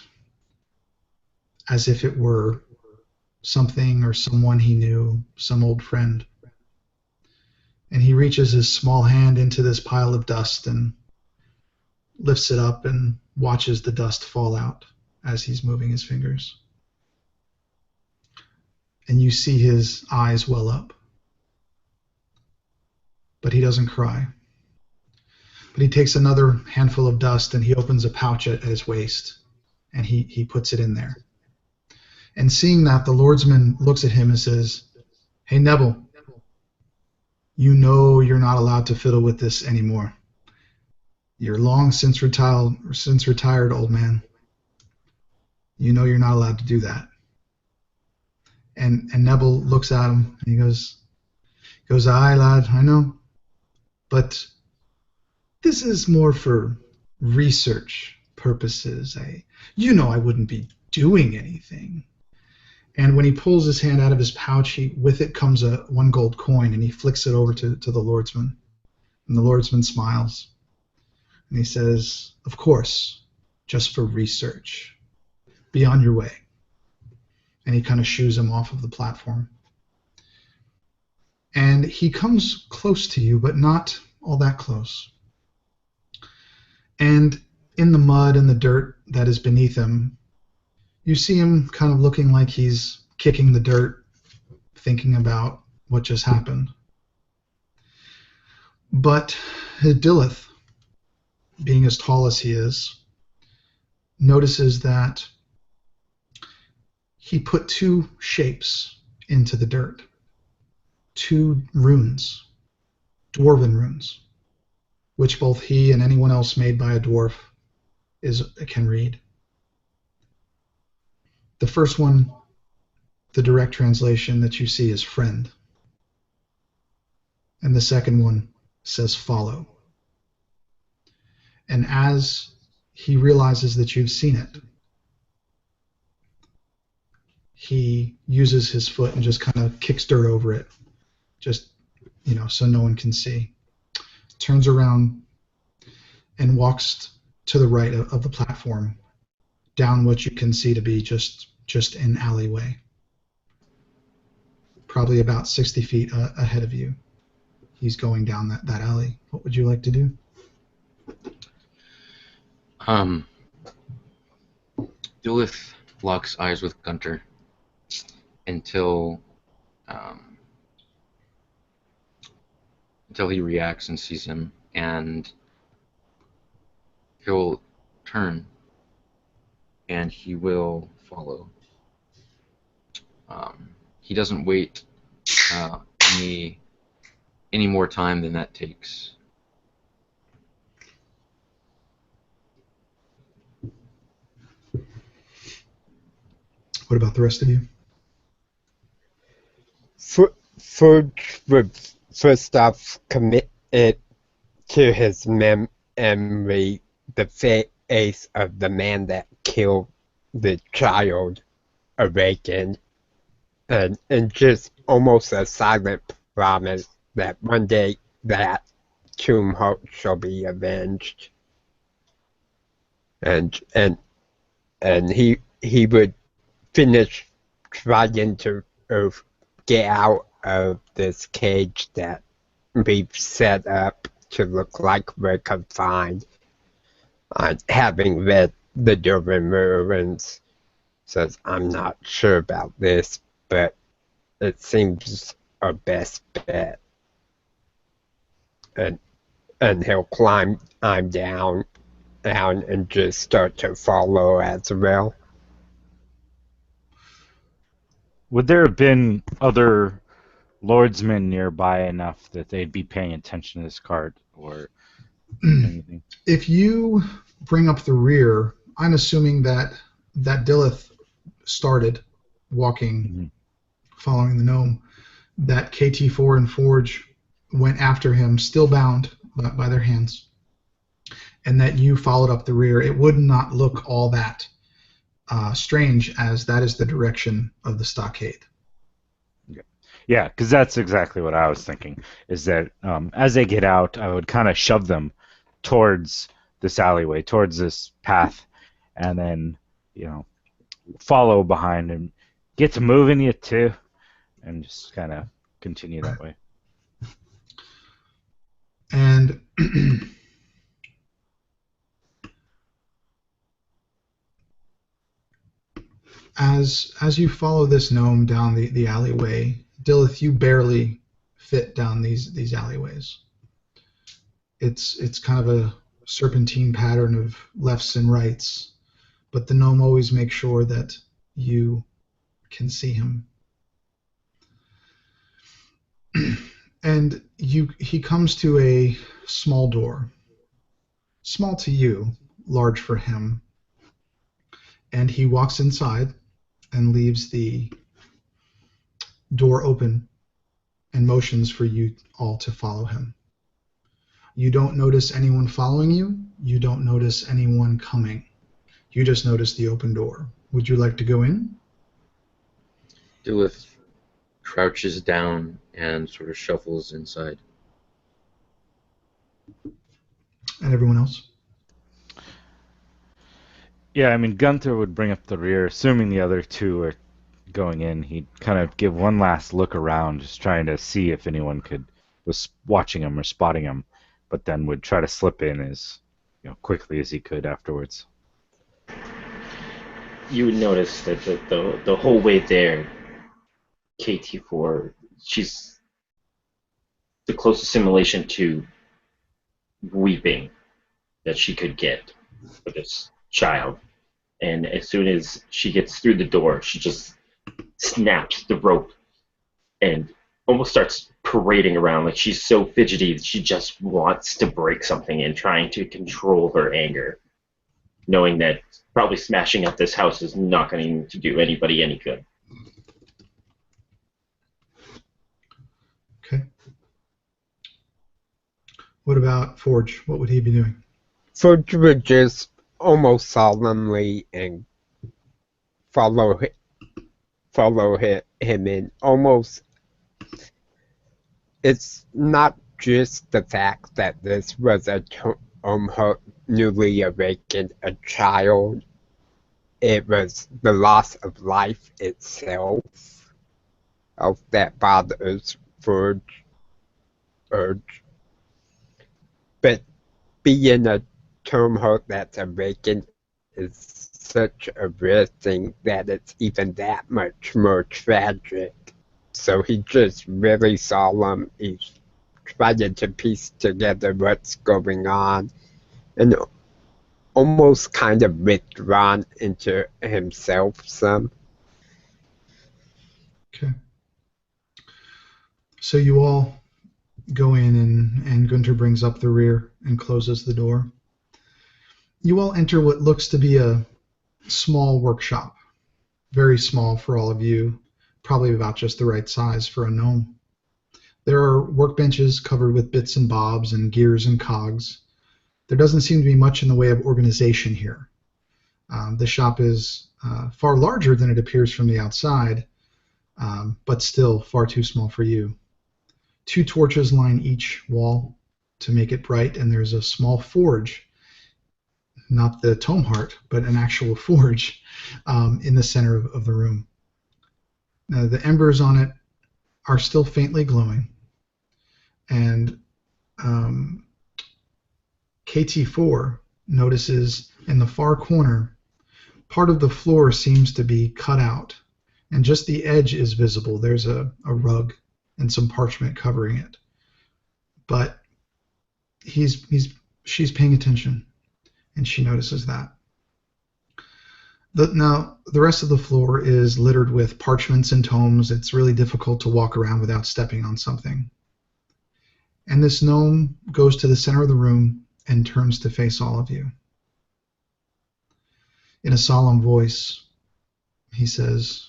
as if it were something or someone he knew, some old friend. And he reaches his small hand into this pile of dust and lifts it up and watches the dust fall out as he's moving his fingers. And you see his eyes well up. But he doesn't cry. But he takes another handful of dust and he opens a pouch at his waist, and he puts it in there. And seeing that, the lordsman looks at him and says, "Hey, Neville, you know you're not allowed to fiddle with this anymore. You're long since retired, old man. You know you're not allowed to do that." And Neville looks at him and he goes, "Aye, lad, I know. But this is more for research purposes. You know I wouldn't be doing anything." And when he pulls his hand out of his pouch, with it comes a 1 gold coin, and he flicks it over to the lordsman. And the lordsman smiles. And he says, "Of course, just for research. Be on your way." And he kind of shoos him off of the platform. And he comes close to you, but not all that close. And in the mud and the dirt that is beneath him, you see him kind of looking like he's kicking the dirt, thinking about what just happened. But Dilith, being as tall as he is, notices that he put 2 shapes into the dirt. 2 runes, dwarven runes, which both he and anyone else made by a dwarf can read. The first one, the direct translation that you see is friend. And the second one says follow. And as he realizes that you've seen it, he uses his foot and just kind of kicks dirt over it, just, so no one can see. Turns around and walks to the right of the platform, down what you can see to be just an alleyway, probably about 60 feet ahead of you. He's going down that alley. What would you like to do? Dilith locks eyes with Gunter until he reacts and sees him, and he'll turn and he will follow. He doesn't wait any more time than that takes. What about the rest of you? Forge would first off commit it to his memory the face of the man that killed the child awakened, and just almost a silent promise that one day that Tomehearts shall be avenged. And he would finish trying to get out of this cage that we've set up to look like we're confined. Having read the Dragongrin ruins, says, "I'm not sure about this, but it seems our best bet." And he'll climb down and just start to follow as well. Would there have been other lordsmen nearby enough that they'd be paying attention to this cart or anything? If you bring up the rear, I'm assuming that Dilith started walking, following the gnome, that KT4 and Forge went after him, still bound by their hands, and that you followed up the rear. It would not look all that strange, as that is the direction of the stockade. Yeah, because that's exactly what I was thinking, is that as they get out, I would kind of shove them towards this alleyway, towards this path, and then, follow behind and get to moving you too, and just kind of continue that way. And as you follow this gnome down the alleyway, Dilith, you barely fit down these alleyways. It's kind of a serpentine pattern of lefts and rights, but the gnome always makes sure that you can see him. And he comes to a small door, small to you, large for him, and he walks inside and leaves the door open and motions for you all to follow him. You don't notice anyone following you. You don't notice anyone coming. You just notice the open door. Would you like to go in? Dilith crouches down and sort of shuffles inside. And everyone else? Yeah, I mean, Gunther would bring up the rear, assuming the other two are going in. He'd kind of give one last look around, just trying to see if anyone was watching him or spotting him, but then would try to slip in as quickly as he could afterwards. You would notice that the whole way there, KT4, she's the closest simulation to weeping that she could get for this child. And as soon as she gets through the door, she just snaps the rope and almost starts parading around like she's so fidgety that she just wants to break something and trying to control her anger, knowing that probably smashing up this house is not going to do anybody any good. Okay. What about Forge? What would he be doing? Forge would just almost solemnly and follow him in. Almost, it's not just the fact that this was a newly awakened a child. It was the loss of life itself that bothers Forge. But being a Tomeheart that's awakened is such a rare thing that it's even that much more tragic. So he just really solemn. He's trying to piece together what's going on and almost kind of withdrawn into himself some. Okay. So you all go in, and Gunter brings up the rear and closes the door. You all enter what looks to be a small workshop, very small for all of you, probably about just the right size for a gnome. There are workbenches covered with bits and bobs and gears and cogs. There doesn't seem to be much in the way of organization here. The shop is far larger than it appears from the outside, but still far too small for you. 2 torches line each wall to make it bright, and there's a small forge, not the Tomeheart, but an actual forge in the center of the room. Now, the embers on it are still faintly glowing, and KT4 notices in the far corner part of the floor seems to be cut out, and just the edge is visible. There's a rug and some parchment covering it. But she's paying attention, and she notices that. Now, the rest of the floor is littered with parchments and tomes. It's really difficult to walk around without stepping on something. And this gnome goes to the center of the room and turns to face all of you. In a solemn voice, he says,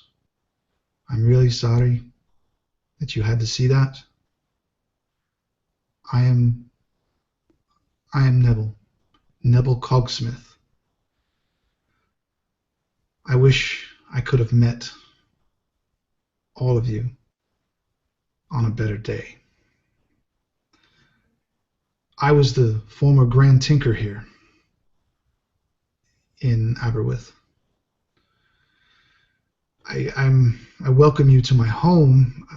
"I'm really sorry that you had to see that. I am Nebel Cogsmith. I wish I could have met all of you on a better day. I was the former Grand Tinker here in Aberwith. I welcome you to my home,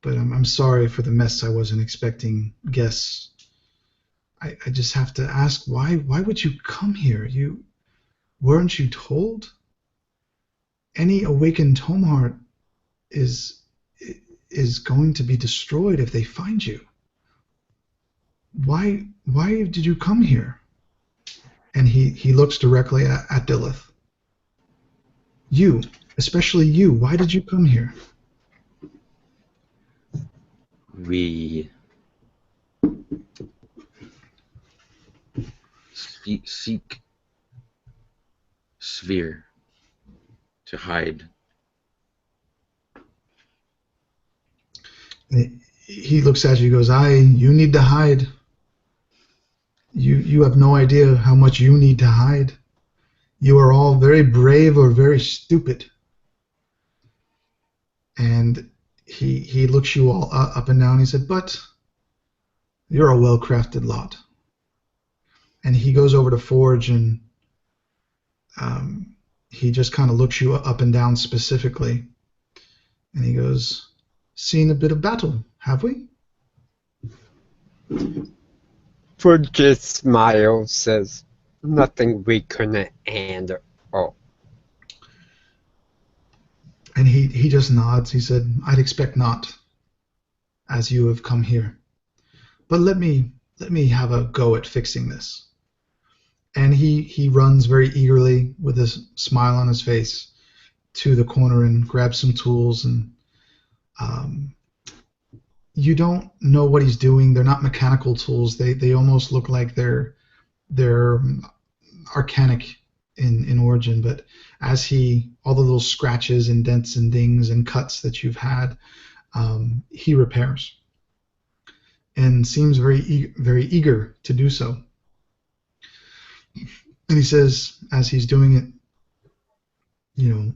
but I'm sorry for the mess. I wasn't expecting guests. I just have to ask, why would you come here? Weren't you told? Any awakened Tomeheart is going to be destroyed if they find you. Why why did you come here? And he looks directly at Dilith. You, especially you, why did you come here? We seek Svir to hide. He looks at you and goes, you need to hide. You have no idea how much you need to hide. You are all very brave or very stupid. And he looks you all up and down. He said, but you're a well-crafted lot. And he goes over to Forge, and he just kind of looks you up and down specifically. And he goes, seen a bit of battle, have we? Forge just smiles, says, nothing we couldn't handle. And he just nods. He said, I'd expect not, as you have come here. But let me have a go at fixing this. And he runs very eagerly with a smile on his face to the corner and grabs some tools. And you don't know what he's doing. They're not mechanical tools. They almost look like they're arcanic in origin. But as all the little scratches and dents and dings and cuts that you've had, he repairs and seems very eager to do so. And he says, as he's doing it,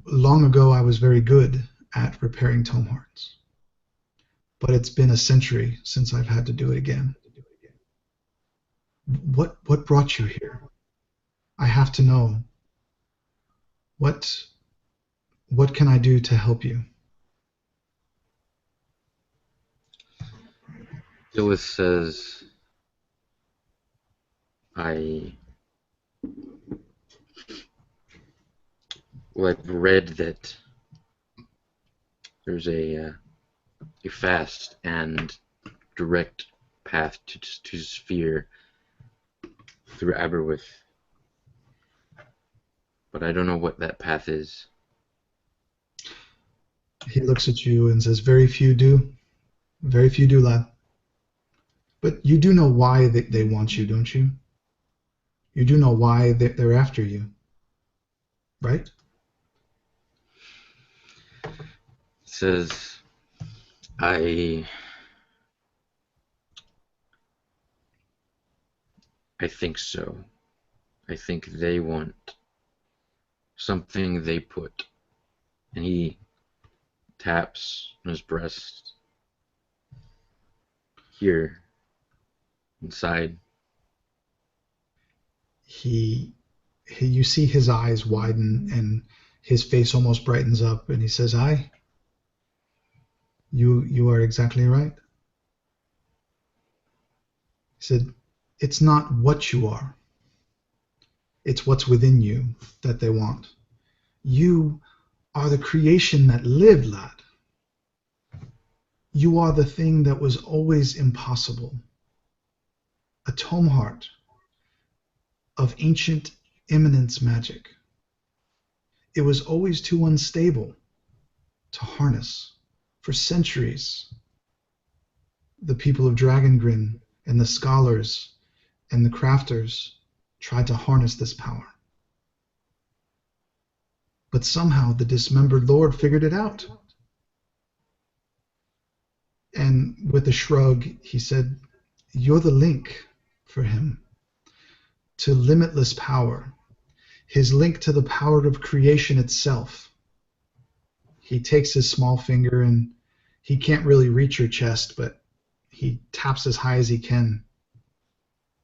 long ago I was very good at repairing Tomehearts, but it's been a century since I've had to do it again. What brought you here? I have to know. What can I do to help you? Dilith says, I've read that there's a fast and direct path to Svir through Aberwith, but I don't know what that path is. He looks at you and says, very few do, lad. But you do know why they want you, don't you? You do know why they're after you, right? It says, I think so. I think they want something they put. And he taps on his breast here inside. You see his eyes widen and his face almost brightens up, and he says, you are exactly right. He said, it's not what you are. It's what's within you that they want. You are the creation that lived, lad. You are the thing that was always impossible. A Tomeheart of ancient eminence magic. It was always too unstable to harness. For centuries, the people of Dragongrin and the scholars and the crafters tried to harness this power. But somehow the Dismembered Lord figured it out. And with a shrug, he said, you're the link for him to limitless power, his link to the power of creation itself. He takes his small finger, and he can't really reach your chest, but he taps as high as he can.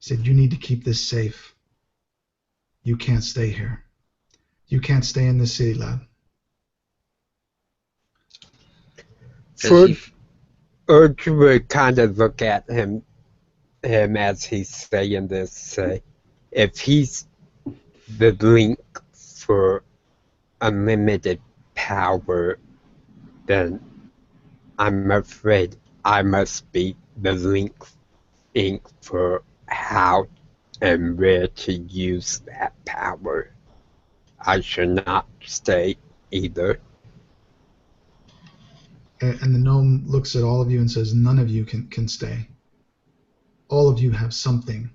He said, you need to keep this safe. You can't stay here. You can't stay in this city, lad. Urge would kind of look at him as he's saying this, say, if he's the link for unlimited power, then I'm afraid I must be the link for how and where to use that power. I should not stay either. And the gnome looks at all of you and says, none of you can stay. All of you have something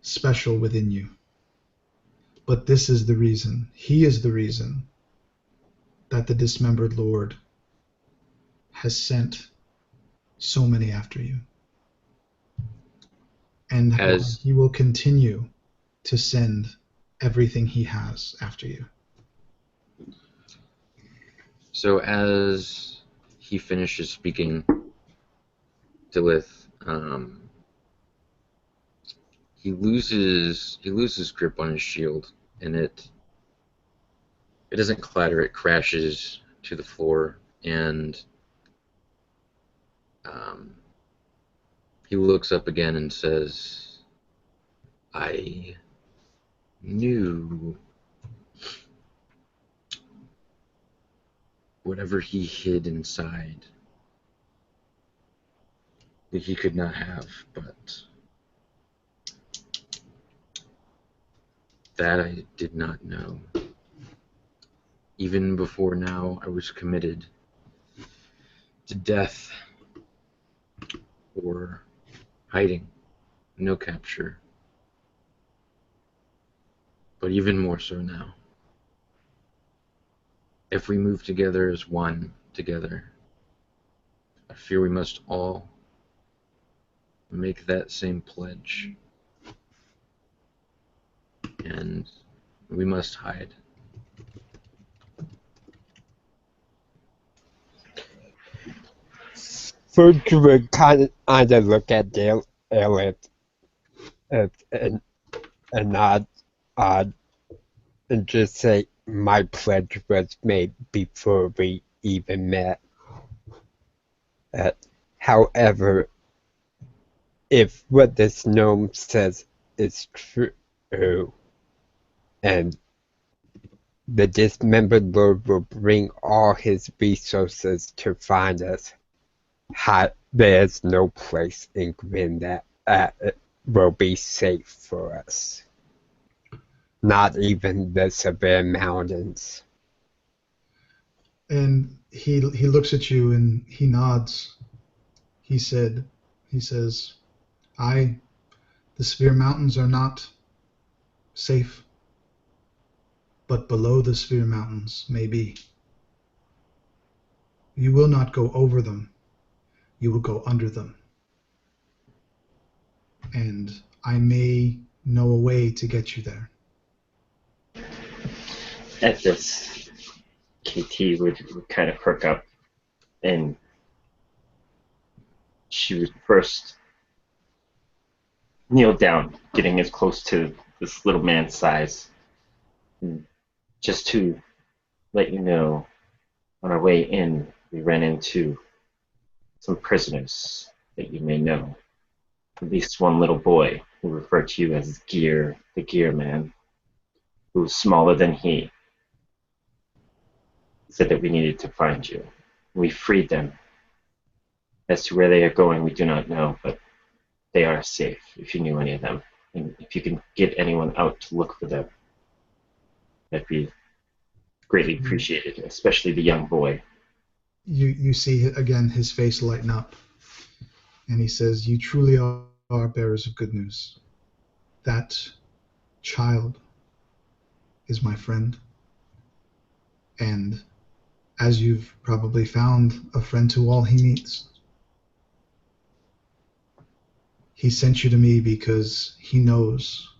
special within you. But this is the reason. He is the reason that the Dismembered Lord has sent so many after you. And he will continue to send everything he has after you. So as he finishes speaking, Dilith, he loses grip on his shield, and it doesn't clatter, it crashes to the floor, and he looks up again and says, I knew whatever he hid inside that he could not have, but that I did not know. Even before now, I was committed to death or hiding, no capture. But even more so now. If we move together as one together, I fear we must all make that same pledge. And we must hide. First, you would kind of look at Elliot and nod and just say, my pledge was made before we even met. However, if what this gnome says is true, and the Dismembered Lord will bring all his resources to find us, there's no place in Grinn that will be safe for us. Not even the Svir Mountains. And he looks at you and he nods. He says, the Svir Mountains are not safe, but below the Svir Mountains may be. You will not go over them. You will go under them. And I may know a way to get you there. At this, KT would kind of perk up, and she would first kneel down, getting as close to this little man's size, just to let you know, on our way in, we ran into some prisoners that you may know. At least one little boy who referred to you as the Gear Man, who was smaller than he, said that we needed to find you. We freed them. As to where they are going, we do not know, but they are safe, if you knew any of them. And if you can get anyone out to look for them, that'd be greatly appreciated, especially the young boy. You see, again, his face lighten up. And he says, you truly are bearers of good news. That child is my friend. And as you've probably found, a friend to all he meets. He sent you to me because he knows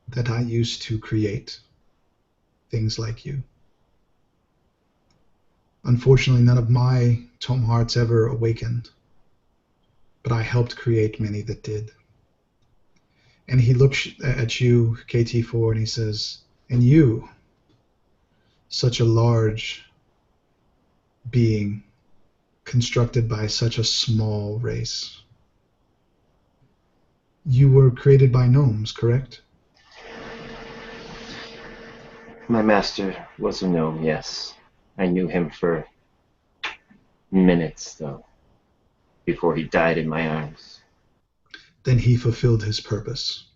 that I used to create things like you. Unfortunately, none of my Tomehearts ever awakened, but I helped create many that did. And he looks at you, KT4, and he says, and you, such a large being constructed by such a small race. You were created by gnomes, correct? My master was a gnome, yes. I knew him for minutes, though, before he died in my arms. then he fulfilled his purpose,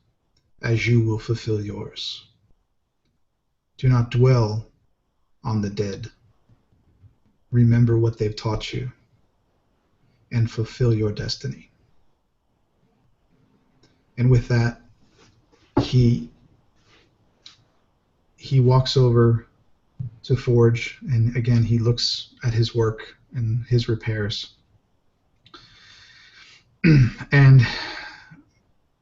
as you will fulfill yours. Do not dwell on the dead. Remember what they've taught you, and fulfill your destiny. And with that, he walks over to Forge, and again he looks at his work and his repairs, and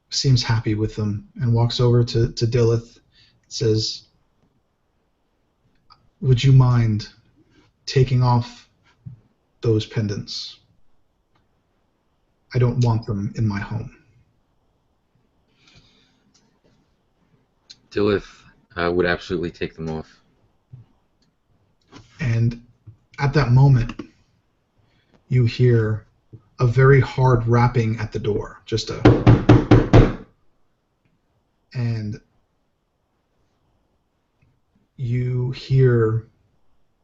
seems happy with them, and walks over to Dilith, says, would you mind taking off those pendants? I don't want them in my home. Dilith would absolutely take them off. And at that moment, you hear a very hard rapping at the door. Just a... And you hear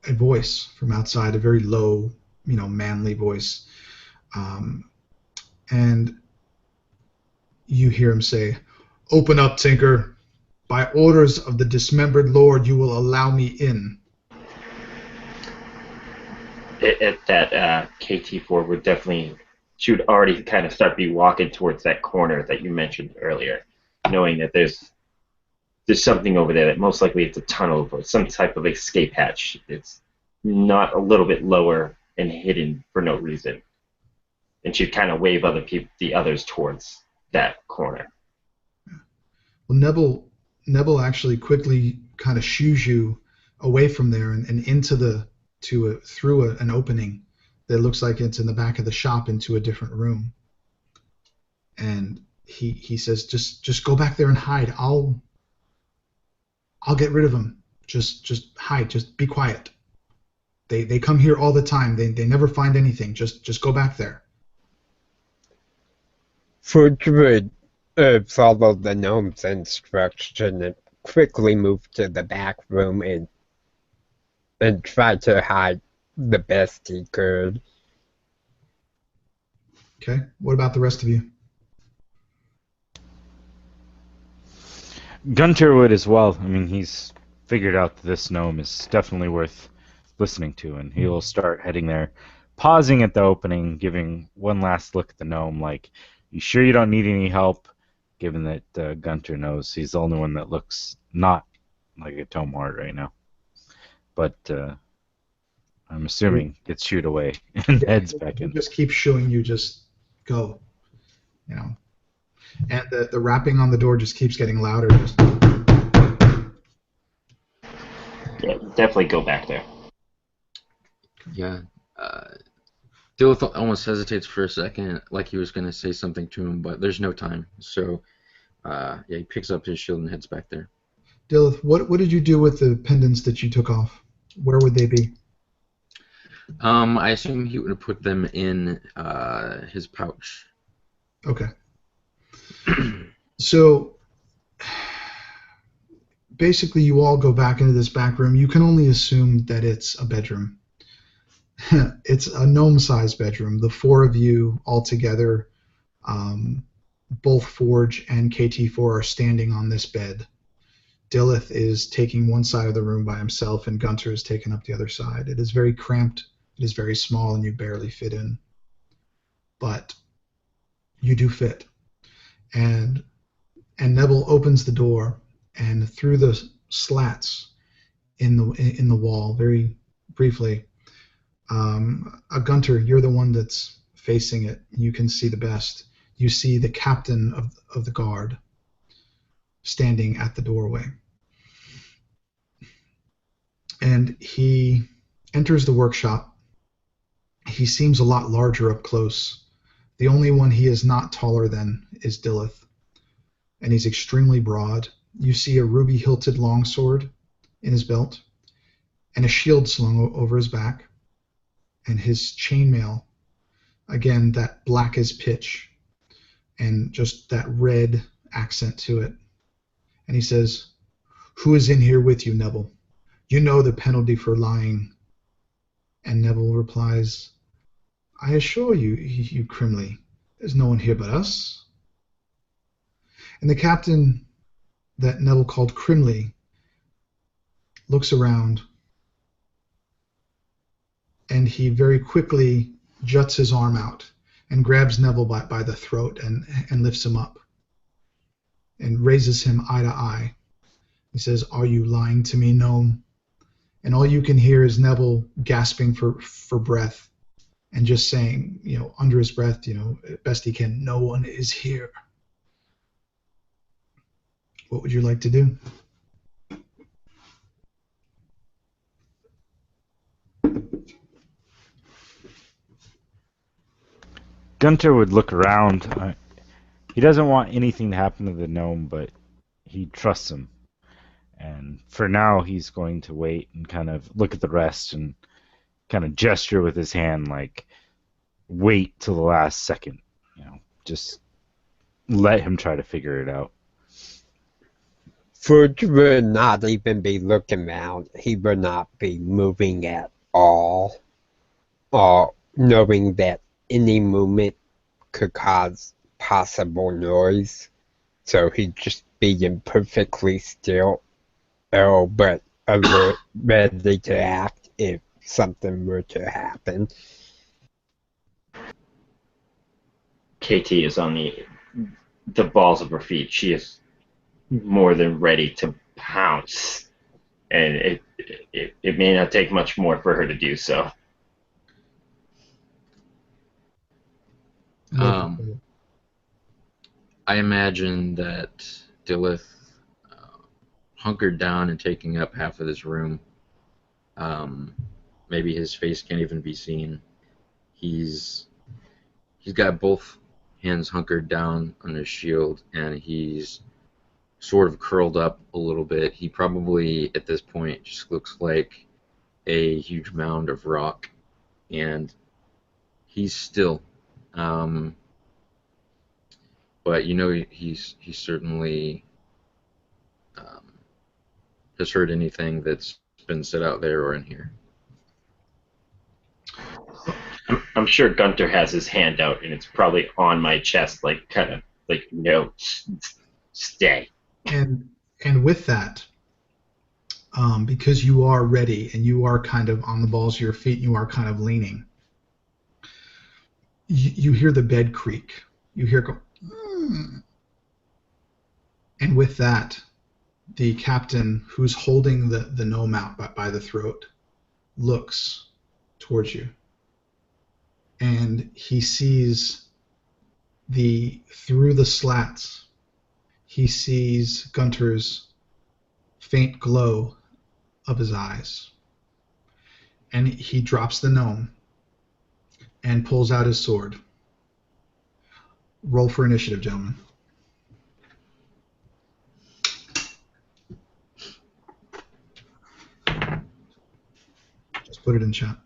a voice from outside, a very low, manly voice. And you hear him say, open up, Tinker. By orders of the Dismembered Lord, you will allow me in. At that, KT4 would definitely, she would already kind of start be walking towards that corner that you mentioned earlier, knowing that there's something over there that most likely it's a tunnel or some type of escape hatch. It's not a little bit lower and hidden for no reason. And she'd kind of wave the others towards that corner. Well, Nebel actually quickly kind of shoos you away from there and into through an opening that looks like it's in the back of the shop into a different room. And he says, just go back there and hide. I'll get rid of them. Just hide. Just be quiet. They come here all the time. They never find anything. Just go back there. Forge would follow the gnome's instruction and quickly move to the back room and try to hide the best he could. Okay. What about the rest of you? Gunter would as well. I mean, he's figured out that this gnome is definitely worth listening to, and he'll start heading there, pausing at the opening, giving one last look at the gnome, like, you sure you don't need any help? Given that Gunter knows he's the only one that looks not like a Tomeheart right now. But I'm assuming gets shooed away and heads back in. Just keep showing you just go. And the rapping on the door just keeps getting louder. Yeah, definitely go back there. Yeah. Dilith almost hesitates for a second, like he was going to say something to him, but there's no time. So, he picks up his shield and heads back there. Dilith, what did you do with the pendants that you took off? Where would they be? I assume he would have put them in his pouch. Okay. So, basically, you all go back into this back room. You can only assume that it's a bedroom. It's a gnome-sized bedroom. The four of you all together, both Forge and KT4 are standing on this bed. Dilith is taking one side of the room by himself, and Gunter is taking up the other side. It is very cramped. It is very small, and you barely fit in. But you do fit. And Nebel opens the door, and through the slats in the wall, very briefly, Gunter, you're the one that's facing it. You can see the best. You see the captain of the guard standing at the doorway. And he enters the workshop. He seems a lot larger up close. The only one he is not taller than is Dilith. And he's extremely broad. You see a ruby-hilted longsword in his belt and a shield slung over his back. And his chainmail, again, that black as pitch, and just that red accent to it. And he says, "Who is in here with you, Nebel? You know the penalty for lying." And Nebel replies, "I assure you, Crimley, there's no one here but us." And the captain that Neville called Crimley looks around, and he very quickly juts his arm out and grabs Neville by the throat and lifts him up and raises him eye to eye. He says, "Are you lying to me, gnome?" And all you can hear is Neville gasping for breath and just saying, under his breath, best he can, "No one is here." What would you like to do? Gunter would look around. He doesn't want anything to happen to the gnome, but he trusts him. And for now, he's going to wait and kind of look at the rest and kind of gesture with his hand, like, wait till the last second. Just let him try to figure it out. Forge would not even be looking around. He would not be moving at all, or knowing that any movement could cause possible noise. So he'd just be perfectly still, but alert, ready to act if something were to happen. KT is on the balls of her feet. She is more than ready to pounce, and it may not take much more for her to do so. I imagine that Dillith hunkered down and taking up half of this room. Maybe his face can't even be seen. He's got both hands hunkered down on his shield, and he's sort of curled up a little bit. He probably, at this point, just looks like a huge mound of rock, and he's still. But he's certainly has heard anything that's been said out there or in here. I'm sure Gunter has his hand out, and it's probably on my chest, no, stay. And with that, because you are ready and you are kind of on the balls of your feet, and you are kind of leaning, you hear the bed creak. You hear go, and with that, the captain who's holding the gnome out by the throat looks towards you, and he sees through the slats. He sees Gunter's faint glow of his eyes, and he drops the gnome and pulls out his sword. Roll for initiative, gentlemen. Just put it in chat.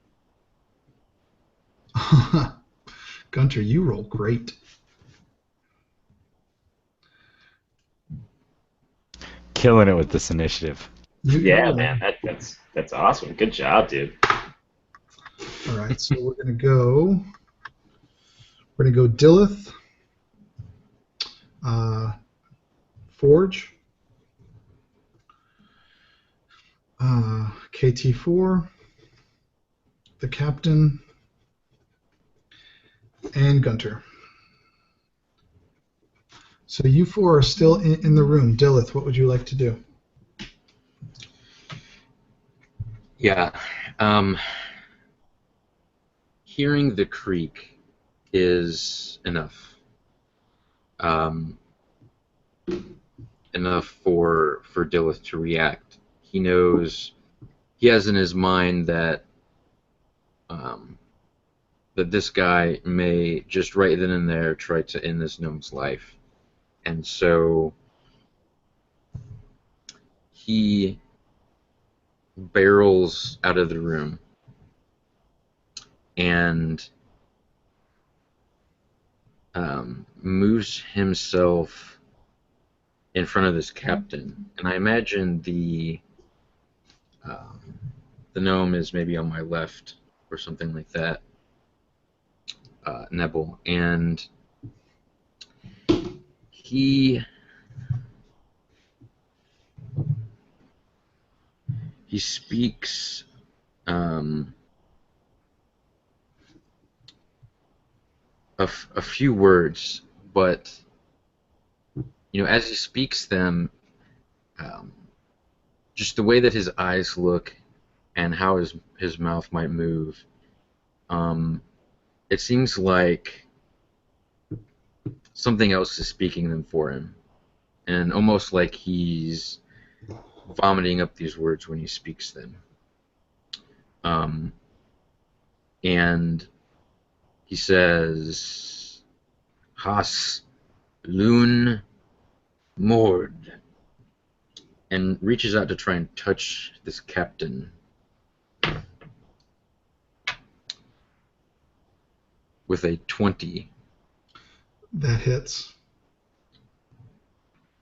Gunter, you roll great. Killing it with this initiative. Yeah, man, that's awesome. Good job, dude. All right, so we're gonna go Dillith, Forge, KT4, the captain, and Gunter. So you four are still in the room. Dillith, what would you like to do? Yeah. Hearing the creak is enough. Enough for Dillith to react. He knows, he has in his mind that that this guy may just right then and there try to end this gnome's life. And so he barrels out of the room and moves himself in front of this captain. And I imagine the gnome is maybe on my left or something like that, Nebel. And he he speaks a few words, but as he speaks them, um, just the way that his eyes look and how his mouth might move, it seems like something else is speaking them for him, and almost like he's vomiting up these words when he speaks them. And he says, "Has Loon Mord," and reaches out to try and touch this captain. With a 20. That hits.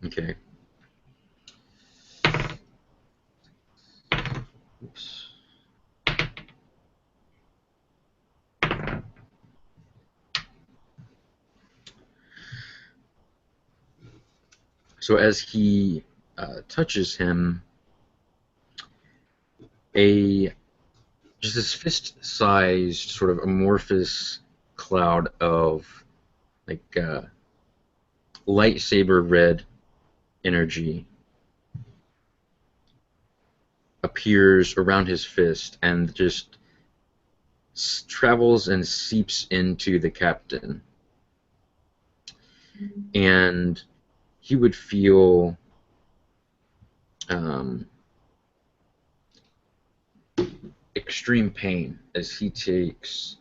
Okay. Oops. So as he touches him, just this fist-sized, sort of amorphous cloud of like lightsaber red energy appears around his fist and just travels and seeps into the captain. And he would feel extreme pain as he takes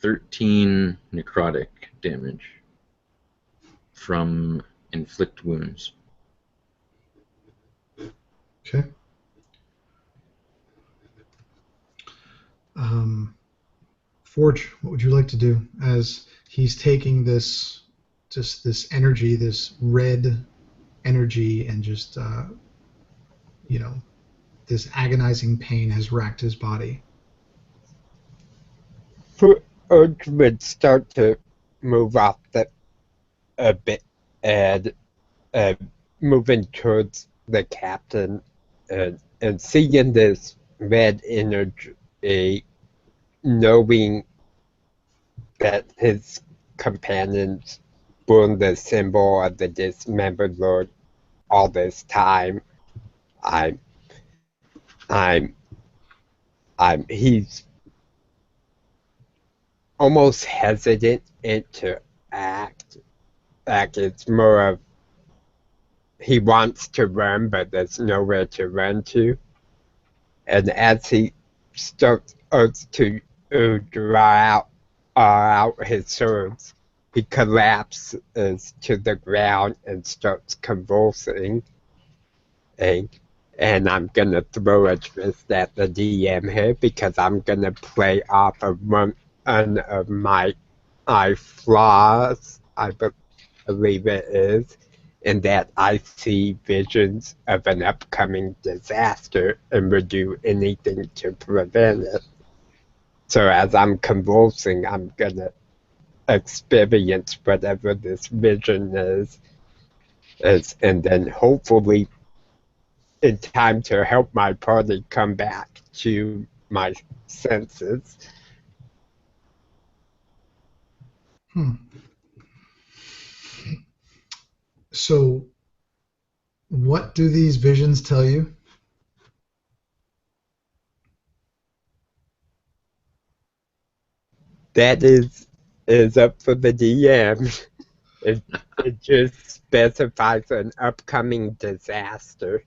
13 necrotic damage from inflict wounds. Okay. Forge, what would you like to do as he's taking this energy, this red energy, and just this agonizing pain has racked his body? Forge would start to move off a bit and moving towards the captain and seeing this red energy, knowing that his companions borne the symbol of the Dismembered Lord all this time. He's almost hesitant to act. Like it's more of he wants to run, but there's nowhere to run to. And as he starts to draw out his swords, he collapses to the ground and starts convulsing. And I'm going to throw a twist at the DM here because I'm going to play off of one of my flaws, I believe it is, in that I see visions of an upcoming disaster and would do anything to prevent it. So as I'm convulsing, I'm going to experience whatever this vision is, and then hopefully in time to help my party come back to my senses. So, what do these visions tell you? That is up for the DM. It just specifies an upcoming disaster.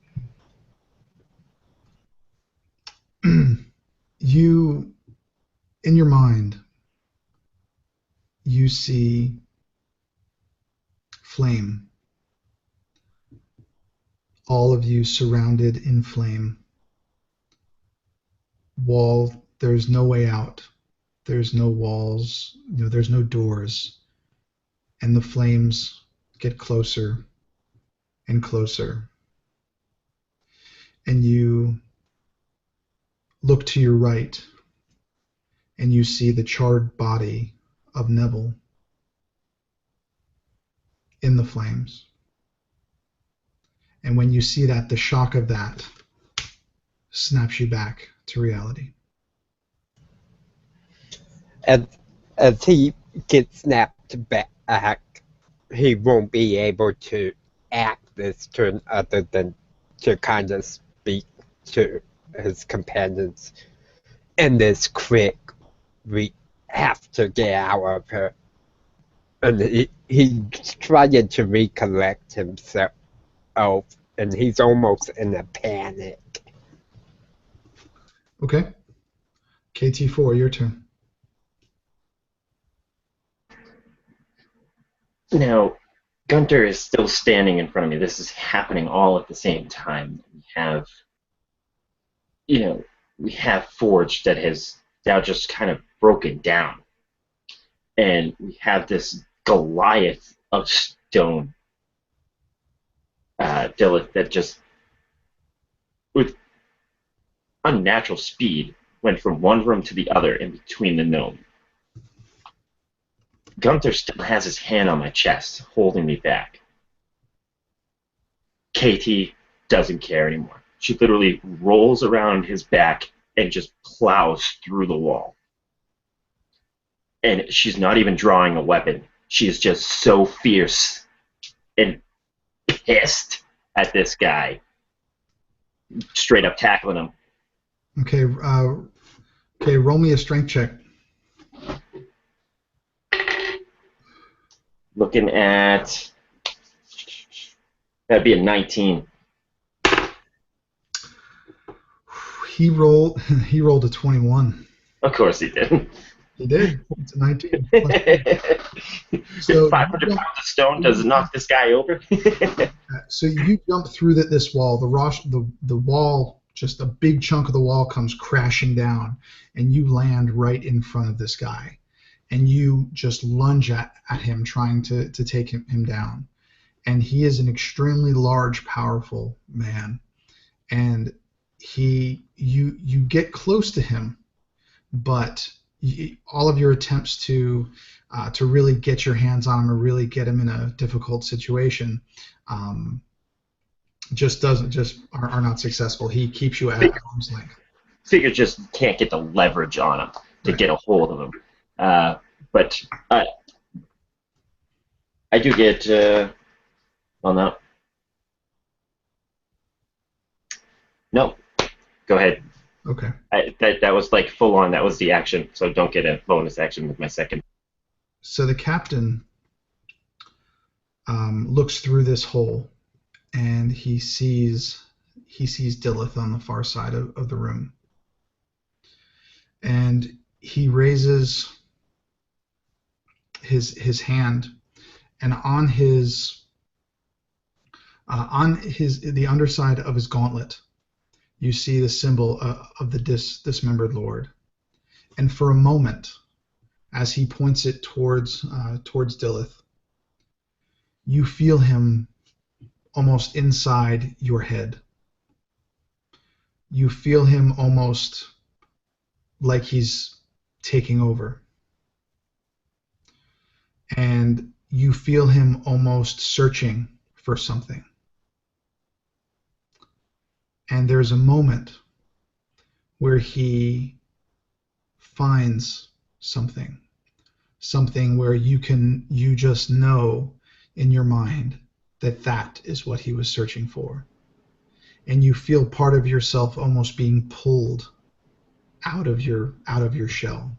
You, in your mind, you see flame. All of you surrounded in flame. There's no way out. There's no walls, there's no doors. And the flames get closer and closer. And you look to your right and you see the charred body of Neville in the flames. And when you see that, the shock of that snaps you back to reality. As he gets snapped back, he won't be able to act this turn other than to kind of speak to his companions. In this quick, we have to get out of here. And he's trying to recollect himself, and he's almost in a panic. Okay. KT4, your turn. Now, Gunter is still standing in front of me. This is happening all at the same time. We have Forge that has now just kind of broken down. And we have this Goliath of stone, Dillith, that just, with unnatural speed, went from one room to the other in between the gnome. Gunther still has his hand on my chest, holding me back. Katie doesn't care anymore. She literally rolls around his back and just plows through the wall. And she's not even drawing a weapon. She is just so fierce and pissed at this guy. Straight up tackling him. Okay, roll me a strength check. Looking at... That'd be a 19. He rolled a 21. Of course he did. He did. It's a 19. So 500 pounds of stone does knock this guy over. So you jump through this wall. The wall, just a big chunk of the wall comes crashing down, and you land right in front of this guy. And you just lunge at him, trying to take him down. And he is an extremely large, powerful man. And you get close to him, but all of your attempts to really get your hands on him or really get him in a difficult situation are not successful. He keeps you at arm's length. Figure just can't get the leverage on him to get a hold of him. But I do get no. No. Go ahead. Okay. That was like full on. That was the action, so don't get a bonus action with my second. So the captain looks through this hole, and he sees Dillith on the far side of the room, and he raises his hand, and on the underside of his gauntlet, you see the symbol of the Dismembered Lord. And for a moment, as he points it towards Dillith, you feel him almost inside your head. You feel him almost like he's taking over. And you feel him almost searching for something. And there's a moment where he finds something where you just know in your mind that is what he was searching for. And you feel part of yourself almost being pulled out of your shell.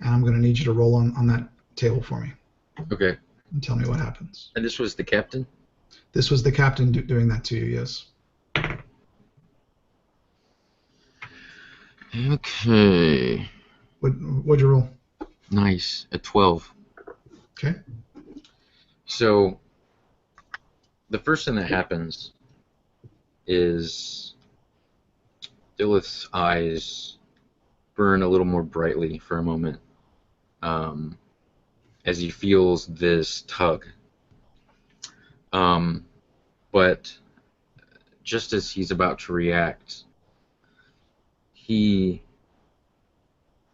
And I'm going to need you to roll on that table for me. Okay. And tell me what happens. And this was the captain? This was the captain doing that to you, yes. Okay. What'd you roll? Nice. A 12. Okay. So, the first thing that happens is Dillith's eyes burn a little more brightly for a moment as he feels this tug. But just as he's about to react, he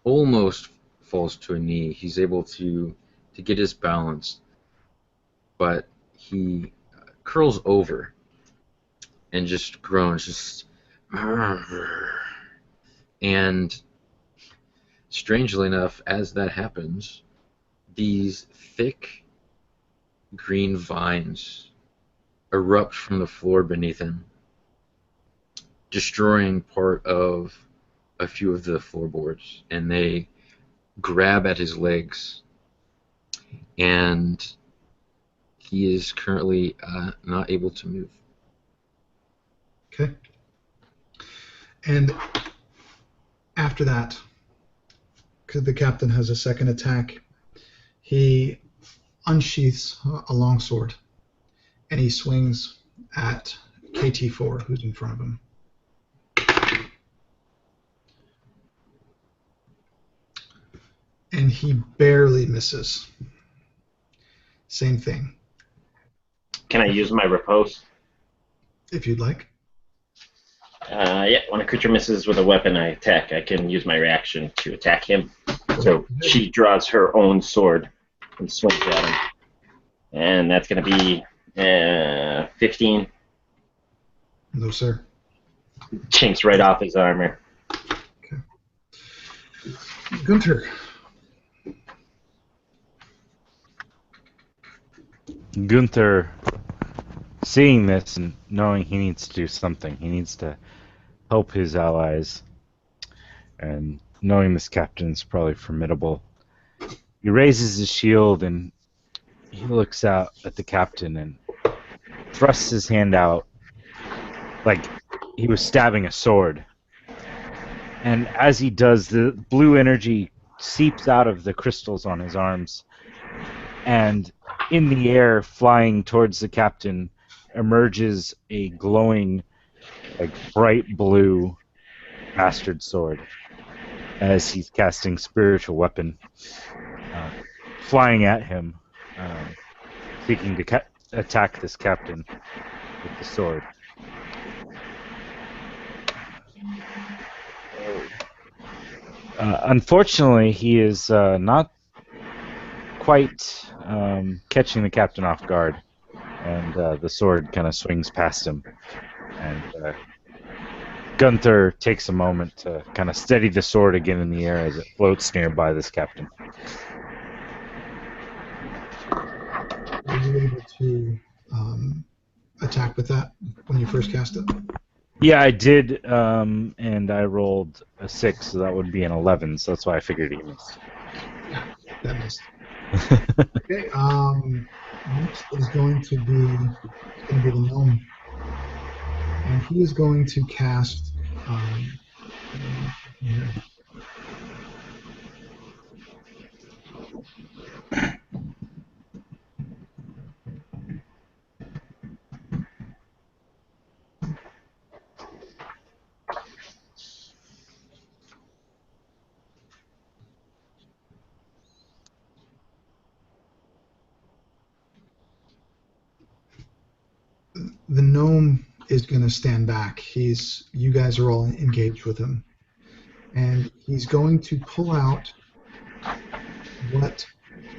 almost falls to a knee. He's able to get his balance, but he curls over and just groans, just And strangely enough, as that happens, these thick green vines erupt from the floor beneath him, destroying part of a few of the floorboards, and they grab at his legs, and he is currently not able to move. Okay. And after that, because the captain has a second attack, he unsheaths a longsword, and he swings at KT4, who's in front of him. And he barely misses. Same thing. Can I use my riposte? If you'd like. Yeah, when a creature misses with a weapon I attack, I can use my reaction to attack him. So she draws her own sword and swings at him. And that's going to be 15. No, sir. Chinks right off his armor. Okay. Gunter. Gunther, seeing this and knowing he needs to do something, he needs to help his allies, and knowing this captain's probably formidable, he raises his shield and he looks out at the captain and thrusts his hand out like he was stabbing a sword. And as he does, the blue energy seeps out of the crystals on his arms, and in the air, flying towards the captain, emerges a glowing, like bright blue bastard sword as he's casting spiritual weapon, flying at him, seeking to attack this captain with the sword. Unfortunately, he is not quite catching the captain off guard, and the sword kind of swings past him. And Gunther takes a moment to kind of steady the sword again in the air as it floats nearby this captain. Were you able to attack with that when you first cast it? Yeah, I did, and I rolled a 6, so that would be an 11, so that's why I figured he missed. Yeah, that missed. Okay, next is going to be the gnome. And he is going to cast the gnome is going to stand back. You guys are all engaged with him, and he's going to pull out what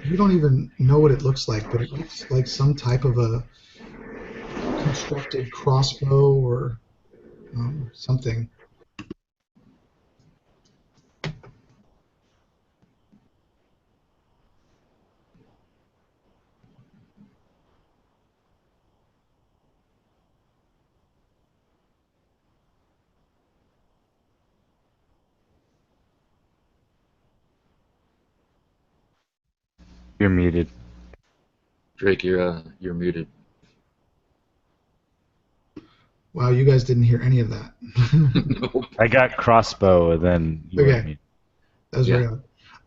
you don't even know what it looks like, but it looks like some type of a constructed crossbow or something. You're muted. Drake, you're muted. Wow, you guys didn't hear any of that. Nope. I got crossbow, and then you were Okay. muted. That was Yeah. very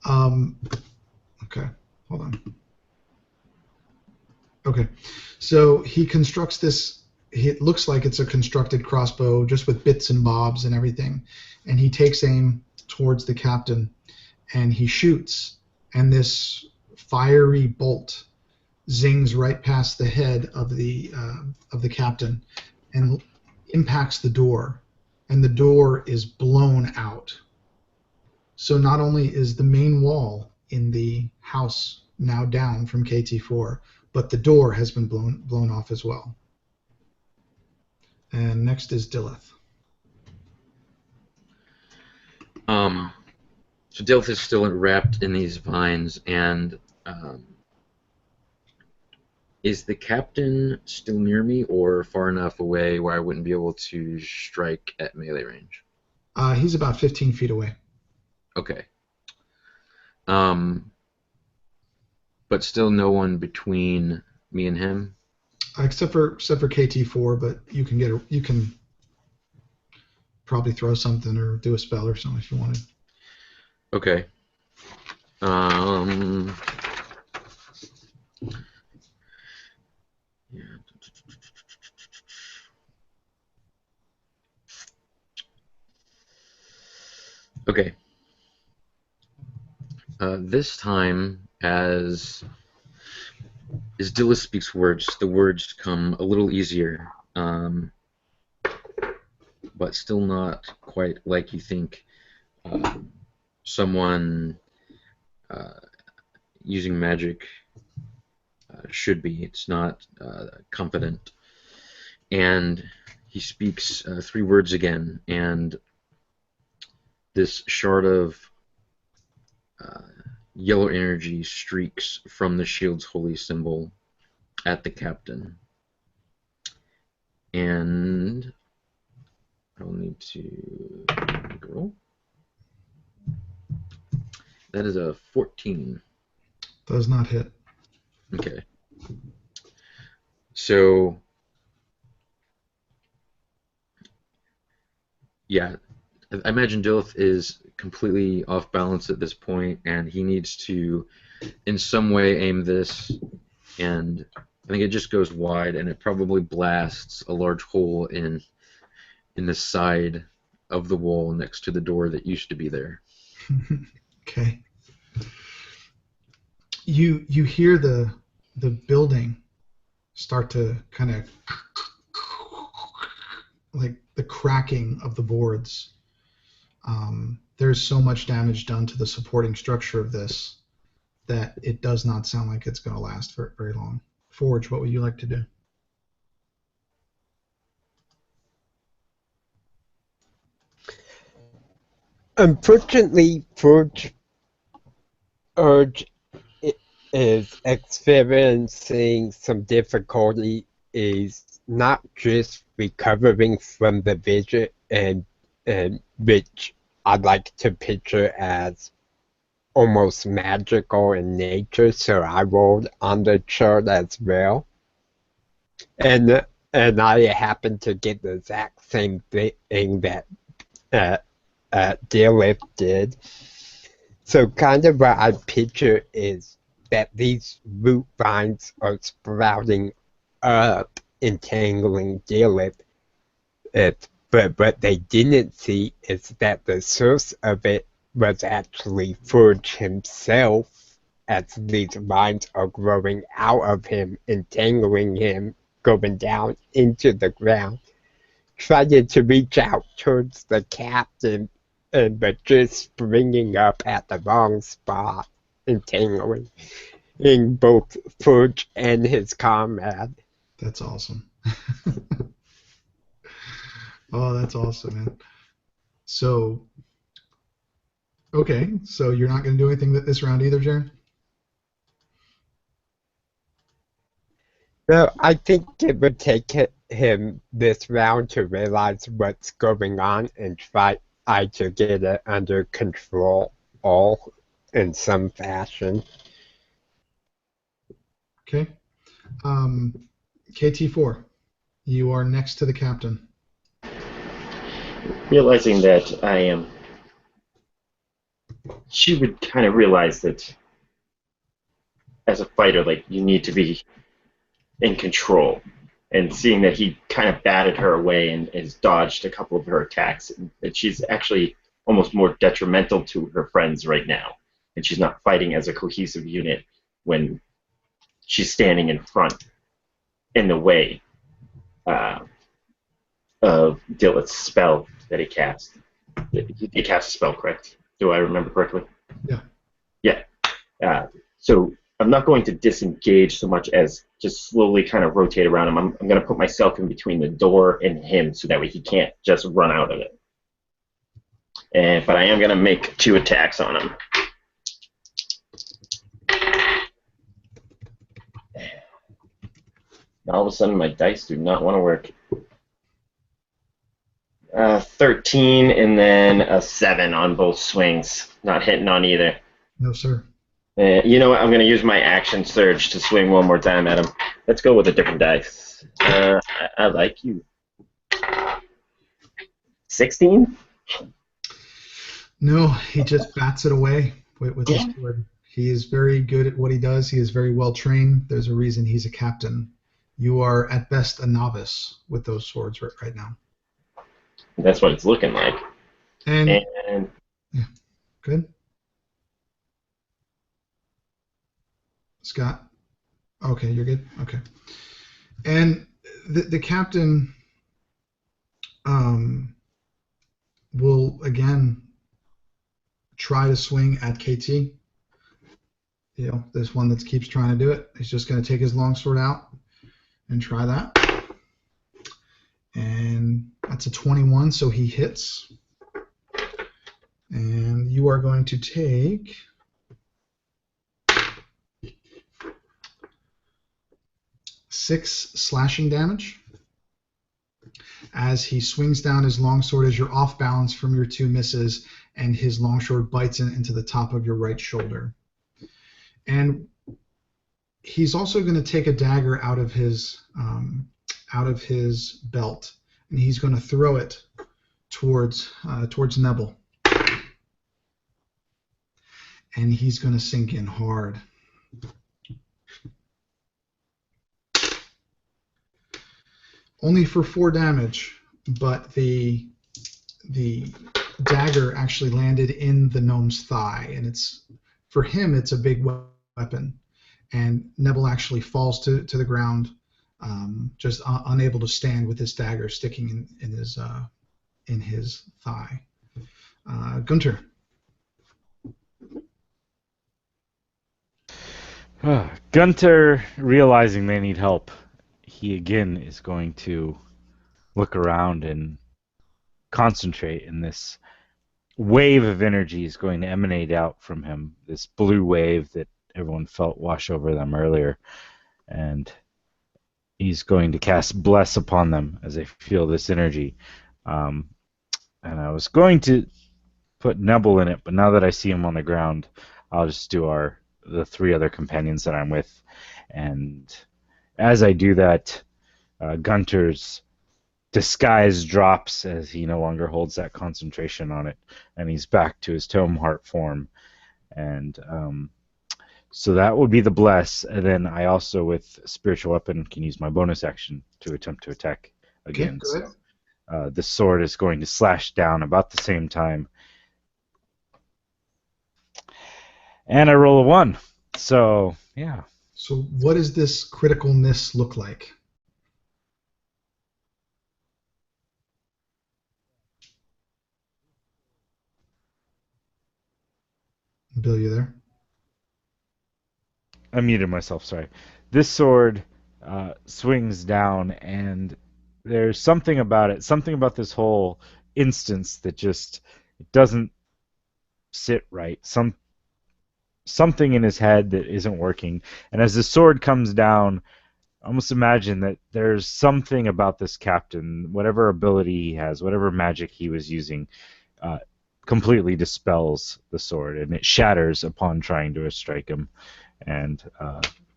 odd. Okay, hold on. Okay, so he constructs this. It looks like it's a constructed crossbow, just with bits and bobs and everything. And he takes aim towards the captain, and he shoots. And this fiery bolt zings right past the head of the captain, and impacts the door. And the door is blown out. So not only is the main wall in the house now down from KT4, but the door has been blown off as well. And next is Dillith. So Dilith is still wrapped in these vines, and is the captain still near me or far enough away where I wouldn't be able to strike at melee range? He's about 15 feet away. Okay. But still no one between me and him? Except for KT4, but you can probably throw something or do a spell or something if you wanted. Okay. Yeah. Okay. This time, as Dillis speaks words, the words come a little easier, but still not quite like you think someone using magic should be. It's not confident. And he speaks 3 words again, and this shard of yellow energy streaks from the shield's holy symbol at the captain. And I'll need to roll. That is a 14. Does not hit. Okay. So, yeah, I imagine Dilith is completely off balance at this point, and he needs to, in some way, aim this, and I think it just goes wide, and it probably blasts a large hole in the side of the wall next to the door that used to be there. Okay. You hear the building start to kind of like the cracking of the boards. There's so much damage done to the supporting structure of this that it does not sound like it's going to last for very long. Forge, what would you like to do? Unfortunately, Forge is experiencing some difficulty, is not just recovering from the vision, and which I'd like to picture as almost magical in nature, so I rolled on the chart as well. And I happened to get the exact same thing that Dilith did. So kind of what I picture is that these root vines are sprouting up, entangling Dilith. But what they didn't see is that the source of it was actually Forge himself, as these vines are growing out of him, entangling him, going down into the ground, trying to reach out towards the captain, but just springing up at the wrong spot, entangling in both Forge and his comrade. That's awesome. Oh, that's awesome, man. So, okay, so you're not going to do anything this round either, Jared? No, I think it would take him this round to realize what's going on and try to get it under control, all in some fashion. Okay. KT4, you are next to the captain. Realizing that I am, she would kind of realize that as a fighter, like, you need to be in control. And seeing that he kind of batted her away and has dodged a couple of her attacks, and that she's actually almost more detrimental to her friends right now, and she's not fighting as a cohesive unit when she's standing in front, in the way of Dilith's spell that he cast. He cast a spell, correct? Do I remember correctly? Yeah. Yeah. So I'm not going to disengage so much as just slowly kind of rotate around him. I'm going to put myself in between the door and him so that way he can't just run out of it. But I am going to make 2 attacks on him. All of a sudden, my dice do not want to work. 13 and then a 7 on both swings. Not hitting on either. No, sir. You know what? I'm going to use my action surge to swing one more time at him. Let's go with a different dice. I like you. 16? No, he just bats it away with his sword. He is very good at what he does. He is very well trained. There's a reason he's a captain. You are, at best, a novice with those swords right now. That's what it's looking like. And yeah, good. Scott? Okay, you're good? Okay. And the captain will, again, try to swing at KT. You know, this one that keeps trying to do it. He's just going to take his longsword out and try that. And that's a 21, so he hits. And you are going to take 6 slashing damage as he swings down his longsword as you're off balance from your 2 misses, and his longsword bites into the top of your right shoulder. And he's also going to take a dagger out of his belt, and he's going to throw it towards Nebel. And he's going to sink in hard. Only for 4 damage, but the dagger actually landed in the gnome's thigh, and for him it's a big weapon. And Nebel actually falls to the ground, just unable to stand with this dagger sticking in his thigh. Gunter. Gunter, realizing they need help, he again is going to look around and concentrate, and this wave of energy is going to emanate out from him, this blue wave that everyone felt wash over them earlier, and he's going to cast Bless upon them as they feel this energy. And I was going to put Nebel in it, but now that I see him on the ground, I'll just do the 3 other companions that I'm with. And as I do that, Gunter's disguise drops as he no longer holds that concentration on it, and he's back to his Tomeheart form. And so that would be the Bless, and then I also, with Spiritual Weapon, can use my bonus action to attempt to attack again. Okay, so the sword is going to slash down about the same time. And I roll a 1. So, yeah. So what does this critical miss look like? Bill, you there? I muted myself, sorry. This sword swings down, and there's something about it, something about this whole instance that just doesn't sit right. Something in his head that isn't working. And as the sword comes down, I almost imagine that there's something about this captain, whatever ability he has, whatever magic he was using, completely dispels the sword, and it shatters upon trying to strike him. And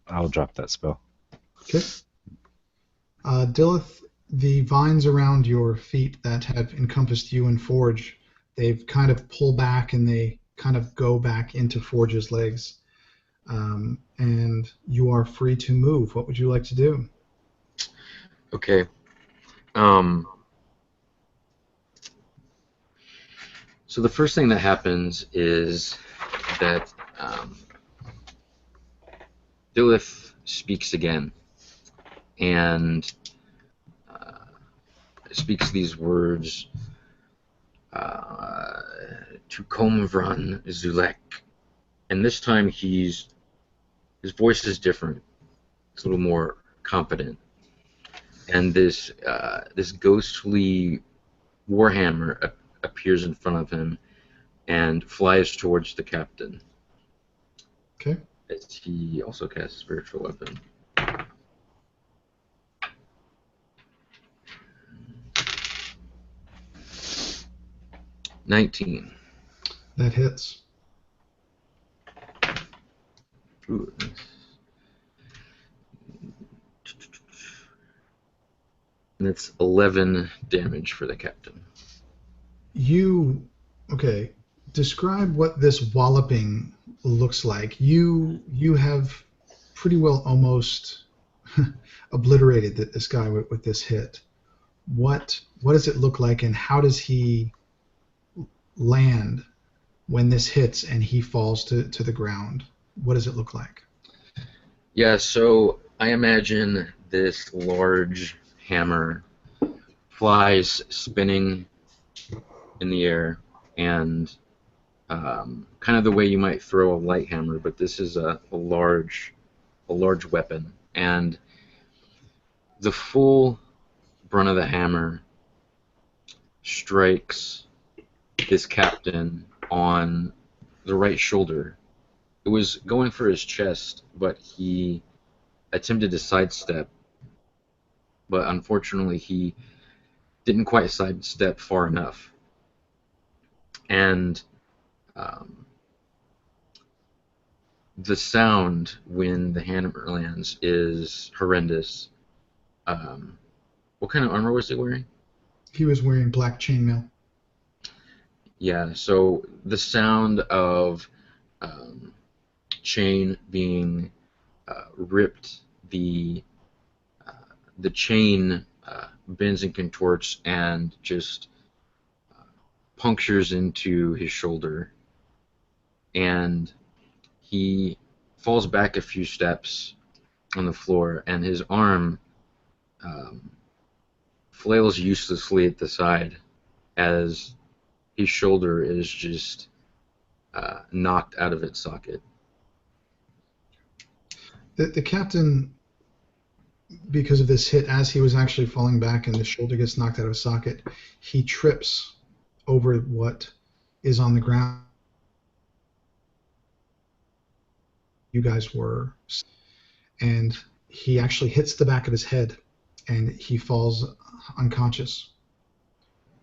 I'll drop that spell. Okay. Dilith, the vines around your feet that have encompassed you and Forge, they've kind of pulled back, and they kind of go back into Forge's legs. And you are free to move. What would you like to do? Okay. So the first thing that happens is that Dilith speaks again, and speaks these words, to Comvran Zulek, and this time his voice is different. It's a little more confident, and this ghostly warhammer appears in front of him, and flies towards the captain. Okay. As he also casts spiritual weapon. $19. That hits. Ooh. And it's 11 damage for the captain. Okay, describe what this walloping looks like. You have pretty well almost obliterated this guy with this hit. What does it look like, and how does he land when this hits and he falls to the ground? What does it look like? Yeah, so I imagine this large hammer flies spinning in the air, and kind of the way you might throw a light hammer, but this is a large weapon, and the full brunt of the hammer strikes this captain on the right shoulder. It was going for his chest, but he attempted to sidestep, but unfortunately he didn't quite sidestep far enough. And the sound when the hammer lands is horrendous. What kind of armor was he wearing? He was wearing black chainmail. Yeah, so the sound of chain being ripped, the chain bends and contorts and just punctures into his shoulder, and he falls back a few steps on the floor, and his arm flails uselessly at the side as his shoulder is just knocked out of its socket. The captain, because of this hit, as he was actually falling back and the shoulder gets knocked out of his socket, he trips over what is on the ground. You guys were, and he actually hits the back of his head, and he falls unconscious.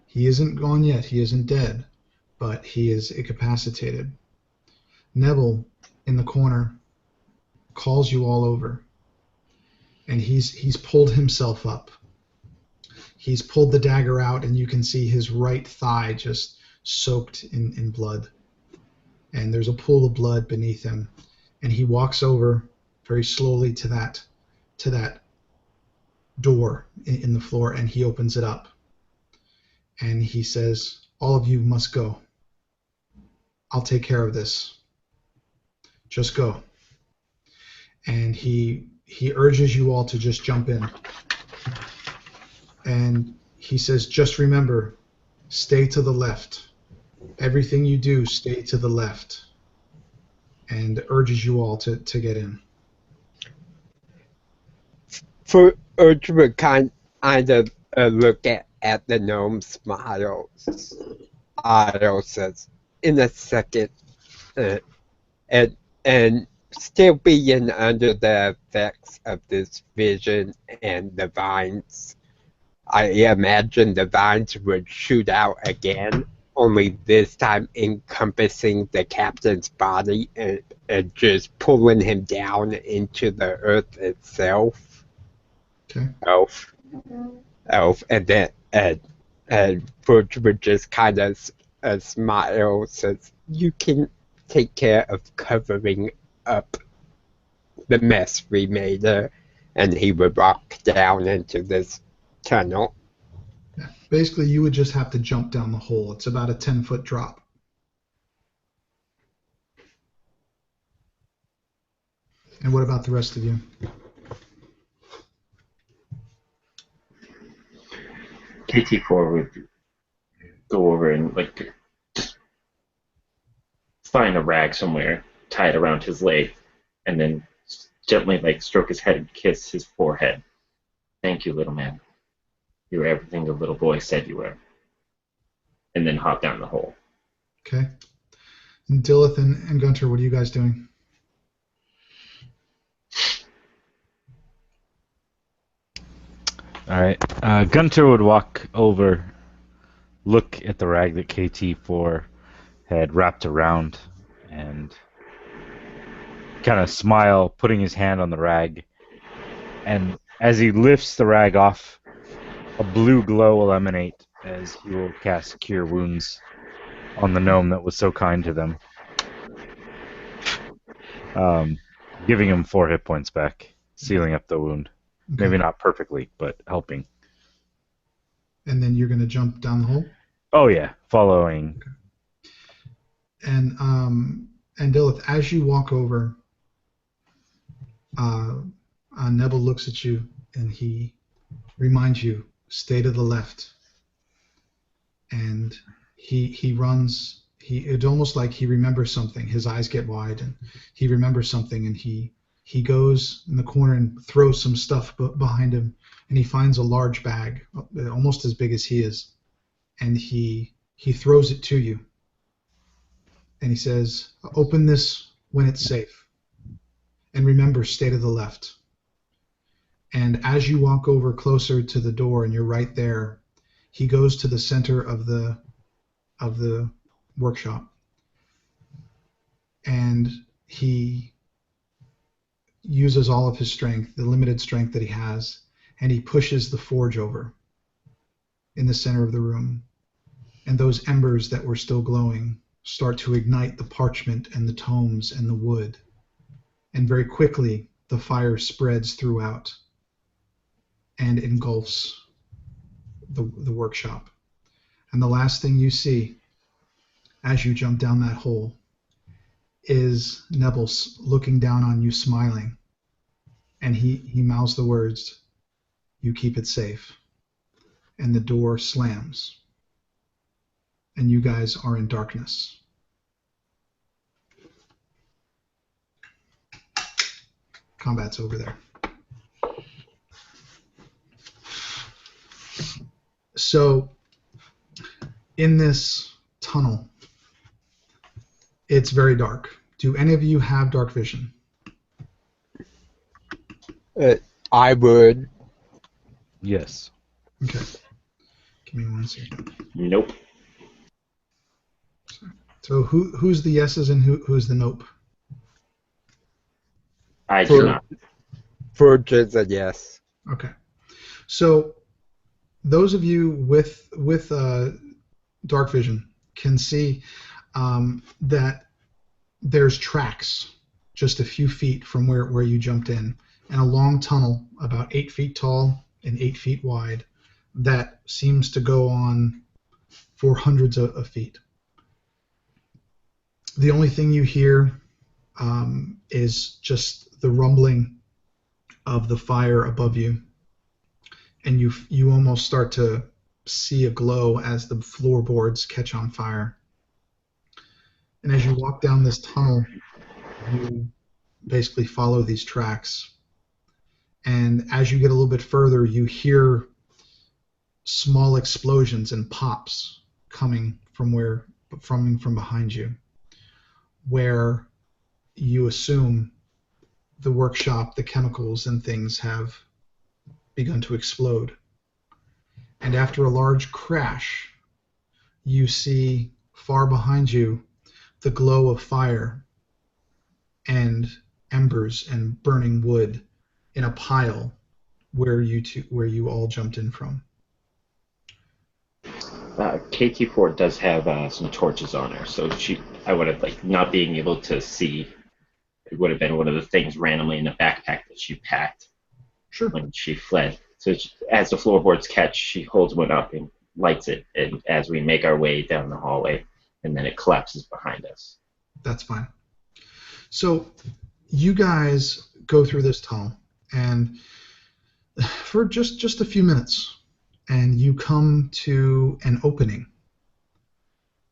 He isn't gone yet. He isn't dead, but he is incapacitated. Neville, in the corner, calls you all over, and he's pulled himself up. He's pulled the dagger out, and you can see his right thigh just soaked in blood, and there's a pool of blood beneath him. And he walks over very slowly to that door in the floor, and he opens it up. And he says, "All of you must go. I'll take care of this. Just go." And he urges you all to just jump in. And he says, "Just remember, stay to the left. Everything you do, stay to the left." And urges you all to get in. For Urge would kind of look at the gnome, smiles, says, "In a second," and still being under the effects of this vision and the vines, I imagine the vines would shoot out again, only this time encompassing the captain's body and just pulling him down into the earth itself. Okay. Elf, and then Forge would just kind of smile, says, "You can take care of covering up the mess we made," and he would walk down into this tunnel. Yeah. Basically, you would just have to jump down the hole. It's about a 10-foot drop. And what about the rest of you? KT4 would go over and just find a rag somewhere, tie it around his leg, and then gently stroke his head and kiss his forehead. "Thank you, little man. You were everything the little boy said you were." And then hop down the hole. Okay. And Dilith and Gunter, what are you guys doing? All right. Gunter would walk over, look at the rag that KT4 had wrapped around, and kind of smile, putting his hand on the rag. And as he lifts the rag off, a blue glow will emanate as he will cast Cure Wounds on the gnome that was so kind to them, giving him 4 hit points back, sealing up the wound. Okay. Maybe not perfectly, but helping. And then you're going to jump down the hole? Oh, yeah, following. Okay. And Dilith, as you walk over, Nebel looks at you and he reminds you, stay to the left. And he runs. It's almost like he remembers something. His eyes get wide and he remembers something, and he goes in the corner and throws some stuff behind him, and he finds a large bag, almost as big as he is, and he throws it to you. And he says, open this when it's safe. And remember, stay to the left. And as you walk over closer to the door and you're right there, he goes to the center of the workshop. And he uses all of his strength, the limited strength that he has, and he pushes the forge over in the center of the room. And those embers that were still glowing start to ignite the parchment and the tomes and the wood. And very quickly, the fire spreads throughout and engulfs the workshop. And the last thing you see as you jump down that hole is Nebel looking down on you, smiling. And he mouths the words, "You keep it safe." And the door slams. And you guys are in darkness. Combat's over there. So, in this tunnel, it's very dark. Do any of you have dark vision? I would. Yes. Okay. Give me 1 second. Nope. So who's the yeses and who's the nope? I do not. Forge is a yes. Okay. So those of you with dark vision can see that there's tracks just a few feet from where you jumped in, and a long tunnel about 8 feet tall and 8 feet wide that seems to go on for hundreds of feet. The only thing you hear is just the rumbling of the fire above you, and you almost start to see a glow as the floorboards catch on fire. And as you walk down this tunnel, you basically follow these tracks. And as you get a little bit further, you hear small explosions and pops coming from behind you, where you assume the workshop, the chemicals and things have begun to explode. And after a large crash, you see far behind you the glow of fire and embers and burning wood in a pile where you all jumped in from. KT4 does have some torches on her, so I would have, not being able to see, it would have been one of the things randomly in the backpack that she packed. Sure. When she fled. So as the floorboards catch, she holds one up and lights it, and as we make our way down the hallway, and then it collapses behind us. That's fine. So you guys go through this tunnel, and for just a few minutes, and you come to an opening,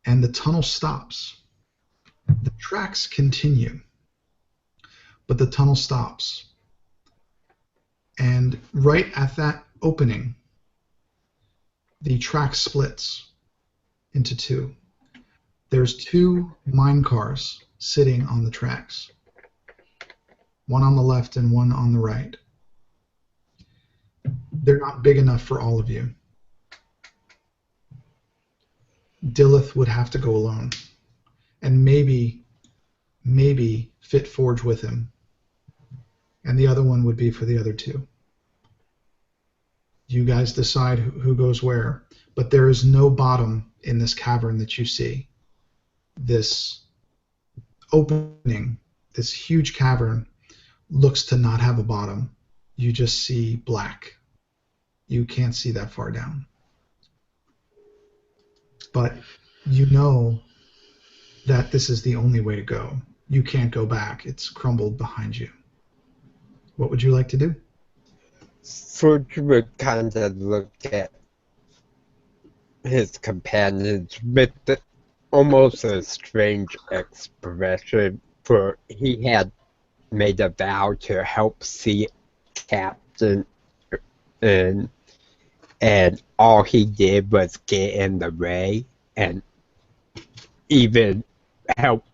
and the tunnel stops. The tracks continue, but the tunnel stops. And right at that opening, the track splits into two. There's 2 mine cars sitting on the tracks. One on the left and one on the right. They're not big enough for all of you. Dillith would have to go alone. And maybe Fit Forge with him. And the other one would be for the other 2. You guys decide who goes where. But there is no bottom in this cavern that you see. This opening, this huge cavern, looks to not have a bottom. You just see black. You can't see that far down. But you know that this is the only way to go. You can't go back. It's crumbled behind you. What would you like to do? Forge would kind of look at his companions with almost a strange expression, for he had made a vow to help see Captain, and all he did was get in the way and even help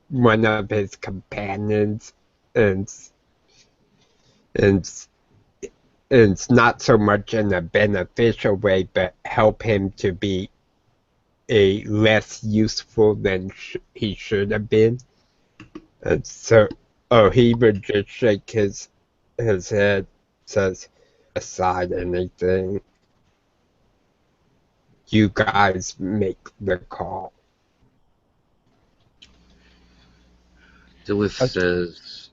one of his companions, and it's not so much in a beneficial way, but help him to be a less useful than he should have been. And so, he would just shake his head, says, aside anything, you guys make the call. Dillith says,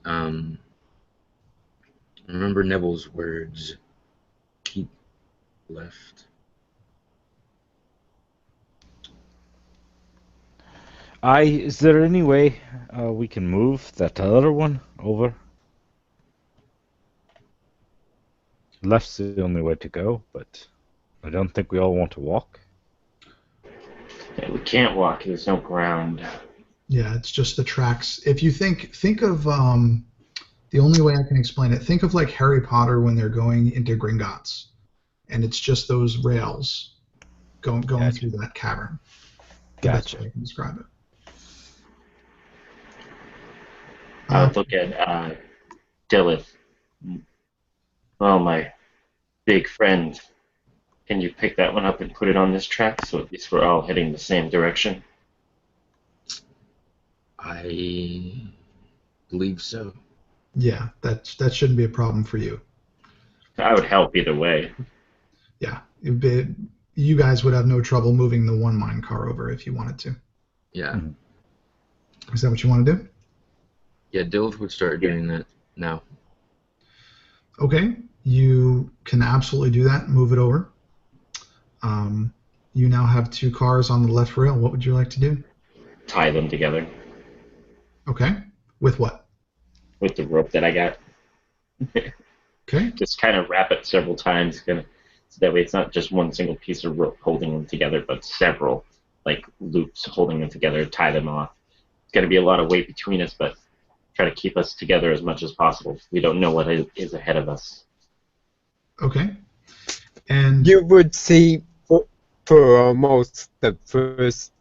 remember Neville's words, keep left. Is there any way we can move that other one over? Left's the only way to go, but I don't think we all want to walk. Yeah, we can't walk. There's no ground. Yeah, it's just the tracks. If you think of the only way I can explain it, think of like Harry Potter when they're going into Gringotts, and it's just those rails going Gotcha. through that cavern. Gotcha. That's how I can describe it. I would look at Dillith. Oh, my big friend. Can you pick that one up and put it on this track so at least we're all heading the same direction? I believe so. Yeah, that shouldn't be a problem for you. I would help either way. Yeah, you guys would have no trouble moving the 1 mine car over if you wanted to. Yeah. Mm-hmm. Is that what you want to do? Yeah, Dillith would start doing that now. Okay, you can absolutely do that. Move it over. You now have 2 cars on the left rail. What would you like to do? Tie them together Okay. With what? with the rope that I got. Okay. Just kind of wrap it several times, so that way it's not just one single piece of rope holding them together, but several, like loops holding them together, tie them off. It's going to be a lot of weight between us, but try to keep us together as much as possible. We don't know what is ahead of us. Okay. And You would see for almost the first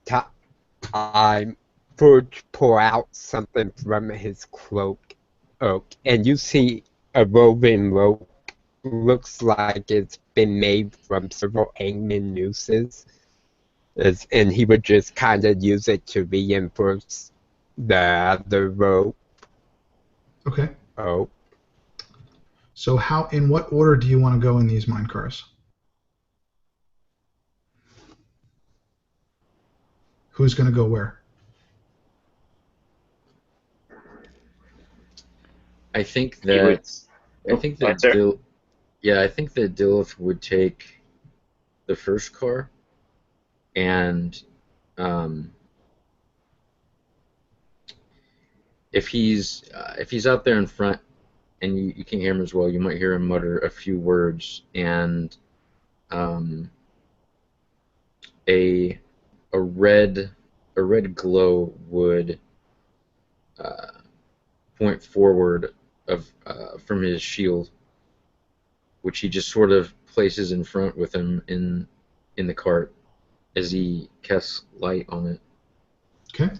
time Forge pull out something from his cloak, and you see a woven rope. Looks like it's been made from several hangman nooses, and he would just kind of use it to reinforce the other rope. Okay. Oh, So in what order do you want to go in these mine cars? Who's going to go where? I think He that would- I think that sir. Dillith would take the first car, and if he's out there in front and you can hear him as well, you might hear him mutter a few words, and a red glow would point forward from his shield, which he just sort of places in front with him in the cart, as he casts light on it. Okay.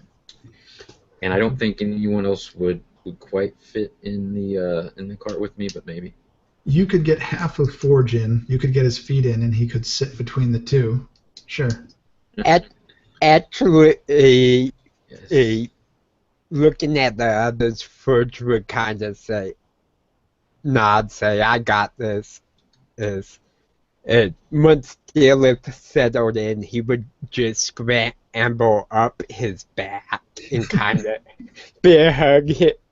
And I don't think anyone else would quite fit in the cart with me, but maybe. You could get half of Forge in. You could get his feet in, and he could sit between the two. Sure. Actually, Yes. looking at the others, Forge would kind of nod, say, I got this. Once Dilith settled in, he would just scramble up his back and kind of bear hug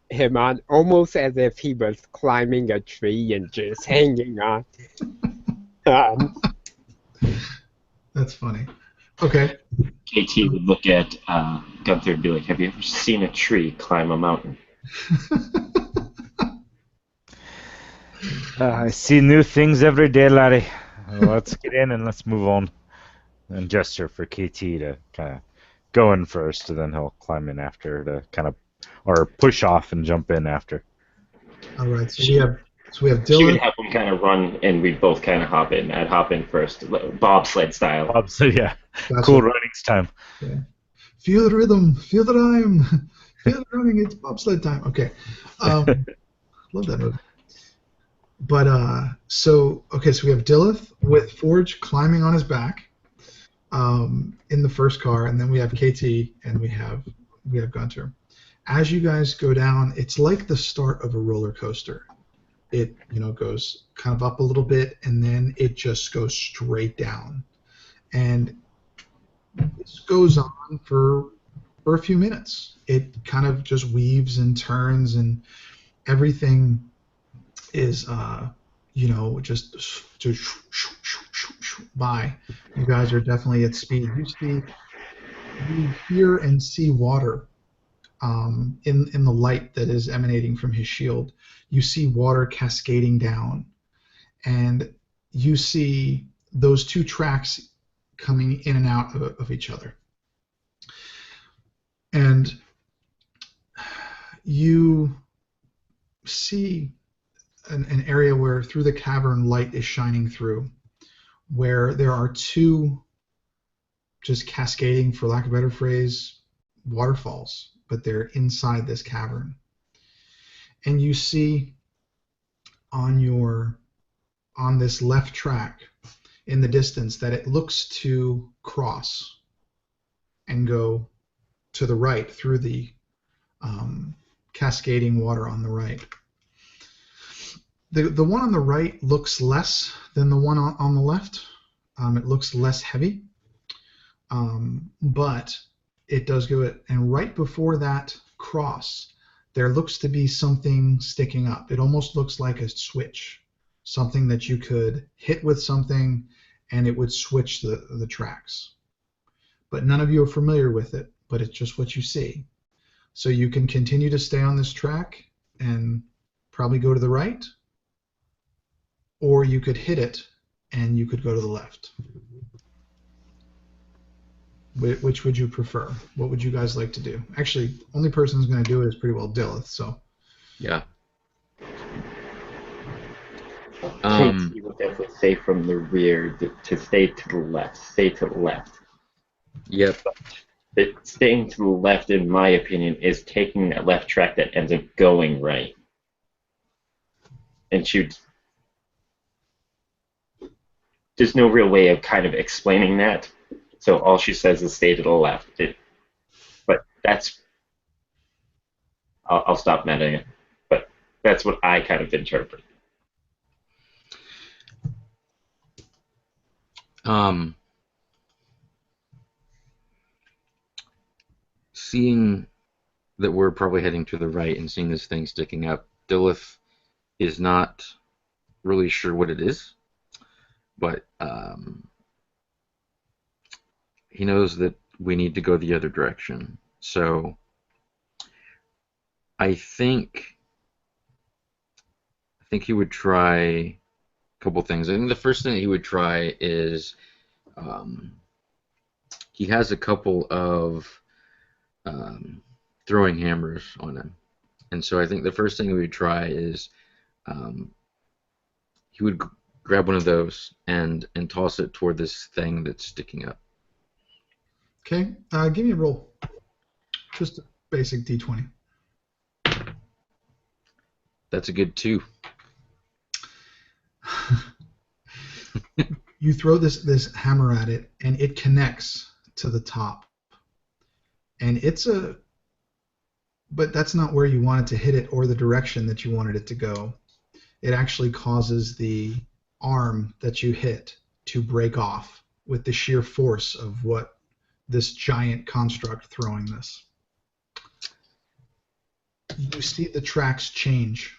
him on, almost as if he was climbing a tree and just hanging on. That's funny. Okay. KT would look at Gunther and be like, have you ever seen a tree climb a mountain? I see new things every day, laddie. Let's get in and let's move on. And gesture for KT to kind of go in first, and then he'll climb in after to kind of, or push off and jump in after. All right. So we have She would Dylan. have him kind of run, and we'd both kind of hop in. I'd hop in first, bobsled style. Bob said, yeah, Gotcha. cool runnings time. Okay. Feel the rhythm. Feel the rhyme. Feel the running. It's bobsled time. Okay. Love that movie. But so we have Dilith with Forge climbing on his back in the first car, and then we have KT and we have Gunter. As you guys go down, it's like the start of a roller coaster. It goes kind of up a little bit, and then it just goes straight down, and this goes on for a few minutes. It kind of just weaves and turns, and everything is just by. You guys are definitely at speed. You hear and see water in the light that is emanating from his shield. You see water cascading down, and you see those two tracks coming in and out of each other. And you see an area where through the cavern light is shining through, where there are two just cascading, for lack of a better phrase, waterfalls, but they're inside this cavern. And you see on this left track in the distance that it looks to cross and go to the right through the cascading water on the right. The one on the right looks less than the one on the left. It looks less heavy, but it does go it. And right before that cross, there looks to be something sticking up. It almost looks like a switch, something that you could hit with something, and it would switch the tracks. But none of you are familiar with it, but it's just what you see. So you can continue to stay on this track and probably go to the right, or you could hit it and you could go to the left. Which would you prefer? What would you guys like to do? Actually, only person who's going to do it is pretty well Dilith, so. Yeah. KT would definitely say from the rear to stay to the left. Stay to the left. Yep. But staying to the left, in my opinion, is taking that left track that ends up going right. And there's no real way of kind of explaining that. So all she says is stay to the left. But that's... I'll stop mentioning it. But that's what I kind of interpret. Seeing that we're probably heading to the right and seeing this thing sticking up, Dilith is not really sure what it is, but he knows that we need to go the other direction. So I think he would try a couple things. I think the first thing he would try is he has a couple of throwing hammers on him, and so I think the first thing he would try is he would grab one of those and toss it toward this thing that's sticking up. Okay, give me a roll. Just a basic D20. That's a good 2. You throw this hammer at it, and it connects to the top. And but that's not where you want it to hit it or the direction that you wanted it to go. It actually causes the arm that you hit to break off with the sheer force of what this giant construct throwing this. You see the tracks change,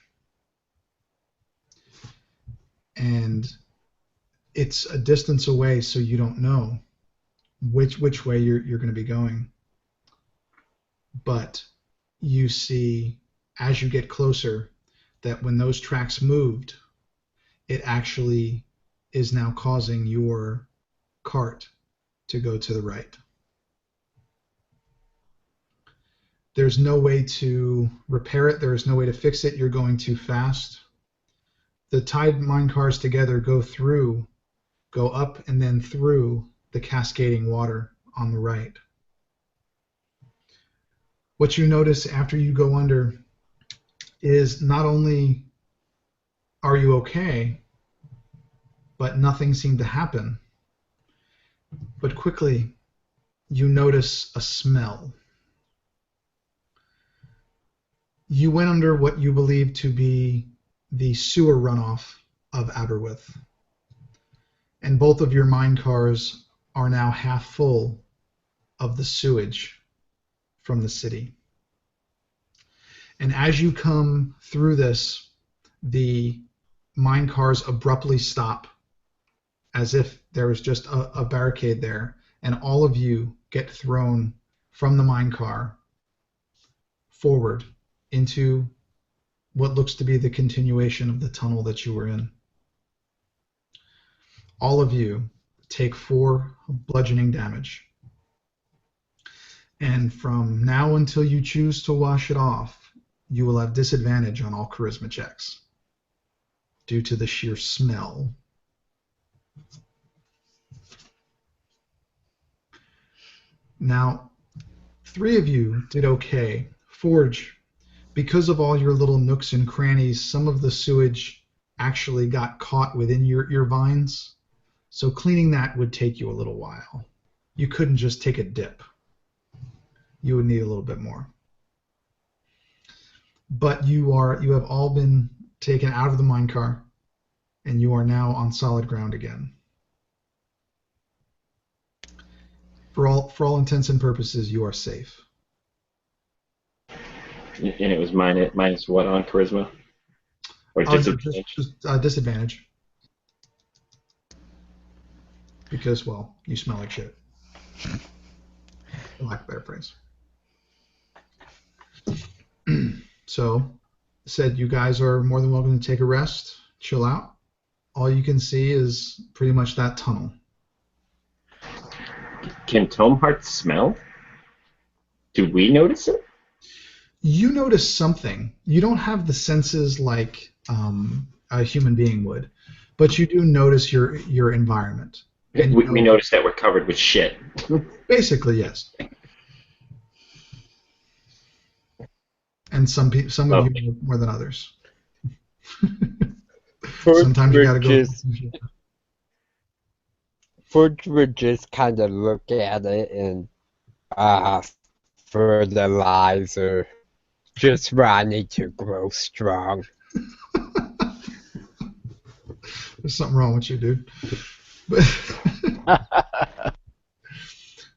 and it's a distance away, so you don't know which way you're going to be going. But you see, as you get closer, that when those tracks moved, it actually is now causing your cart to go to the right. There's no way to repair it. There is no way to fix it. You're going too fast. The tied mine cars together go up and then through the cascading water on the right. What you notice after you go under is not only are you okay, but nothing seemed to happen. But quickly, you notice a smell. You went under what you believe to be the sewer runoff of Aberwith. And both of your mine cars are now half full of the sewage from the city. And as you come through this, the mine cars abruptly stop, as if there was just a barricade there, and all of you get thrown from the mine car forward into what looks to be the continuation of the tunnel that you were in. All of you take 4 bludgeoning damage. And from now until you choose to wash it off, you will have disadvantage on all charisma checks due to the sheer smell. Now, 3 of you did okay. Forge, because of all your little nooks and crannies, some of the sewage actually got caught within your vines. So cleaning that would take you a little while. You couldn't just take a dip. You would need a little bit more. But you have all been taken out of the mine car, and you are now on solid ground again. For all intents and purposes, you are safe. And it was minus what on charisma? Or disadvantage? Just disadvantage. Because, well, you smell like shit. For lack of a better phrase. So, said you guys are more than welcome to take a rest, chill out. All you can see is pretty much that tunnel. Can Tomehearts smell? Do we notice it? You notice something. You don't have the senses like a human being would, but you do notice your environment. And we notice that we're covered with shit. Basically, yes. And some of you more than others. Sometimes you gotta go. Forge would just kind of look at it and fertilizer, just wanting to grow strong. There's something wrong with you, dude.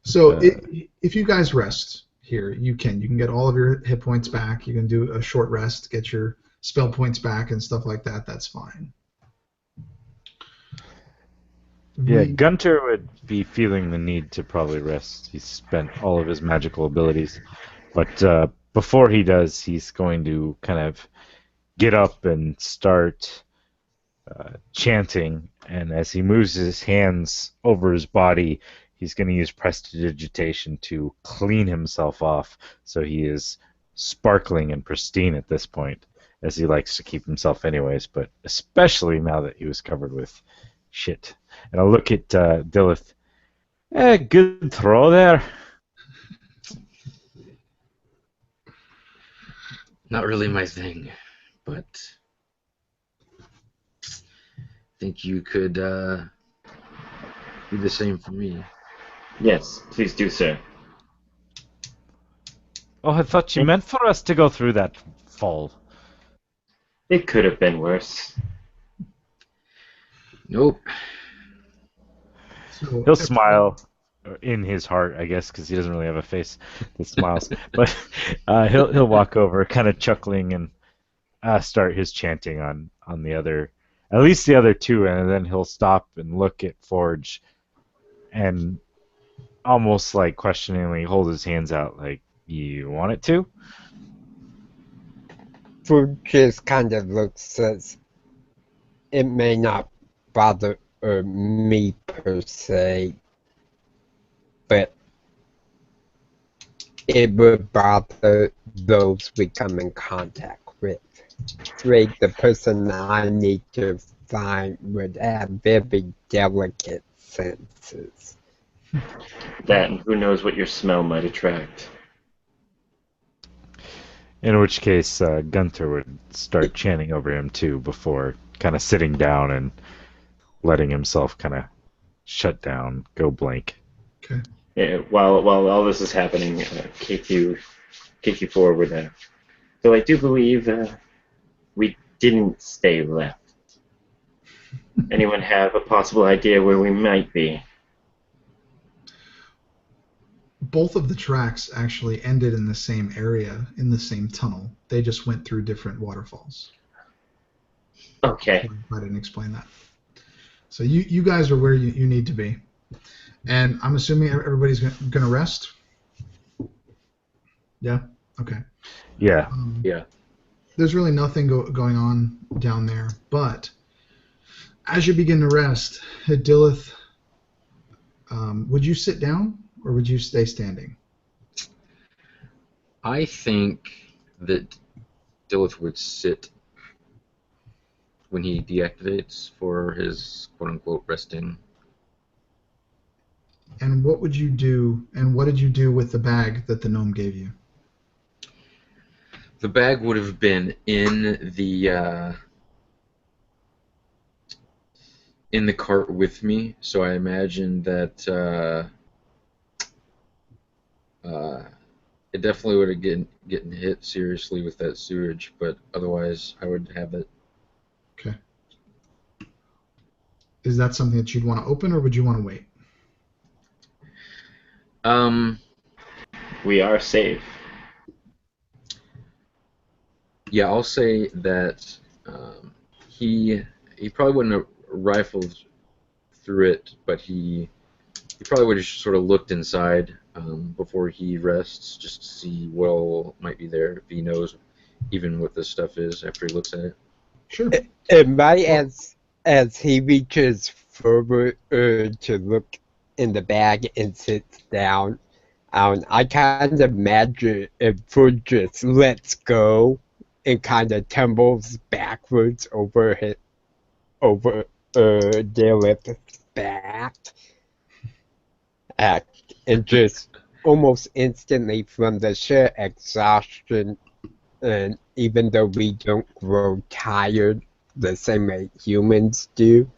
So if you guys rest here, you can get all of your hit points back. You can do a short rest, get your spell points back and stuff like that. That's fine. Yeah, Gunter would be feeling the need to probably rest. He's spent all of his magical abilities. But before he does, he's going to kind of get up and start chanting. And as he moves his hands over his body, he's going to use prestidigitation to clean himself off. So he is sparkling and pristine at this point, as he likes to keep himself anyways, but especially now that he was covered with shit. And I'll look at Dilith. Good throw there. Not really my thing, but I think you could do the same for me. Yes, please do, sir. Oh, I thought you meant for us to go through that fall. It could have been worse. Nope. So He'll smile in his heart, I guess, because he doesn't really have a face that smiles. But he'll walk over, kind of chuckling, and start his chanting on the other, at least the other two, and then he'll stop and look at Forge, and almost like questioningly hold his hands out, like, "You want it to?" Food just kind of looks as it may not bother me per se, but it would bother those we come in contact with. Afraid the person I need to find would have very delicate senses. That, and who knows what your smell might attract. In which case, Gunther would start chanting over him too, before kind of sitting down and letting himself kind of shut down, go blank. Okay. Yeah, while all this is happening, kick you forward there. So I do believe we didn't stay left. Anyone have a possible idea where we might be? Both of the tracks actually ended in the same area, in the same tunnel. They just went through different waterfalls. Okay. I didn't explain that. So you guys are where you need to be. And I'm assuming everybody's going to rest? Yeah? Okay. Yeah. Yeah. There's really nothing going on down there, but as you begin to rest, Dilith, would you sit down or would you stay standing? I think that Dilith would sit when he deactivates for his quote-unquote resting. And what would you do, and what did you do with the bag that the gnome gave you? The bag would have been in the cart with me, so I imagine that it definitely would have getting hit seriously with that sewage, but otherwise I would have it. Okay. Is that something that you'd want to open, or would you want to wait? We are safe. Yeah, I'll say that he probably wouldn't have rifled through it, but he probably would have sort of looked inside before he rests, just to see what all might be there, if he knows even what this stuff is after he looks at it. Sure. And right as he reaches forward to look in the bag and sits down, I kind of imagine if Food just lets go and kind of tumbles backwards over Dilith's back, and just almost instantly from the sheer exhaustion, and even though we don't grow tired the same way humans do,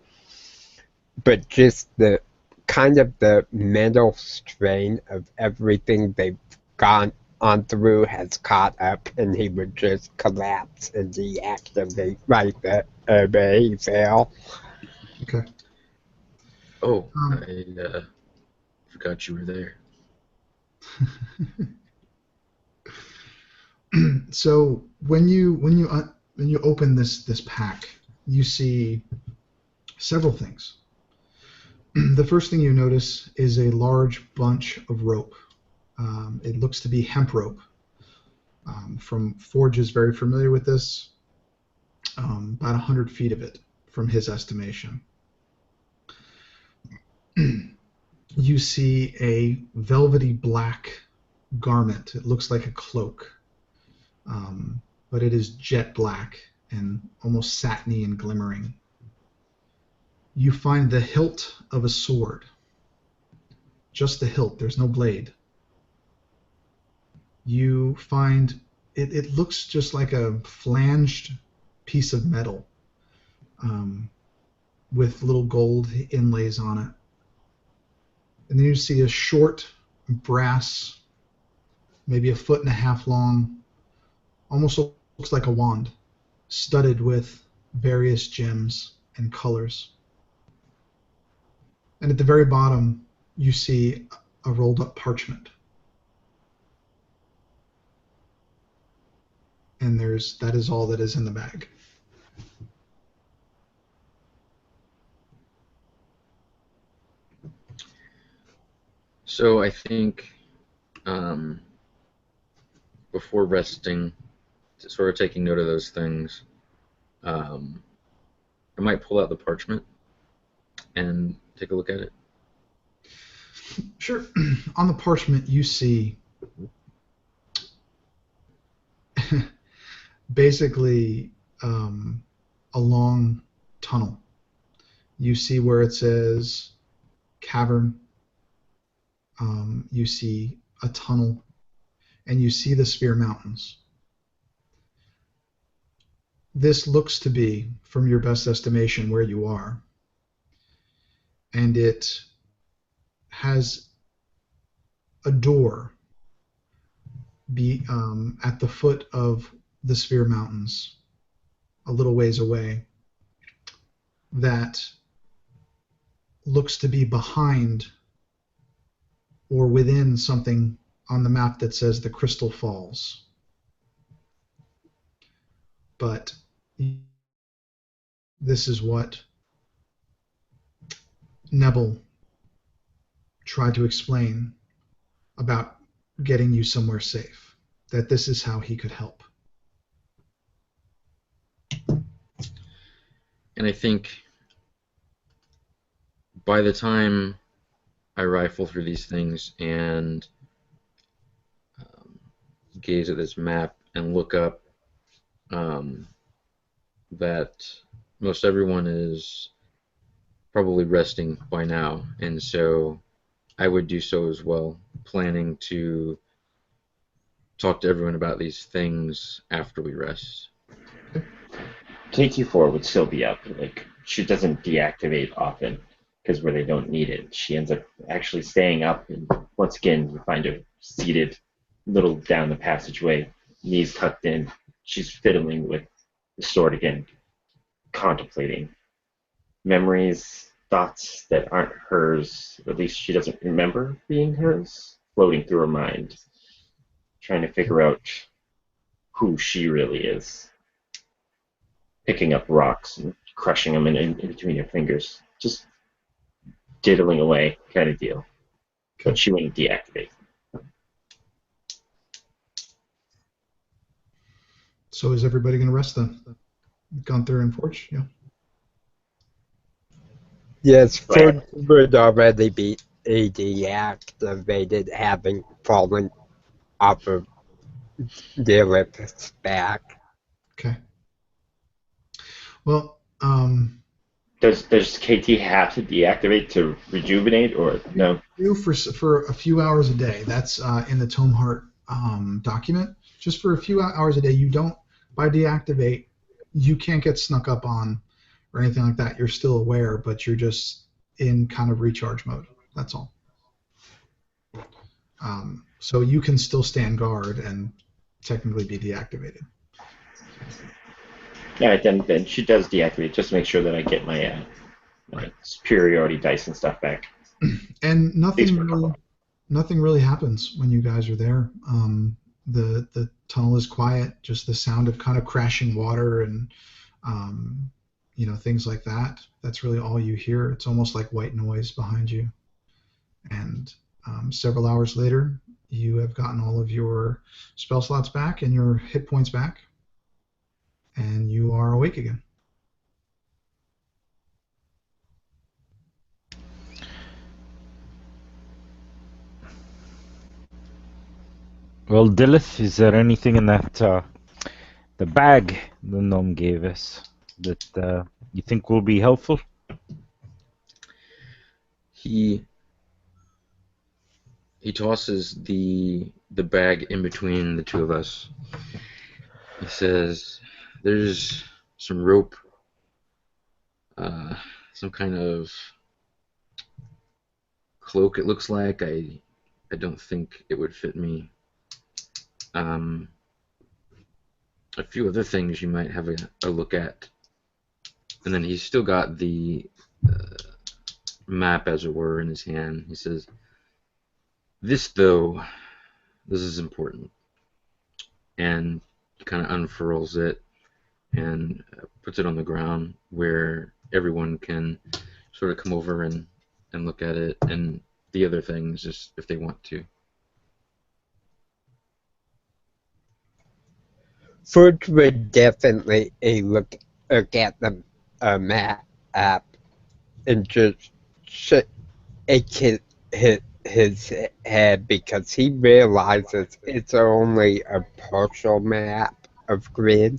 but just the kind of the mental strain of everything they've gone on through has caught up, and he would just collapse and deactivate right there where he fell. Okay. Oh, I forgot you were there. So when you open this pack, you see several things. The first thing you notice is a large bunch of rope. It looks to be hemp rope. From Forge is very familiar with this. About 100 feet of it, from his estimation. You see a velvety black garment. It looks like a cloak, but it is jet black and almost satiny and glimmering. You find the hilt of a sword. just the hilt. There's no blade. You find it looks just like a flanged piece of metal with little gold inlays on it. And then you see a short brass, maybe 1.5 feet long, almost looks like a wand, studded with various gems and colors. And at the very bottom, you see a rolled up parchment. And that is all that is in the bag. So I think before resting, sort of taking note of those things, I might pull out the parchment and take a look at it. Sure. On the parchment, you see basically a long tunnel. You see where it says cavern. You see a tunnel, and you see the Svir Mountains. This looks to be, from your best estimation, where you are. And it has a door at the foot of the Svir Mountains, a little ways away, that looks to be behind or within something on the map that says the Crystal Falls. But this is what Neville tried to explain about getting you somewhere safe, that this is how he could help. And I think by the time I rifle through these things and gaze at this map and look up, that most everyone is probably resting by now, and so I would do so as well, planning to talk to everyone about these things after we rest. KT4 would still be up. Like, she doesn't deactivate often because where they don't need it, she ends up actually staying up. And once again, you find her seated a little down the passageway, knees tucked in. She's fiddling with the sword again, contemplating memories, thoughts that aren't hers, or at least she doesn't remember being hers, floating through her mind, trying to figure out who she really is. Picking up rocks and crushing them in between her fingers. Just diddling away kind of deal. But she wouldn't deactivate. So is everybody going to rest then? Gunther and Forge? Yeah. Yes, Forge would already be deactivated, having fallen off of the Olympus back. Okay. Well, Does KT have to deactivate to rejuvenate, or no? you for a few hours a day. That's in the Tomeheart document. Just for a few hours a day. You don't, by deactivate, you can't get snuck up on or anything like that. You're still aware, but you're just in kind of recharge mode. That's all. So you can still stand guard and technically be deactivated. Yeah, then she does deactivate. Just to make sure that I get my superiority dice and stuff back. And nothing really happens when you guys are there. The tunnel is quiet, just the sound of kind of crashing water and things like that. That's really all you hear. It's almost like white noise behind you. And several hours later, you have gotten all of your spell slots back and your hit points back, and you are awake again. Well, Dilith, is there anything in that the bag the gnome gave us that you think will be helpful? He he tosses the bag in between the two of us. He says, "There's some rope, some kind of cloak. It looks like I don't think it would fit me. Um, a few other things you might have a look at." And then he's still got the map, as it were, in his hand. He says, "This, though, this is important." And he kind of unfurls it and puts it on the ground where everyone can sort of come over and look at it, and the other things, just if they want to. Forge would definitely look at the map and just shake his head because he realizes it's only a partial map of Grinn.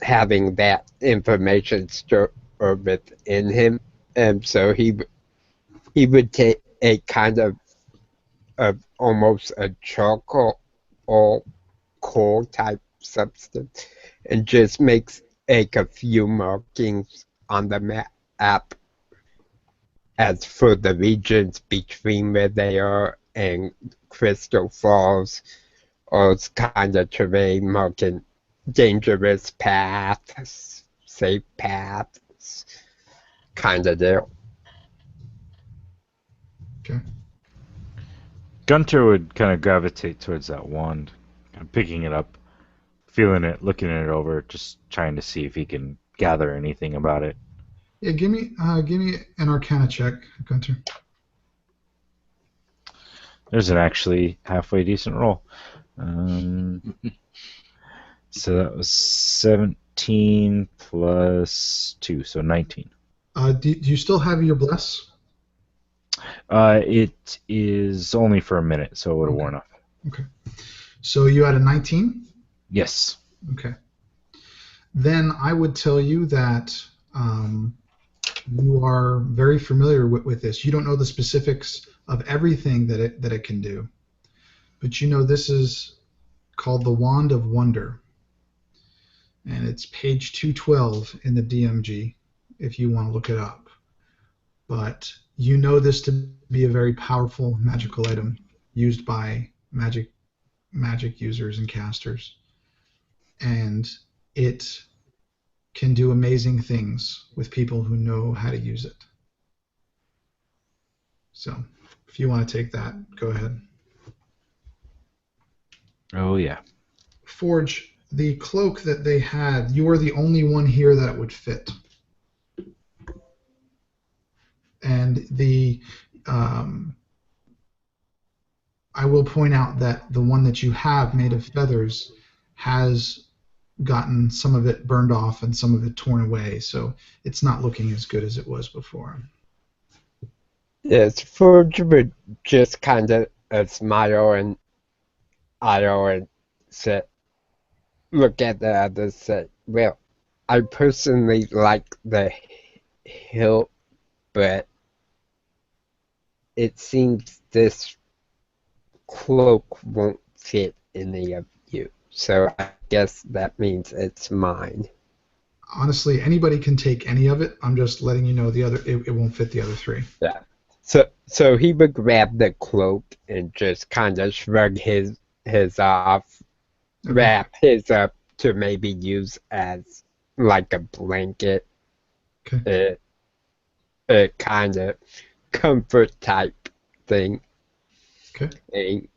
Having that information stored within him, and so he would take a kind of almost a charcoal or coal type substance and just makes a few markings on the map as for the regions between where they are and Crystal Falls, or kind of terrain marking dangerous paths, safe paths, kind of deal. Okay. Gunter would kind of gravitate towards that wand, kind of picking it up, feeling it, looking it over, just trying to see if he can gather anything about it. Yeah, give me an Arcana check, Gunter. There's an actually halfway decent roll. So that was 17 plus 2, so 19. Do you still have your bless? It is only for a minute, so it would have worn off. Okay. So you had a 19? Yes. Okay. Then I would tell you that you are very familiar with this. You don't know the specifics of everything that it can do, but you know this is called the Wand of Wonder, and it's page 212 in the DMG if you want to look it up. But you know this to be a very powerful magical item used by magic users and casters, and it can do amazing things with people who know how to use it. So if you want to take that, go ahead. Oh, yeah. Forge, the cloak that they had, you are the only one here that would fit. And I will point out that the one that you have made of feathers has gotten some of it burned off and some of it torn away, so it's not looking as good as it was before. Yes, Forge would just kind of smile and idle and say, look at the others, say, well, I personally like the hilt, but it seems this cloak won't fit any of you, so I guess that means it's mine. Honestly, anybody can take any of it. I'm just letting you know it won't fit the other three. Yeah. So he would grab the cloak and just kind of shrug his off, Okay. wrap his up to maybe use as like a blanket, Okay. a kind of comfort type thing. Okay.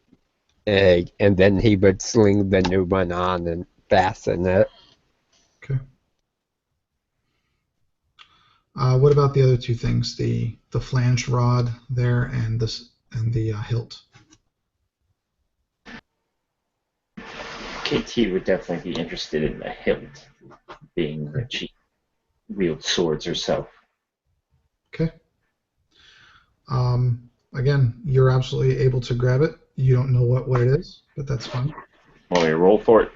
And then he would sling the new one on and fasten it. Okay. What about the other two things? The flange rod there and the hilt. KT would definitely be interested in the hilt, being that she wields swords herself. Okay. Again, you're absolutely able to grab it. You don't know what it is, but that's fine. Want me to roll for it?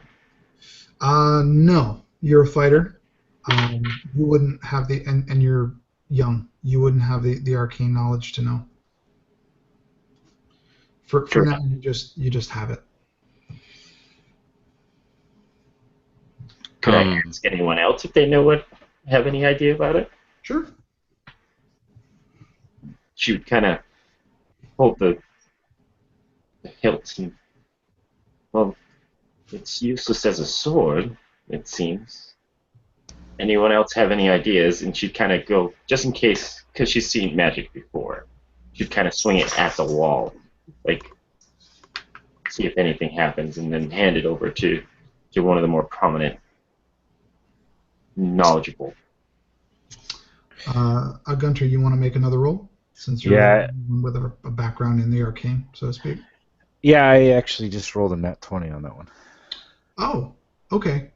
No. You're a fighter. You wouldn't have and you're young. You wouldn't have the arcane knowledge to know. For Sure. now, you just have it. Could I ask anyone else if they have any idea about it? Sure. She would kind of hold the hilt. And, well, it's useless as a sword, it seems. Anyone else have any ideas? And she'd kind of go, just in case, because she's seen magic before, she'd kind of swing it at the wall, like, see if anything happens, and then hand it over to one of the more prominent, knowledgeable. Gunter, you want to make another roll? Since you're Yeah. with a background in the arcane, so to speak. Yeah, I actually just rolled a nat 20 on that one. Oh, okay.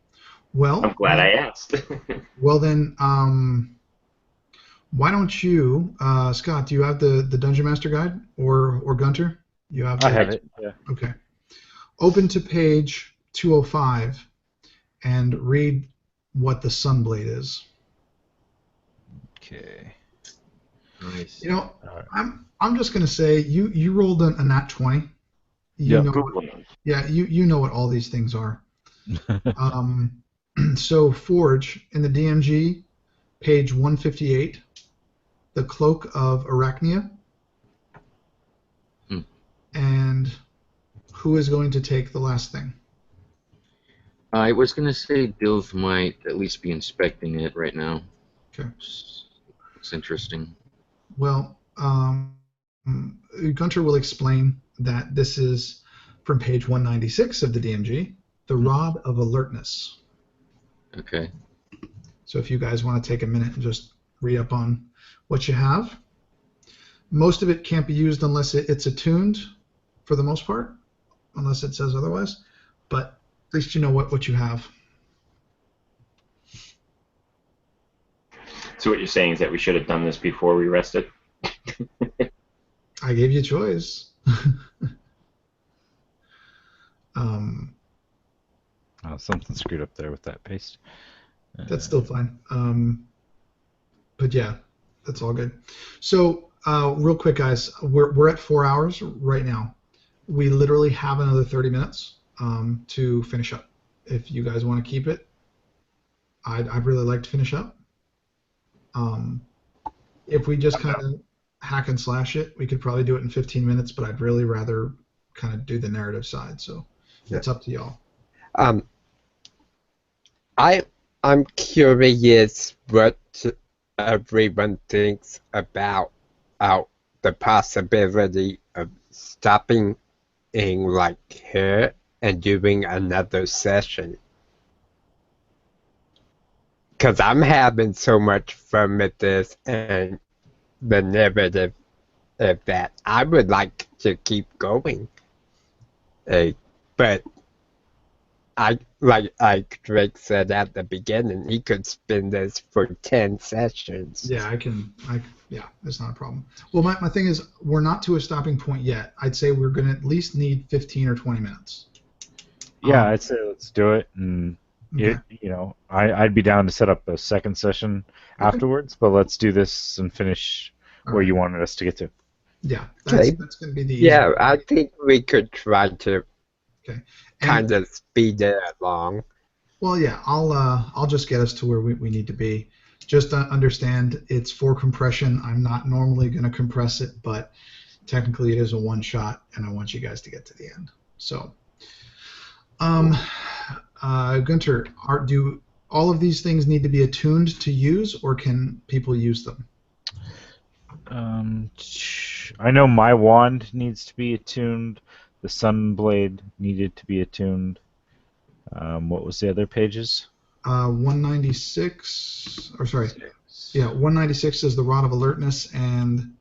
Well, I'm glad I asked. Well then, why don't you, Scott? Do you have the Dungeon Master Guide, or Gunter? You have. I have it. Yeah. Okay. Open to page 205 and read what the Sunblade is. Okay. Nice. You know, Alright. I'm just gonna say you rolled a nat 20. You Yeah. know, Googling. yeah, you know what all these things are. So Forge in the DMG, page 158, the Cloak of Arachnia. And who is going to take the last thing? I was going to say Dilv might at least be inspecting it right now. Okay. It's interesting. Well, Gunter will explain that this is from page 196 of the DMG, the Rod of Alertness. Okay. So if you guys want to take a minute and just read up on what you have. Most of it can't be used unless it's attuned, for the most part, unless it says otherwise. But at least you know what you have. So what you're saying is that we should have done this before we rested? I gave you a choice. Oh, something screwed up there with that paste. That's still fine. But yeah, that's all good. So real quick, guys, we're at 4 hours right now. We literally have another 30 minutes to finish up. If you guys want to keep it, I'd really like to finish up. If we just kind of hack and slash it, we could probably do it in 15 minutes, but I'd really rather kind of do the narrative side. So it's up to y'all. I'm curious what everyone thinks about the possibility of stopping in like here and doing another session. Because I'm having so much fun with this and the narrative of that I would like to keep going. But like Drake said at the beginning, he could spin this for 10 sessions. Yeah, yeah, it's not a problem. Well, my thing is, we're not to a stopping point yet. I'd say we're going to at least need 15 or 20 minutes. Yeah, I'd say let's do it. And, Okay. I'd be down to set up a second session afterwards, but let's do this and finish All where right. you wanted us to get to. Yeah, Okay. that's going to be the easy Yeah, part. I think we could try to Okay. kind of speed it along. Well, yeah, I'll just get us to where we need to be. Just understand it's for compression. I'm not normally going to compress it, but technically it is a one shot, and I want you guys to get to the end. So, Gunter, do all of these things need to be attuned to use, or can people use them? I know my wand needs to be attuned. The Sunblade needed to be attuned. What was the other pages? 196, or sorry, yeah, 196 is the Rod of Alertness, and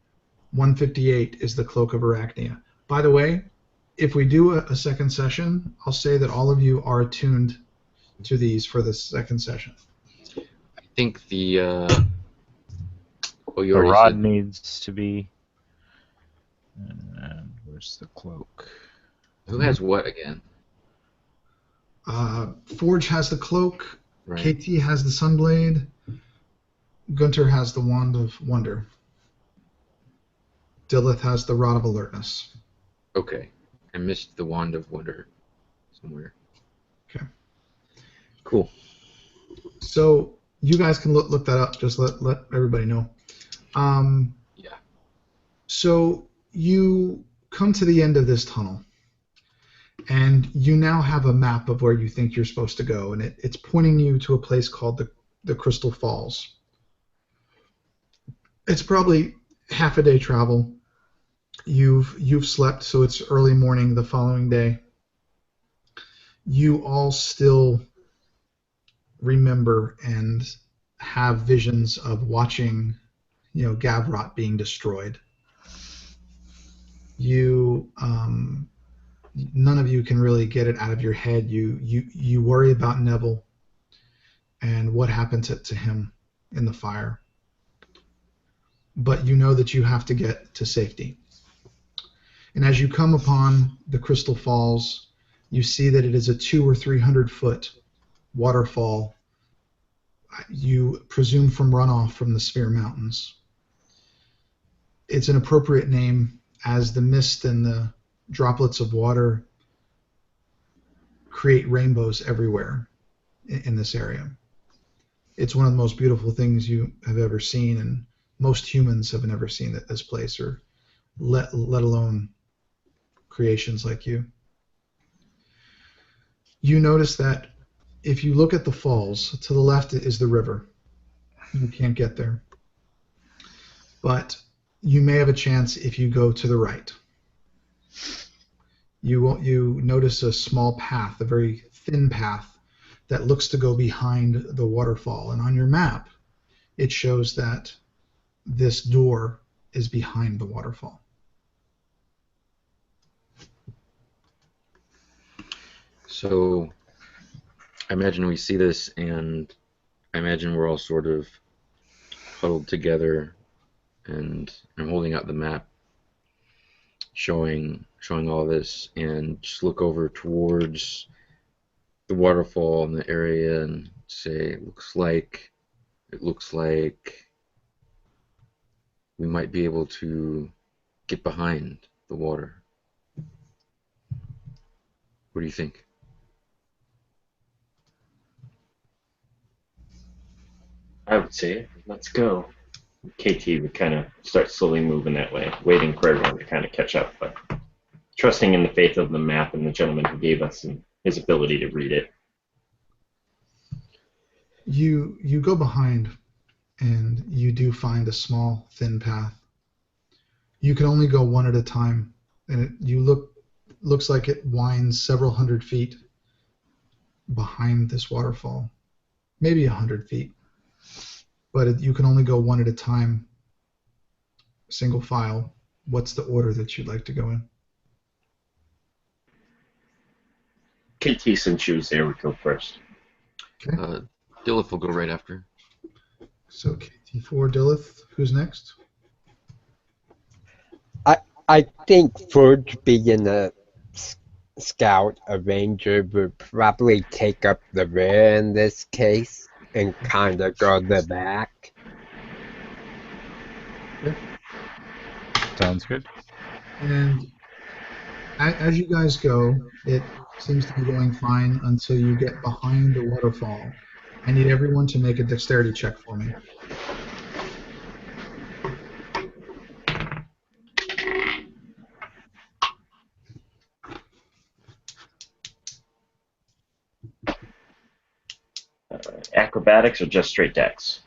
158 is the Cloak of Arachnia. By the way, if we do a second session, I'll say that all of you are attuned to these for the second session. I think the you The already rod said needs to be. And where's the cloak? who has what again? Forge has the Cloak, Right. KT has the Sunblade, Gunter has the Wand of Wonder, Dilith has the Rod of Alertness. Okay. I missed the Wand of Wonder somewhere. Okay. Cool. So you guys can look that up. Just let everybody know. Yeah. So you come to the end of this tunnel, and you now have a map of where you think you're supposed to go, and it's pointing you to a place called the Crystal Falls. It's probably half a day travel. You've slept, so it's early morning the following day. You all still remember and have visions of watching, Gavrot being destroyed. You, none of you can really get it out of your head. You worry about Neville and what happened to him in the fire. But you know that you have to get to safety. And as you come upon the Crystal Falls, you see that it is a 200 or 300 foot waterfall, you presume from runoff from the Svir Mountains. It's an appropriate name as the mist and the droplets of water create rainbows everywhere in this area. It's one of the most beautiful things you have ever seen, and most humans have never seen this place, or let alone creations like you. You notice that if you look at the falls, to the left is the river. You can't get there. But you may have a chance if you go to the right. You notice a small path, a very thin path that looks to go behind the waterfall. And on your map, it shows that this door is behind the waterfall. So I imagine we see this, and I imagine we're all sort of huddled together, and I'm holding out the map, showing all this, and just look over towards the waterfall in the area and say, it looks like we might be able to get behind the water. What do you think? I would say, let's go. KT would kind of start slowly moving that way, waiting for everyone to kind of catch up, but trusting in the faith of the map and the gentleman who gave us and his ability to read it. You go behind, and you do find a small, thin path. You can only go one at a time, and looks like it winds several hundred feet behind this waterfall, maybe 100 feet. But you can only go one at a time, single file. What's the order that you'd like to go in? KT, since she was there, would go first. Okay. Dilith will go right after. So KT4, Dilith. Who's next? I think Forge being a scout, a ranger, would probably take up the rear in this case and kind of go the back. Okay. Sounds good. And as you guys go, it seems to be going fine until you get behind the waterfall. I need everyone to make a dexterity check for me. Acrobatics or just straight dex?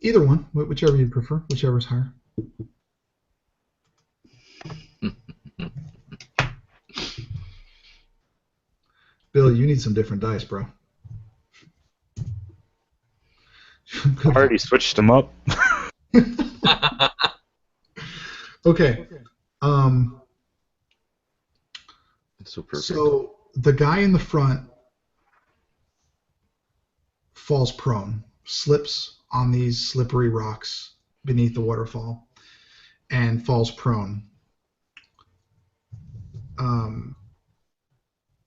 Either one, whichever you prefer, whichever's higher. Bill, you need some different dice, bro. I already switched them up. Okay. It's so perfect. So the guy in the front falls prone, slips on these slippery rocks beneath the waterfall, and falls prone.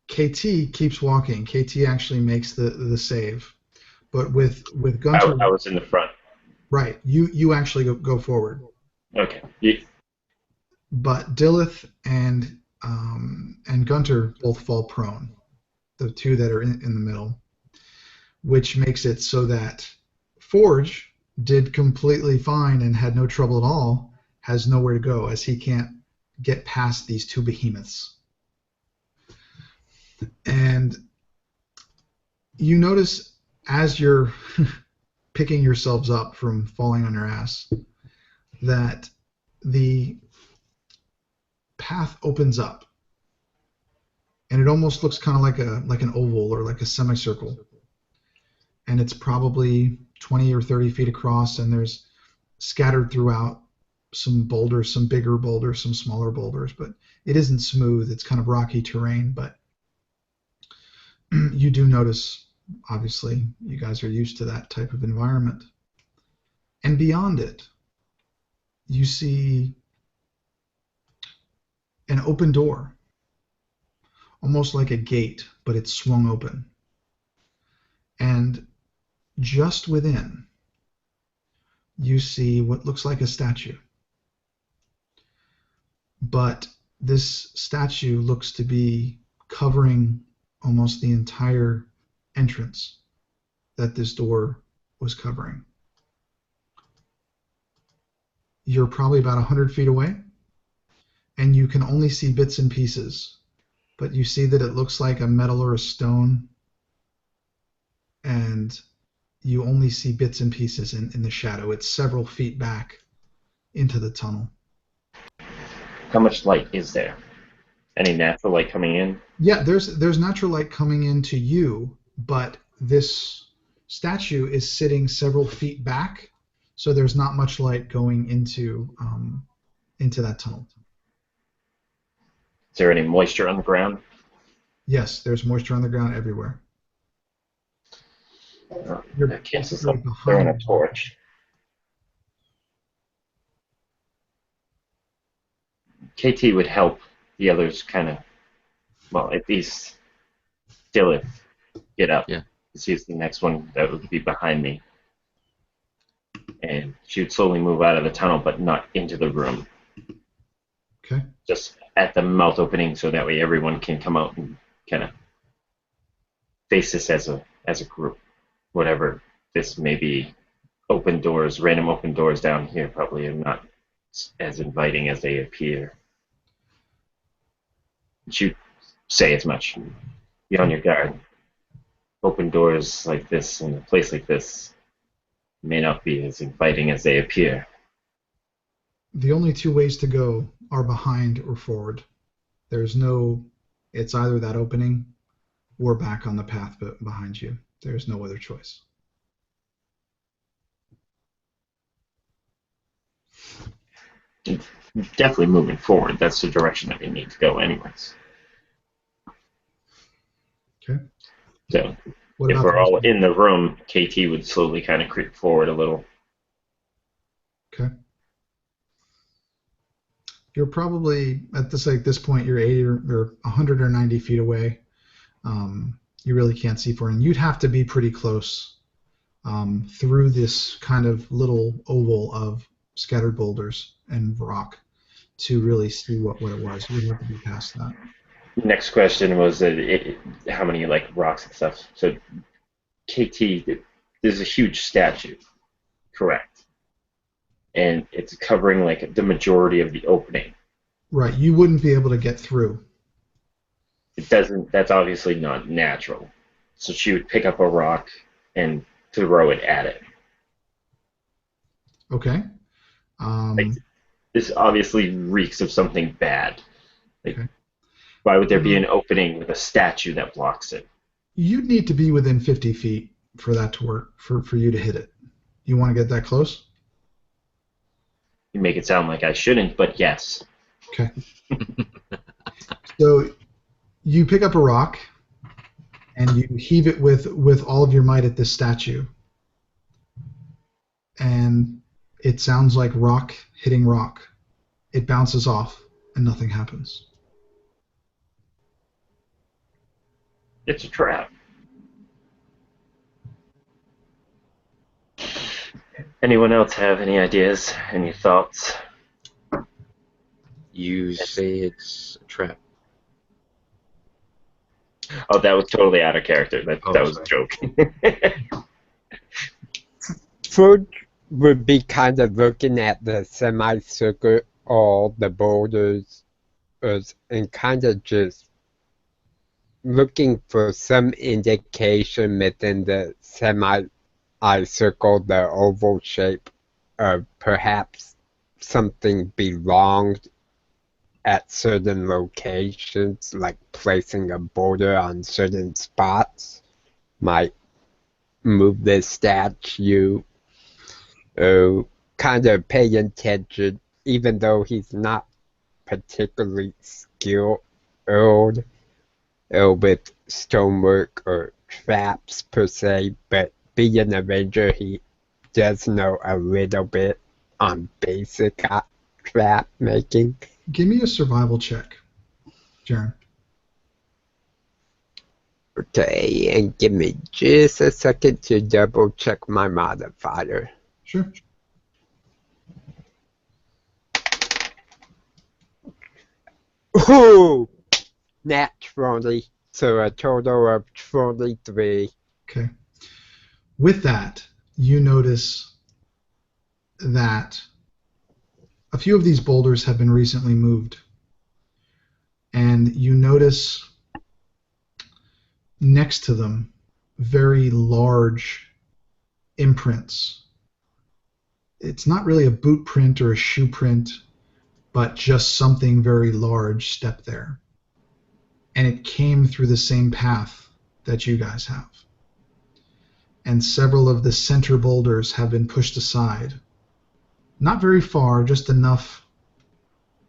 KT keeps walking. KT actually makes the save, but with Gunter, I was in the front. right? You actually go forward. Okay. But Dilith and and Gunter both fall prone, the two that are in the middle, which makes it so that Forge did completely fine and had no trouble at all, has nowhere to go as he can't get past these two behemoths. And you notice as you're picking yourselves up from falling on your ass that the path opens up, and it almost looks kind of like an oval or like a semicircle, and it's probably 20 or 30 feet across, and there's scattered throughout some boulders, some bigger boulders, some smaller boulders, but it isn't smooth. It's kind of rocky terrain, but you do notice, obviously, you guys are used to that type of environment. And beyond it, you see an open door, almost like a gate, but it's swung open. And just within, you see what looks like a statue. But this statue looks to be covering almost the entire entrance that this door was covering. You're probably about 100 feet away, and you can only see bits and pieces, but you see that it looks like a metal or a stone, and you only see bits and pieces in the shadow. It's several feet back into the tunnel. How much light is there? Any natural light coming in? Yeah, there's natural light coming into you, but this statue is sitting several feet back, so there's not much light going into that tunnel. Is there any moisture on the ground? Yes, there's moisture on the ground everywhere. That cancels out throwing a torch. KT would help the others kind of, well, at least still get up. Yeah. He's the next one that would be behind me. And she would slowly move out of the tunnel, but not into the room. Okay. Just at the mouth opening, so that way everyone can come out and kind of face this as a group. Whatever this may be, open doors, random open doors down here probably are not as inviting as they appear. You say as much. Be on your guard. Open doors like this in a place like this may not be as inviting as they appear. The only two ways to go are behind or forward. It's either that opening or back on the path behind you. There's no other choice. Definitely moving forward. That's the direction that we need to go anyways. Okay. So What if about we're all in the room, KT would slowly kind of creep forward a little. Okay. You're probably at this point you're 80 or 100 or 90 feet away. You really can't see for, and you'd have to be pretty close through this kind of little oval of scattered boulders and rock to really see what it was. You'd have to be past that. Next question was how many rocks and stuff. So KT, there's a huge statue, correct? And it's covering the majority of the opening. Right, you wouldn't be able to get through. It doesn't. That's obviously not natural. So she would pick up a rock and throw it at it. Okay. This obviously reeks of something bad. Okay. Why would there be an opening with a statue that blocks it? You'd need to be within 50 feet for that to work, for you to hit it. You want to get that close? You make it sound like I shouldn't, but yes. Okay. So you pick up a rock and you heave it with all of your might at this statue. And it sounds like rock hitting rock. It bounces off and nothing happens. It's a trap. Anyone else have any ideas? Any thoughts? You say it's a trap. Oh, that was totally out of character. That Oh, was a sorry. joke. Forge would be kind of looking at the semicircle or the borders and kind of just looking for some indication within the semicircle, the oval shape, of perhaps something belonged at certain locations, like placing a border on certain spots might move the statue. Kind of pay attention, even though he's not particularly skilled with stonework or traps per se, but being a ranger, he does know a little bit on basic trap making. Give me a survival check, Jaren. Okay, and give me just a second to double check my modifier. Sure. Ooh! Nat 20, so a total of 23. Okay. With that, you notice that a few of these boulders have been recently moved. And you notice next to them very large imprints. It's not really a boot print or a shoe print, but just something very large stepped there. And it came through the same path that you guys have. And several of the center boulders have been pushed aside. Not very far, just enough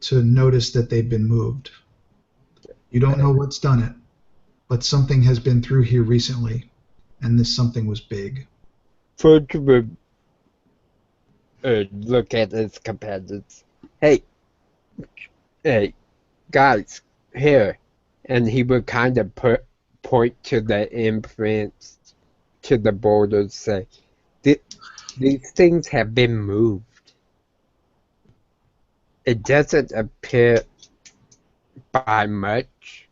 to notice that they've been moved. You don't know what's done it, but something has been through here recently, and this something was big. Forge would look at his companions. Hey, guys, here. And he would kind of point to the imprints, to the borders, say, these things have been moved. It doesn't appear by much,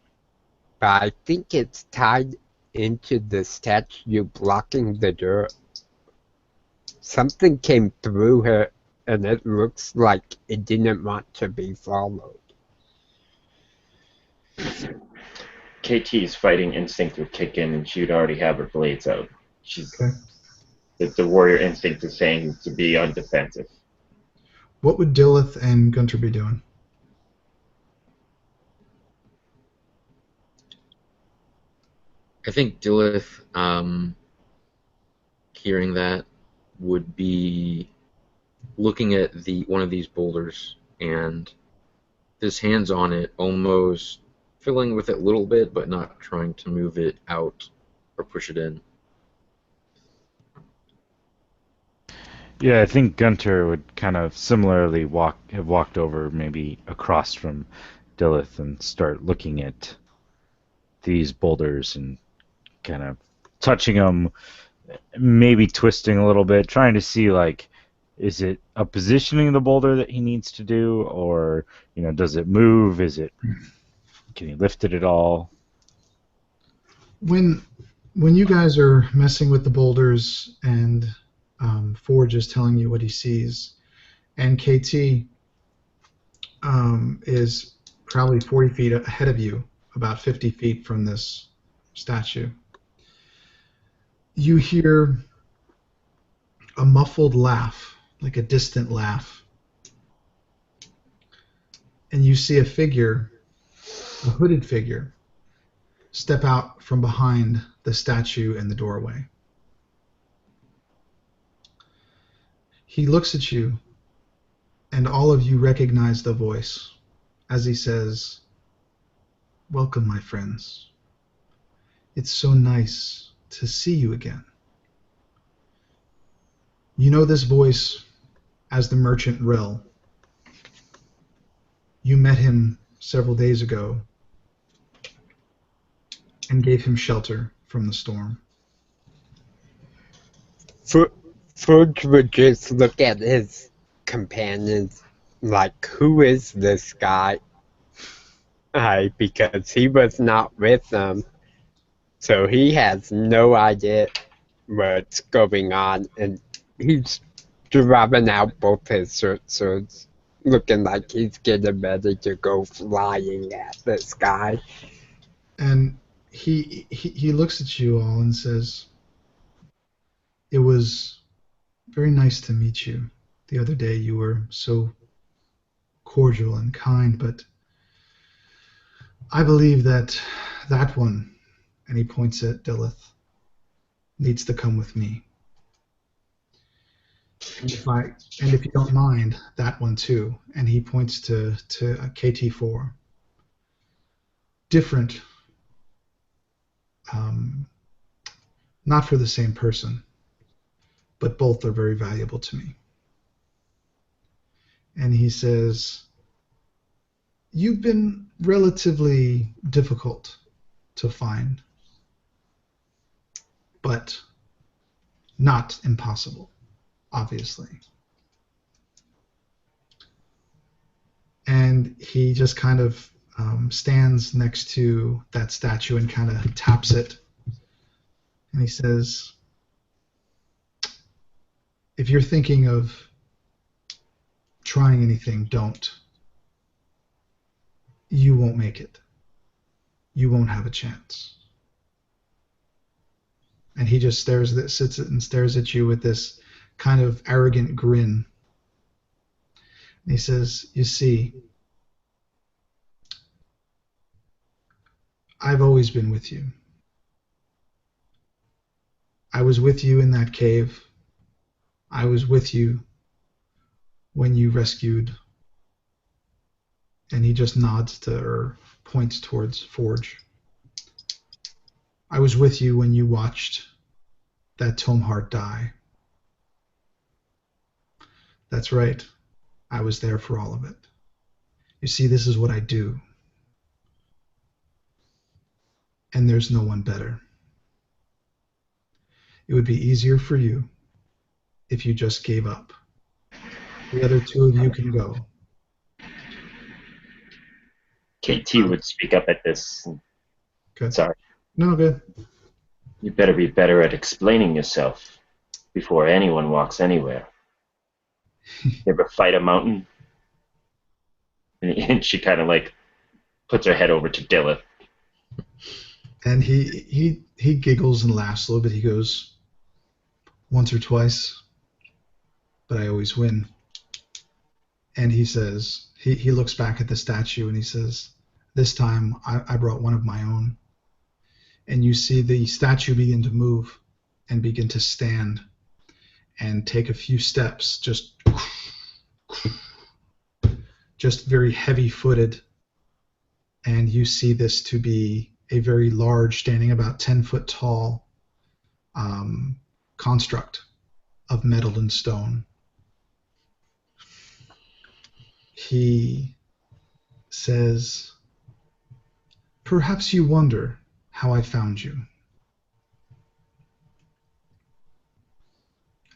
but I think it's tied into the statue blocking the door. Something came through her, and it looks like it didn't want to be followed. KT's fighting instinct would kick in, and she would already have her blades out. Okay. The warrior instinct is saying to be on defensive. What would Dillith and Gunter be doing? I think Dillith, hearing that, would be looking at one of these boulders and his hands on it, almost fiddling with it a little bit, but not trying to move it out or push it in. Yeah, I think Gunter would kind of similarly have walked over maybe across from Dillith and start looking at these boulders and kind of touching them, maybe twisting a little bit, trying to see, like, is it a positioning of the boulder that he needs to do, or, does it move? Can he lift it at all? When you guys are messing with the boulders and Forge is telling you what he sees, and KT is probably 40 feet ahead of you, about 50 feet from this statue, you hear a muffled laugh, like a distant laugh. And you see a figure, a hooded figure, step out from behind the statue in the doorway. He looks at you, and all of you recognize the voice as he says, "Welcome, my friends. It's so nice to see you again." You know this voice as the merchant Rill. You met him several days ago and gave him shelter from the storm. Forge would just look at his companions like, who is this guy? Because he was not with them. So he has no idea what's going on, and he's dropping out both his short swords, looking like he's getting ready to go flying at this guy. And he looks at you all and says, "It was very nice to meet you. The other day you were so cordial and kind, but I believe that one," and he points at Dilith, "needs to come with me. And if you don't mind, that one too." And he points to KT4. Different, not for the same person, but both are very valuable to me. And he says, "You've been relatively difficult to find, but not impossible, obviously." And he just kind of stands next to that statue and kind of taps it. And he says, "If you're thinking of trying anything, don't. You won't make it. You won't have a chance." And he just sits and stares at you with this kind of arrogant grin. And he says, "You see, I've always been with you. I was with you in that cave. I was with you when you rescued," and he just nods to, or points towards Forge. "I was with you when you watched that Tomeheart die. That's right. I was there for all of it. You see, this is what I do. And there's no one better. It would be easier for you if you just gave up. The other two of you can go." KT would speak up at this. Good. Sorry. No, good. You better be better at explaining yourself before anyone walks anywhere. You ever fight a mountain? And she kind of like puts her head over to Dilith. And he giggles and laughs a little bit. He goes, "Once or twice, but I always win." And he says, he looks back at the statue and he says, "This time I brought one of my own." And you see the statue begin to move and begin to stand and take a few steps, just very heavy-footed. And you see this to be a very large, standing about 10 foot tall construct of metal and stone. He says, "Perhaps you wonder how I found you."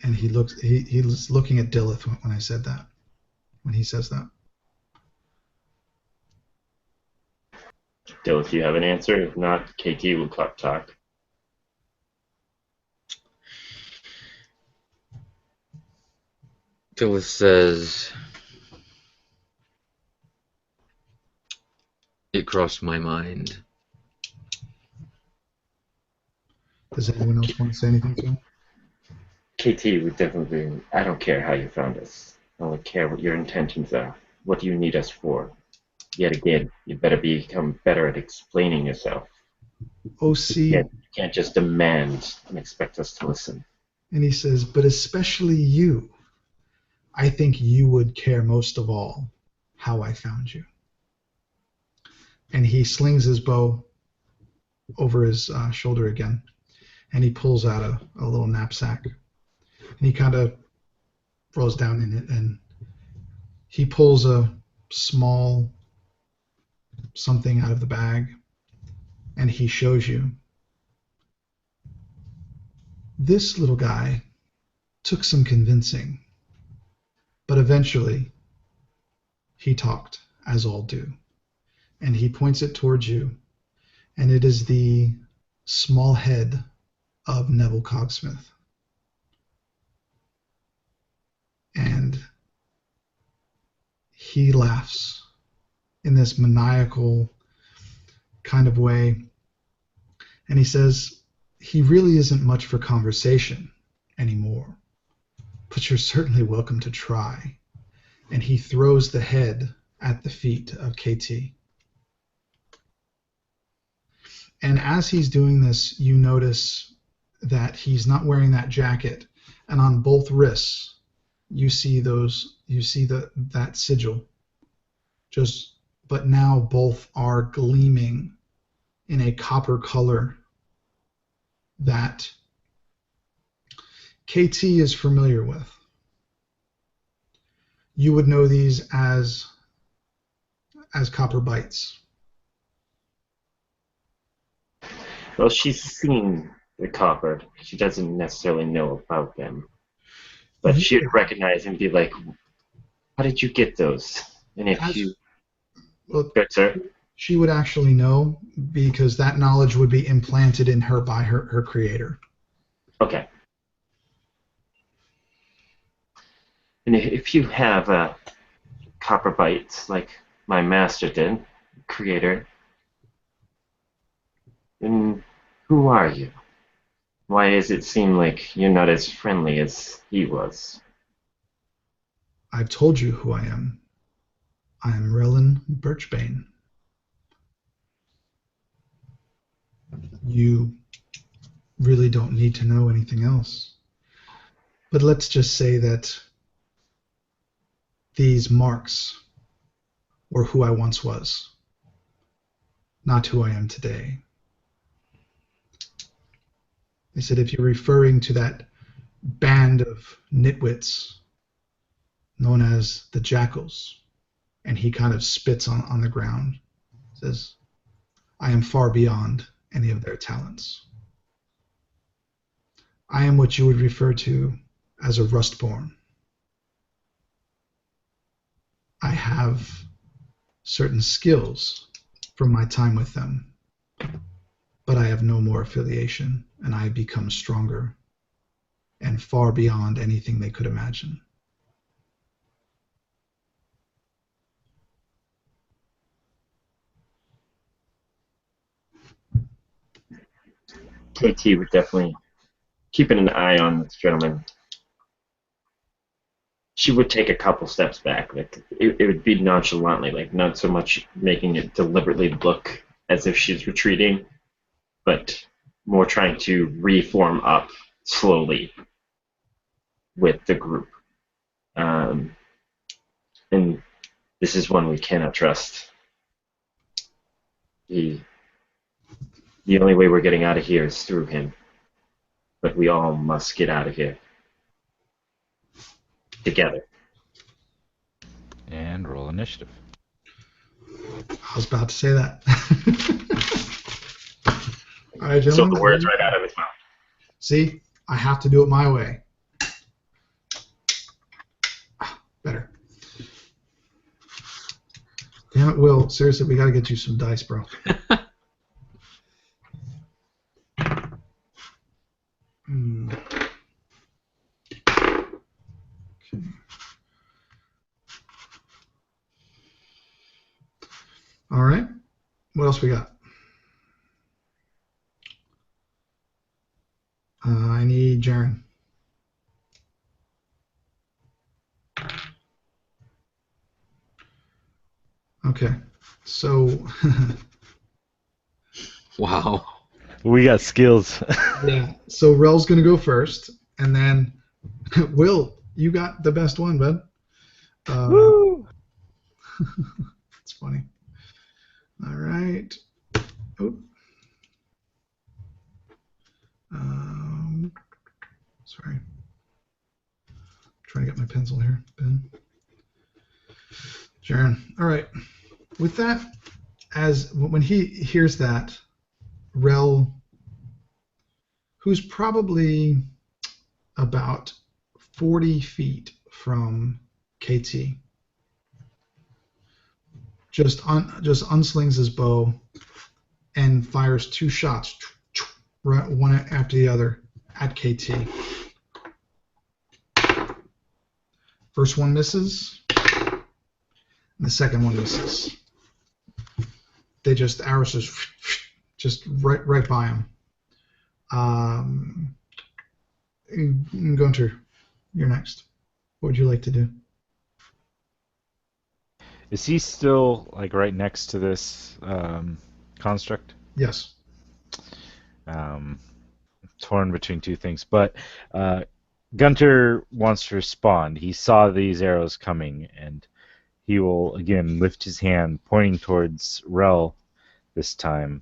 And he was looking at Dilith when I said that, when he says that. Dilith, you have an answer? If not, KT will talk. Dilith says, "It crossed my mind." Does anyone else want to say anything to him? KT would definitely. I don't care how you found us. I don't care what your intentions are. What do you need us for? Yet again, you better become better at explaining yourself. "Oh, see," You can't just demand and expect us to listen. and he says, "but especially you. I think you would care most of all how I found you." And he slings his bow over his shoulder again, and he pulls out a little knapsack, and he kind of rolls down in it, and he pulls a small something out of the bag, and he shows you. This little guy took some convincing, but eventually he talked, as all do. And he points it towards you, and it is the small head of Neville Cogsmith. And he laughs in this maniacal kind of way. And he says, he really isn't much for conversation anymore, but you're certainly welcome to try. And he throws the head at the feet of KT. And as he's doing this, you notice that he's not wearing that jacket, and on both wrists you see that sigil. But now both are gleaming in a copper color that KT is familiar with. You would know these as copper bites. Well, she's seen the copper. She doesn't necessarily know about them. But she'd recognize and be like, how did you get those? And if you... Well, good, sir. She would actually know, because that knowledge would be implanted in her by her creator. Okay. And if you have copper bites like my master did, creator, then who are you? Why does it seem like you're not as friendly as he was? I've told you who I am. I am Relin Birchbane. You really don't need to know anything else. But let's just say that these marks were who I once was, not who I am today. They said if you're referring to that band of nitwits known as the Jackals, and he kind of spits on the ground, says, I am far beyond any of their talents. I am what you would refer to as a Rustborn. I have certain skills from my time with them, but I have no more affiliation, and I have become stronger and far beyond anything they could imagine. KT would definitely keeping an eye on this gentleman. She would take a couple steps back. Like it would be nonchalantly, like not so much making it deliberately look as if she's retreating, but more trying to reform up slowly with the group. And this is one we cannot trust. The only way we're getting out of here is through him. But we all must get out of here. Together. And roll initiative. I was about to say that. All right, So gentlemen. the words right out of his mouth. See, I have to do it my way. Better. Damn it, Will. Seriously, we got to get you some dice, bro. Okay. All right. What else we got? I need Jaren. Okay. So. Wow. We got skills. Yeah. So Rel's gonna go first, and then Will, you got the best one, bud. Woo! It's funny. All right. Oh. Sorry. I'm trying to get my pencil here, Ben. Jaren. All right. With that, when he hears that, Rel, who's probably about 40 feet from KT, just unslings his bow and fires two shots right, one after the other at KT. First one misses, and the second one misses. They just arrows just right by him. Gunter, you're next. What would you like to do? Is he still like right next to this construct? Yes. Torn between two things, but Gunter wants to respond. He saw these arrows coming, and he will again lift his hand, pointing towards Rel this time.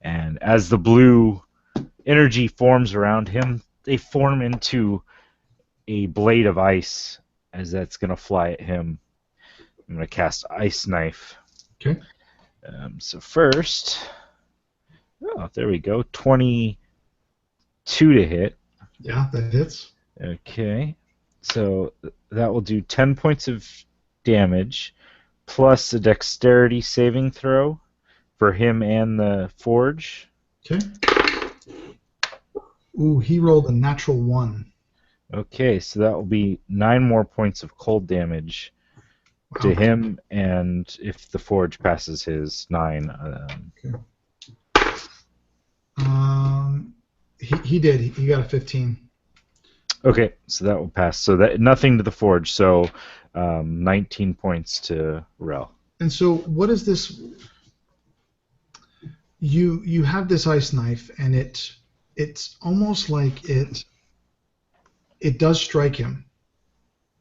And as the blue energy forms around him, they form into a blade of ice as that's going to fly at him. I'm going to cast Ice Knife. Okay. So first, there we go. 22 to hit. Yeah, that hits. Okay. So that will do 10 points of damage, plus a dexterity saving throw for him and the forge. Okay. Ooh, he rolled a natural 1. Okay, so that will be 9 more points of cold damage to him, and if the forge passes his 9. He did. He got a 15. Okay, so that will pass. So that nothing to the forge. So 19 points to Rel. And so, what is this? You have this ice knife, and it's almost like it does strike him,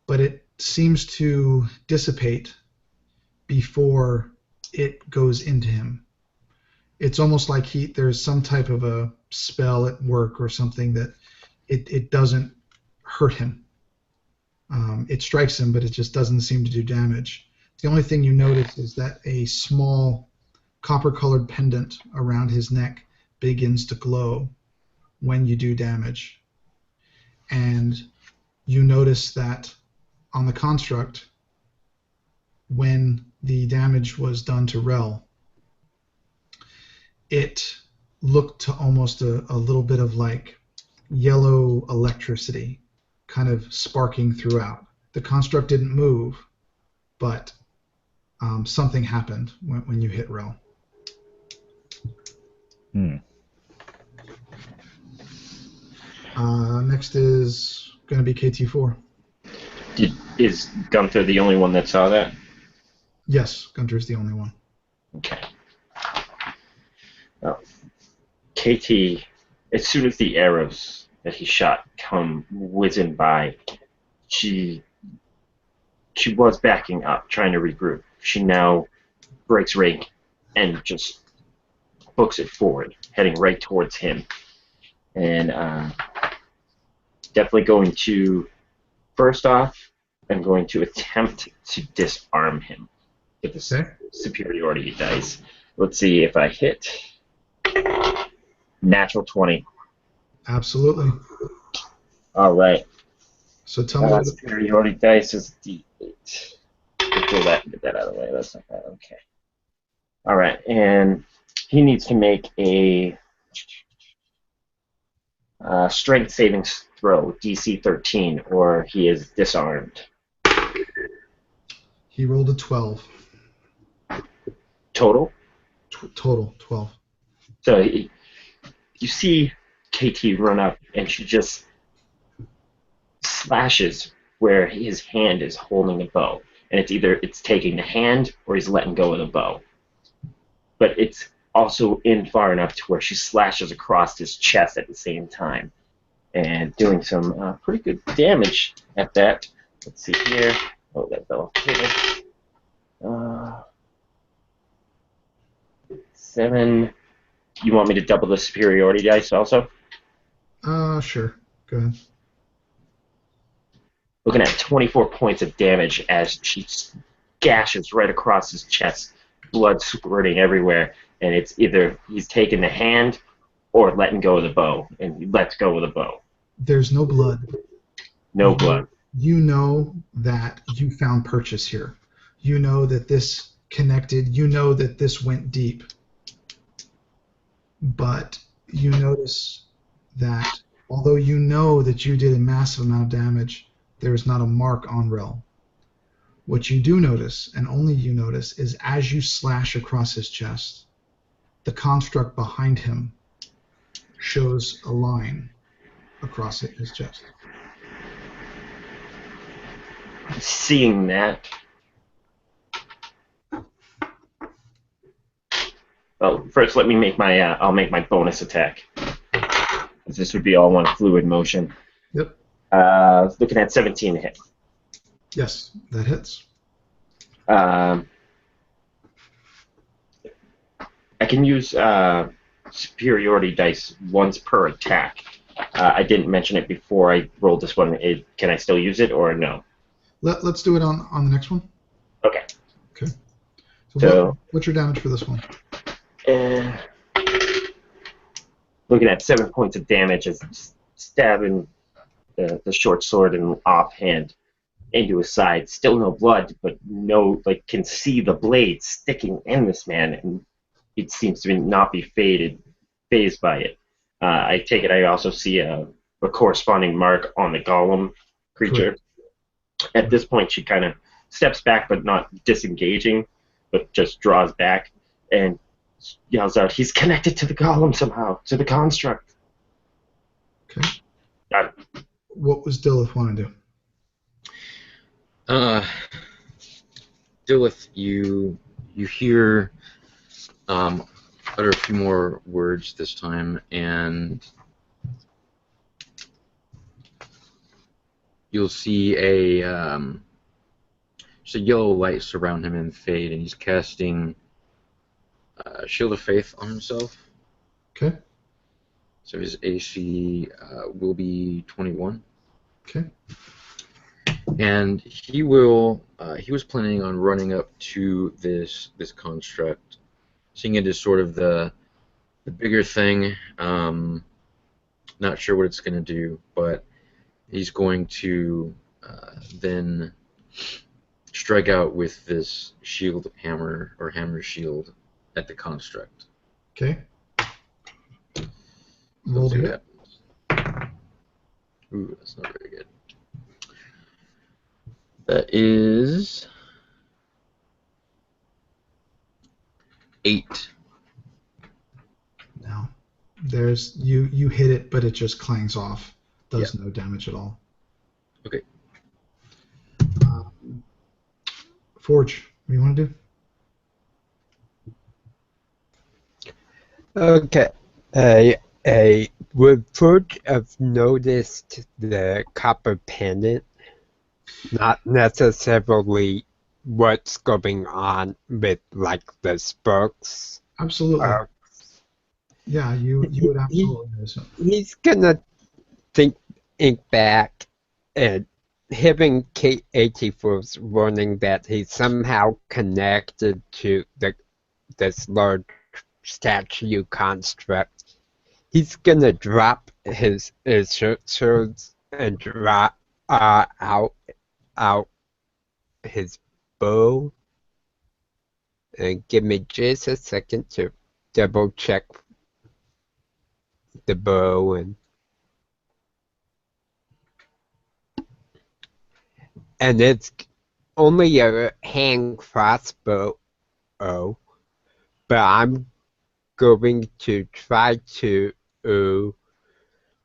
but it seems to dissipate before it goes into him. It's almost like there's some type of a spell at work or something that it doesn't hurt him. It strikes him, but it just doesn't seem to do damage. The only thing you notice is that a small copper-colored pendant around his neck begins to glow when you do damage. And you notice that on the construct, when the damage was done to Rel, it looked to almost a little bit of like yellow electricity kind of sparking throughout. The construct didn't move, but something happened when you hit Rel. Next is going to be KT4. Is Gunther the only one that saw that? Yes, Gunter's the only one. Okay. Well, KT, as soon as the arrows that he shot come whizzing by, she was backing up, trying to regroup. She now breaks rank and just books it forward, heading right towards him. And definitely going to, first off, I'm going to attempt to disarm him with the superiority dice. Let's see if I hit. Natural 20. Absolutely. All right. So tell me what the superiority dice is D8. Get that out of the way. That's not bad. Okay. All right, and he needs to make a strength saving throw, DC 13, or he is disarmed. He rolled a 12. Total? Total, 12. So you see KT run up, and she just slashes where his hand is holding a bow. And it's either it's taking the hand or he's letting go of the bow. But it's also in far enough to where she slashes across his chest at the same time. And doing some pretty good damage at that. Let's see here. Oh, that fell off. 7. You want me to double the superiority dice also? Sure. Go ahead. Looking at 24 points of damage as she gashes right across his chest, blood squirting everywhere, and it's either he's taking the hand or letting go of the bow, and he lets go of the bow. There's no blood. No blood. You know that you found purchase here. You know that this connected. You know that this went deep. But you notice that although you know that you did a massive amount of damage, there is not a mark on Rel. What you do notice, and only you notice, is as you slash across his chest, the construct behind him shows a line across his chest. Seeing that, well, first let me make my I'll make my bonus attack. This would be all one fluid motion. Yep. Looking at 17 to hit. Yes, that hits. I can use superiority dice once per attack. I didn't mention it before I rolled this one. Can I still use it or no? Let's do it on the next one. Okay. Okay. So what's your damage for this one? Looking at 7 points of damage as stabbing the short sword and offhand into his side. Still no blood, but can see the blade sticking in this man, and it seems to not be phased by it. I take it I also see a corresponding mark on the golem creature. Correct. At this point, she kind of steps back, but not disengaging, but just draws back and yells out, "He's connected to the golem somehow, to the construct." Okay. What was Dilith want to do? Dilith, you hear utter a few more words this time, and you'll see just a yellow light surround him and fade, and he's casting Shield of Faith on himself. Okay. So his AC will be 21. Okay. And he will. He was planning on running up to this construct, seeing it as sort of the bigger thing. Not sure what it's going to do, but he's going to then strike out with this shield hammer or hammer shield at the construct. Okay. Roll to hit. Ooh, that's not very good. That is 8. Now, there's you hit it, but it just clangs off. Does no damage at all. Okay. Forge, what do you want to do? Okay. Would Forge have noticed the copper pendant? Not necessarily what's going on with like the spokes. Absolutely. Yeah, you would absolutely notice it. He's gonna think back and having K84's warning that he's somehow connected to this large statue construct. He's gonna drop his swords and drop out his bow. And give me just a second to double check the bow and it's only a hand crossbow, but I'm going to try to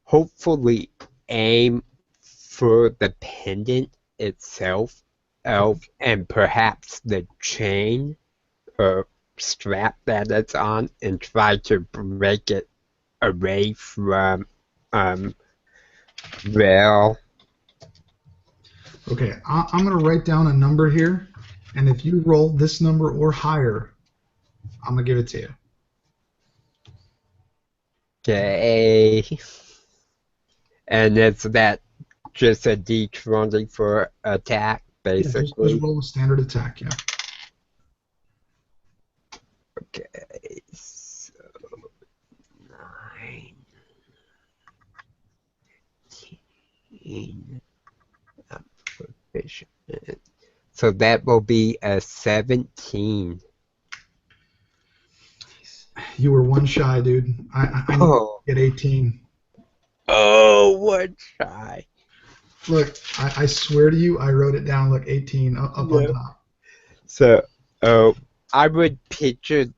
hopefully aim for the pendant itself, and perhaps the chain or strap that it's on, and try to break it away from Rel. Okay, I'm going to write down a number here, and if you roll this number or higher, I'm going to give it to you. Okay. And it's that just a D20 for attack, basically? Yeah, just roll a standard attack, yeah. Okay, so 9, 10, I'm proficient. So that will be a 17. You were one shy, dude. I need to Oh, get 18. oh, what shy. Look, I swear to you, I wrote it down. Look, 18 up on Yeah. top. So, oh, I would picture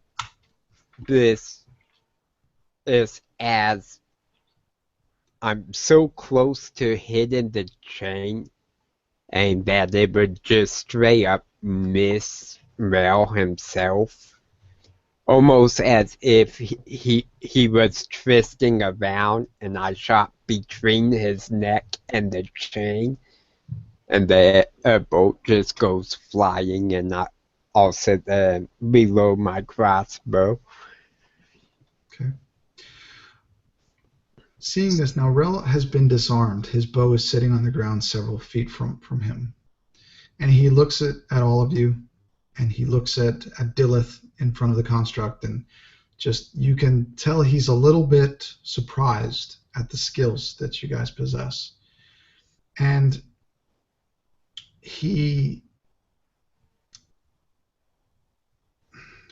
this as I'm so close to hitting the chain, and that it would just straight up miss Rel himself, almost as if he was twisting around, and I shot between his neck and the chain, and the bolt just goes flying, and I'll sit there and reload my crossbow. Okay. Seeing this now, Rel has been disarmed. His bow is sitting on the ground several feet from him. And he looks at all of you, and he looks at Dillith in front of the construct, and just you can tell he's a little bit surprised at the skills that you guys possess. And he,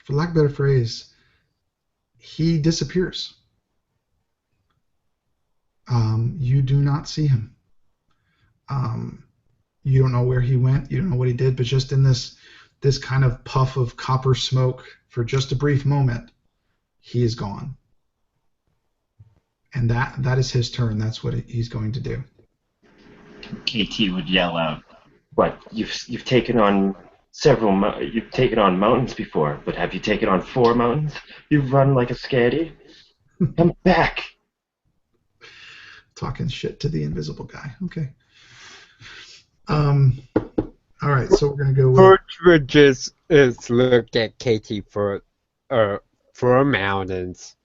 for lack of a better phrase, he disappears. You do not see him. You don't know where he went. You don't know what he did. But just in this kind of puff of copper smoke for just a brief moment, he is gone. And that is his turn. That's what he's going to do. KT would yell out, "What? You've taken on you've taken on mountains before, but have you taken on 4 mountains? You've run like a scaredy. Come back!" Talking shit to the invisible guy. Okay. All right. So we're gonna go with. First, we just look at Katie for mountains.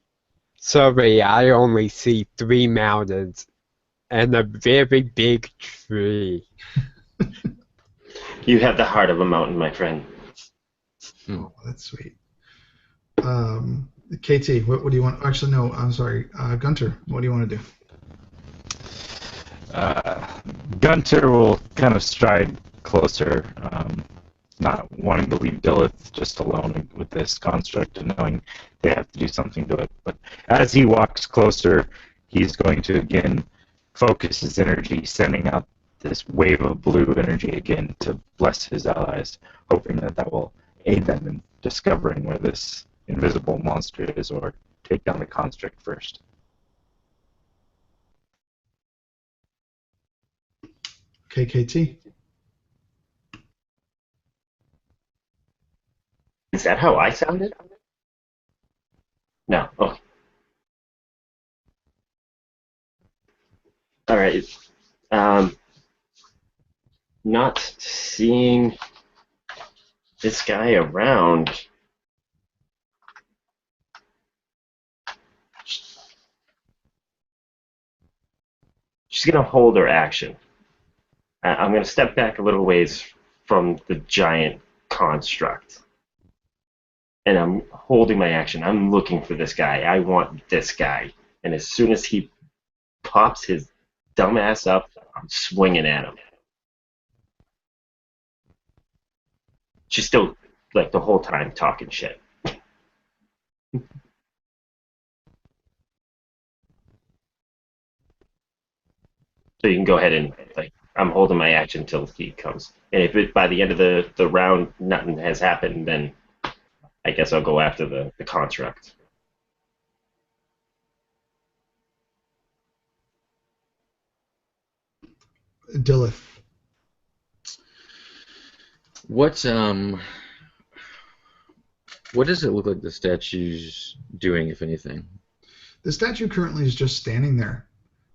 Sorry, I only see 3 mountains and a very big tree. You have the heart of a mountain, my friend. Oh, that's sweet. KT, what do you want? Actually, no. I'm sorry. Gunter, what do you want to do? Gunter will kind of stride closer, not wanting to leave Dillith just alone with this construct and knowing they have to do something to it. But as he walks closer, he's going to again focus his energy, sending out this wave of blue energy again to bless his allies, hoping that will aid them in discovering where this invisible monster is or take down the construct first. Okay, KT. Is that how I sounded? No. Okay. All right. Not seeing this guy around. She's gonna hold her action. I'm gonna step back a little ways from the giant construct, and I'm holding my action. I'm looking for this guy. I want this guy. And as soon as he pops his dumb ass up, I'm swinging at him. She's still, like, the whole time talking shit. So you can go ahead and, like, I'm holding my action until he comes. And if by the end of the round nothing has happened, then I guess I'll go after the construct. Dillith. What does it look like the statue's doing, if anything? The statue currently is just standing there.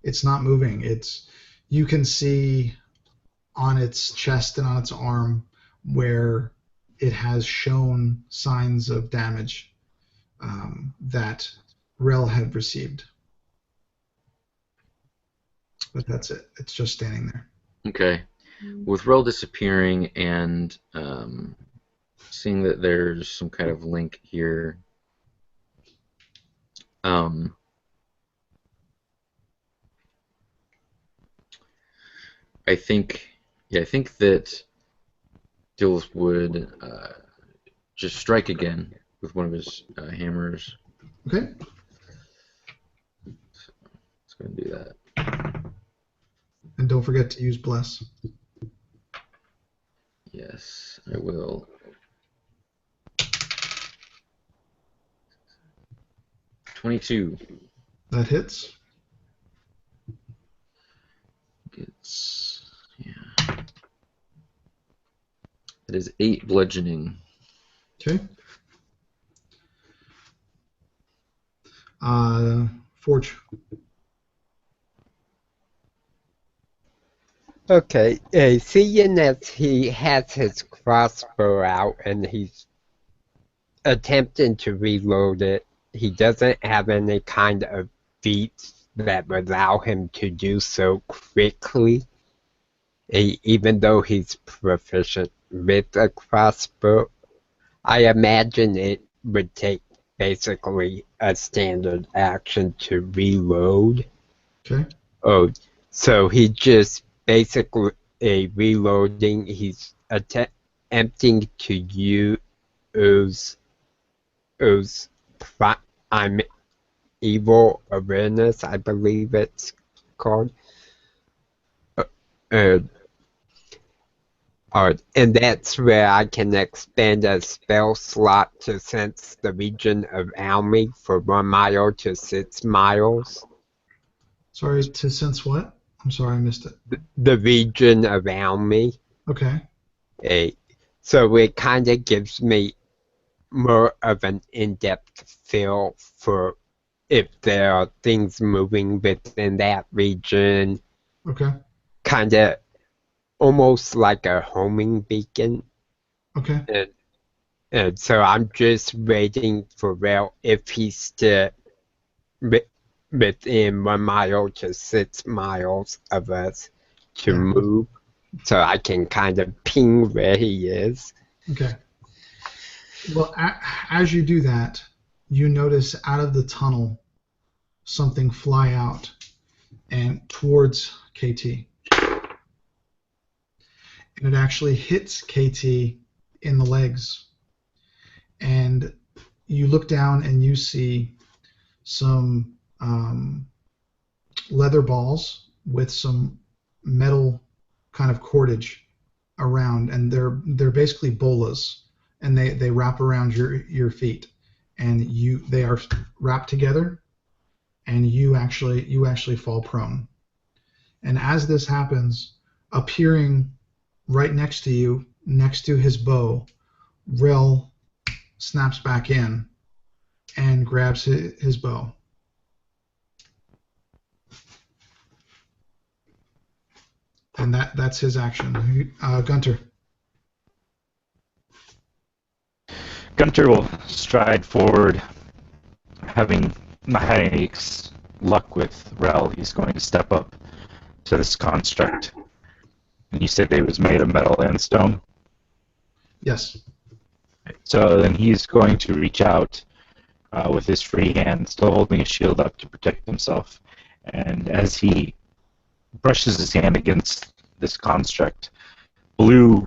It's not moving. You can see on its chest and on its arm where it has shown signs of damage that Rel had received. But that's it. It's just standing there. Okay. With Rel disappearing and seeing that there's some kind of link here, I think that Dillith would just strike again with one of his hammers. Okay. Let's go and do that. And don't forget to use bless. Yes, I will. 22. That hits. Yeah. It is 8 bludgeoning. Okay. Forge. Okay, seeing as he has his crossbow out and he's attempting to reload it, he doesn't have any kind of feats that would allow him to do so quickly, even though he's proficient with a crossbow. I imagine it would take basically a standard action to reload. Okay. Oh, so he just basically reloading. He's attempting to use I'm evil awareness, I believe it's called. Uh, and that's where I can expand a spell slot to sense the region of Almy for 1 mile to 6 miles. Sorry, to sense what? I'm sorry, I missed it. The region of Almy. Okay. So it kind of gives me more of an in-depth feel for if there are things moving within that region. Okay. Kind of almost like a homing beacon. Okay. And so I'm just waiting for Rel if he's still within 1 mile to 6 miles of us to move, so I can kind of ping where he is. Okay. Well, as you do that, you notice out of the tunnel something fly out and towards KT. And it actually hits KT in the legs. And you look down and you see some leather balls with some metal kind of cordage around, and they're basically bolas, and they wrap around your feet, and they are wrapped together, and you actually fall prone. And as this happens, appearing right next to you, next to his bow, Rel snaps back in and grabs his bow. And that's his action. Gunter. Gunter will stride forward, having not had any luck with Rel. He's going to step up to this construct. And you said it was made of metal and stone? Yes. So then he's going to reach out with his free hand, still holding his shield up to protect himself. And as he brushes his hand against this construct, blue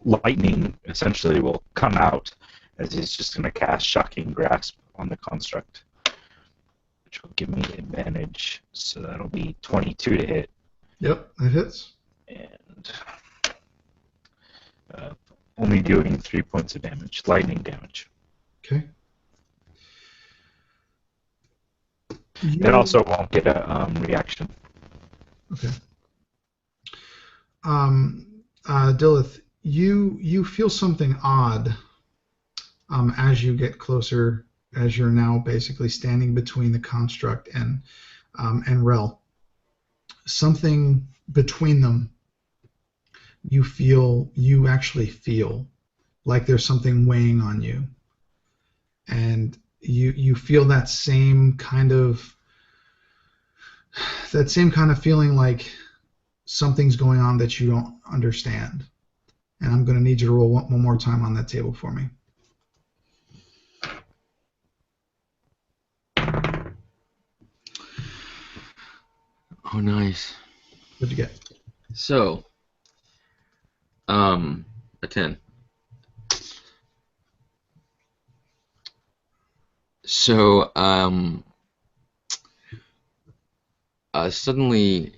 lightning essentially will come out as he's just going to cast Shocking Grasp on the construct, which will give me advantage. So that'll be 22 to hit. Yep, that hits. And only doing 3 points of damage, lightning damage. Okay. It also won't get a reaction. Okay. Dilith, you feel something odd as you get closer, as you're now basically standing between the construct and Rel. Something between them. You actually feel like there's something weighing on you, and you feel that same kind of feeling like something's going on that you don't understand. And I'm going to need you to roll one more time on that table for me. Oh, nice. What'd you get? So, a 10. So, suddenly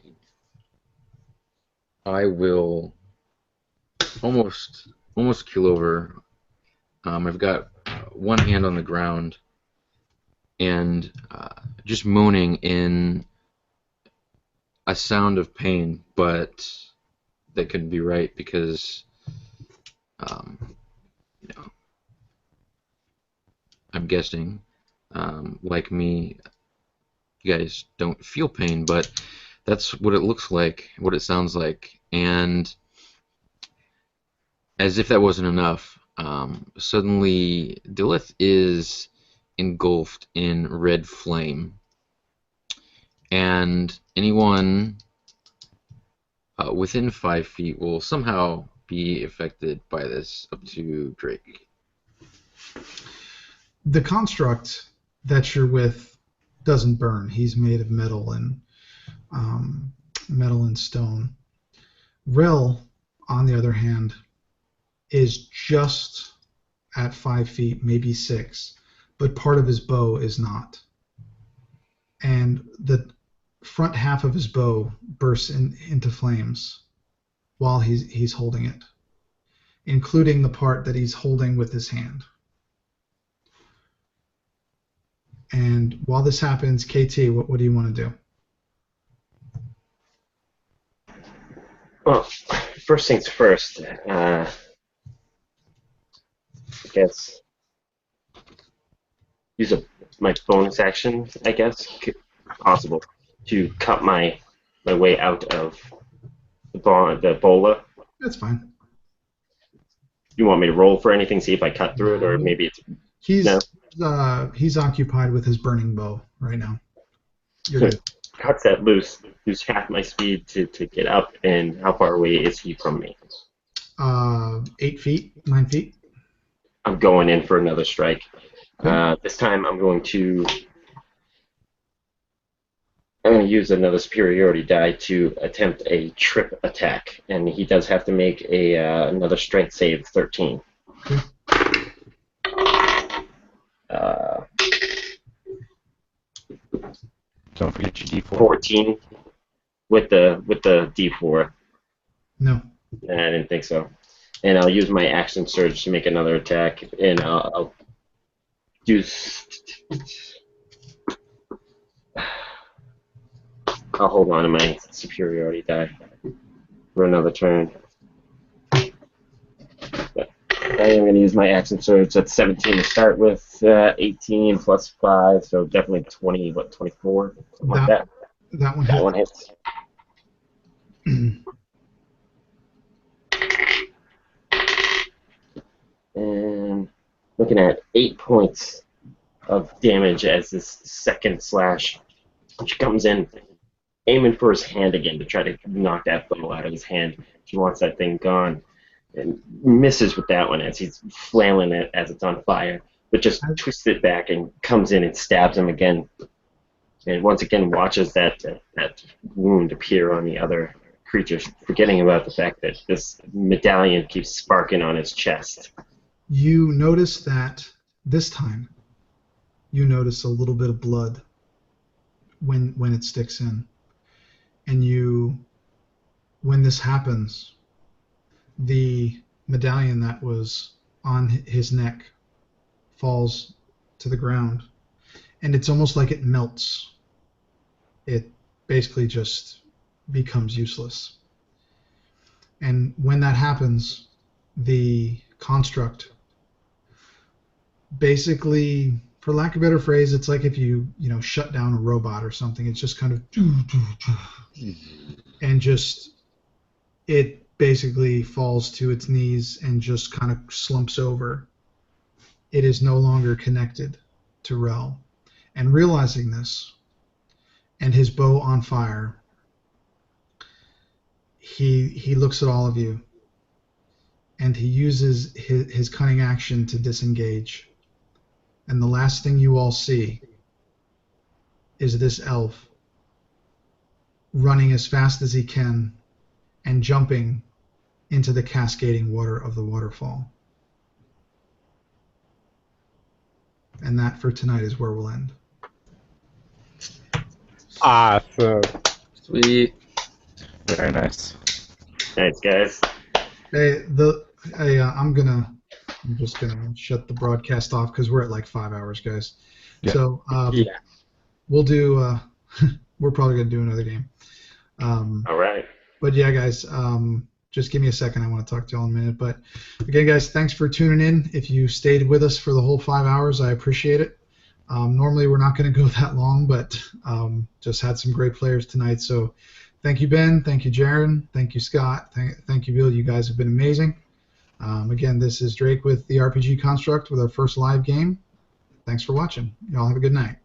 I will almost keel over. I've got one hand on the ground and just moaning in a sound of pain, but that couldn't be right because um, you know, I'm guessing, like me, you guys don't feel pain, but that's what it looks like, what it sounds like, and as if that wasn't enough, suddenly Dilith is engulfed in red flame, and anyone within 5 feet will somehow be affected by this, up to Drake. The construct that you're with doesn't burn. He's made of metal and stone. Rel, on the other hand, is just at 5 feet, maybe 6, but part of his bow is not. And the front half of his bow bursts into flames while he's holding it, including the part that he's holding with his hand. And while this happens, KT, what do you want to do? Well, first things first, I guess use my bonus action, I guess, possible, to cut my way out of the bola. That's fine. You want me to roll for anything, see if I cut through it, or maybe it's... He's occupied with his burning bow right now. You're good. Cuts that loose half my speed to get up, and how far away is he from me? 8 feet, 9 feet. I'm going in for another strike. This time I'm going to use another superiority die to attempt a trip attack, and he does have to make another strength save, 13. Okay. Don't forget your D4. 14 with the D4. No. I didn't think so. And I'll use my action surge to make another attack, and I'll use... I'll hold on to my superiority die for another turn. But I am going to use my action surge. That's 17 to start with, 18 plus 5, so definitely 20, 24? Something like that. That one That one hits. And looking at 8 points of damage as this second slash, which comes in, aiming for his hand again to try to knock that bow out of his hand. He wants that thing gone, and misses with that one as he's flailing it as it's on fire, but just twists it back and comes in and stabs him again. And once again watches that wound appear on the other creatures, forgetting about the fact that this medallion keeps sparking on his chest. You notice that this time you notice a little bit of blood when it sticks in. And when this happens, the medallion that was on his neck falls to the ground, and it's almost like it melts. It basically just becomes useless. And when that happens, the construct basically, for lack of a better phrase, it's like if you shut down a robot or something. It's just kind of and just it basically falls to its knees and just kind of slumps over. It is no longer connected to Rel. And realizing this, and his bow on fire, he looks at all of you, and he uses his cunning action to disengage. And the last thing you all see is this elf running as fast as he can and jumping into the cascading water of the waterfall. And and that for tonight is where we'll end. Awesome. Sweet. Very nice. Thanks, guys. Hey, I'm just gonna shut the broadcast off because we're at like 5 hours, guys. Yeah. So Yeah. we'll do. We're probably gonna do another game. All right. But yeah, guys, just give me a second. I want to talk to y'all in a minute. But again, guys, thanks for tuning in. If you stayed with us for the whole 5 hours, I appreciate it. Normally we're not going to go that long, but just had some great players tonight. So thank you, Ben. Thank you, Jaron. Thank you, Scott. Thank you, Bill. You guys have been amazing. Again, this is Drake with the RPG Construct with our first live game. Thanks for watching. Y'all have a good night.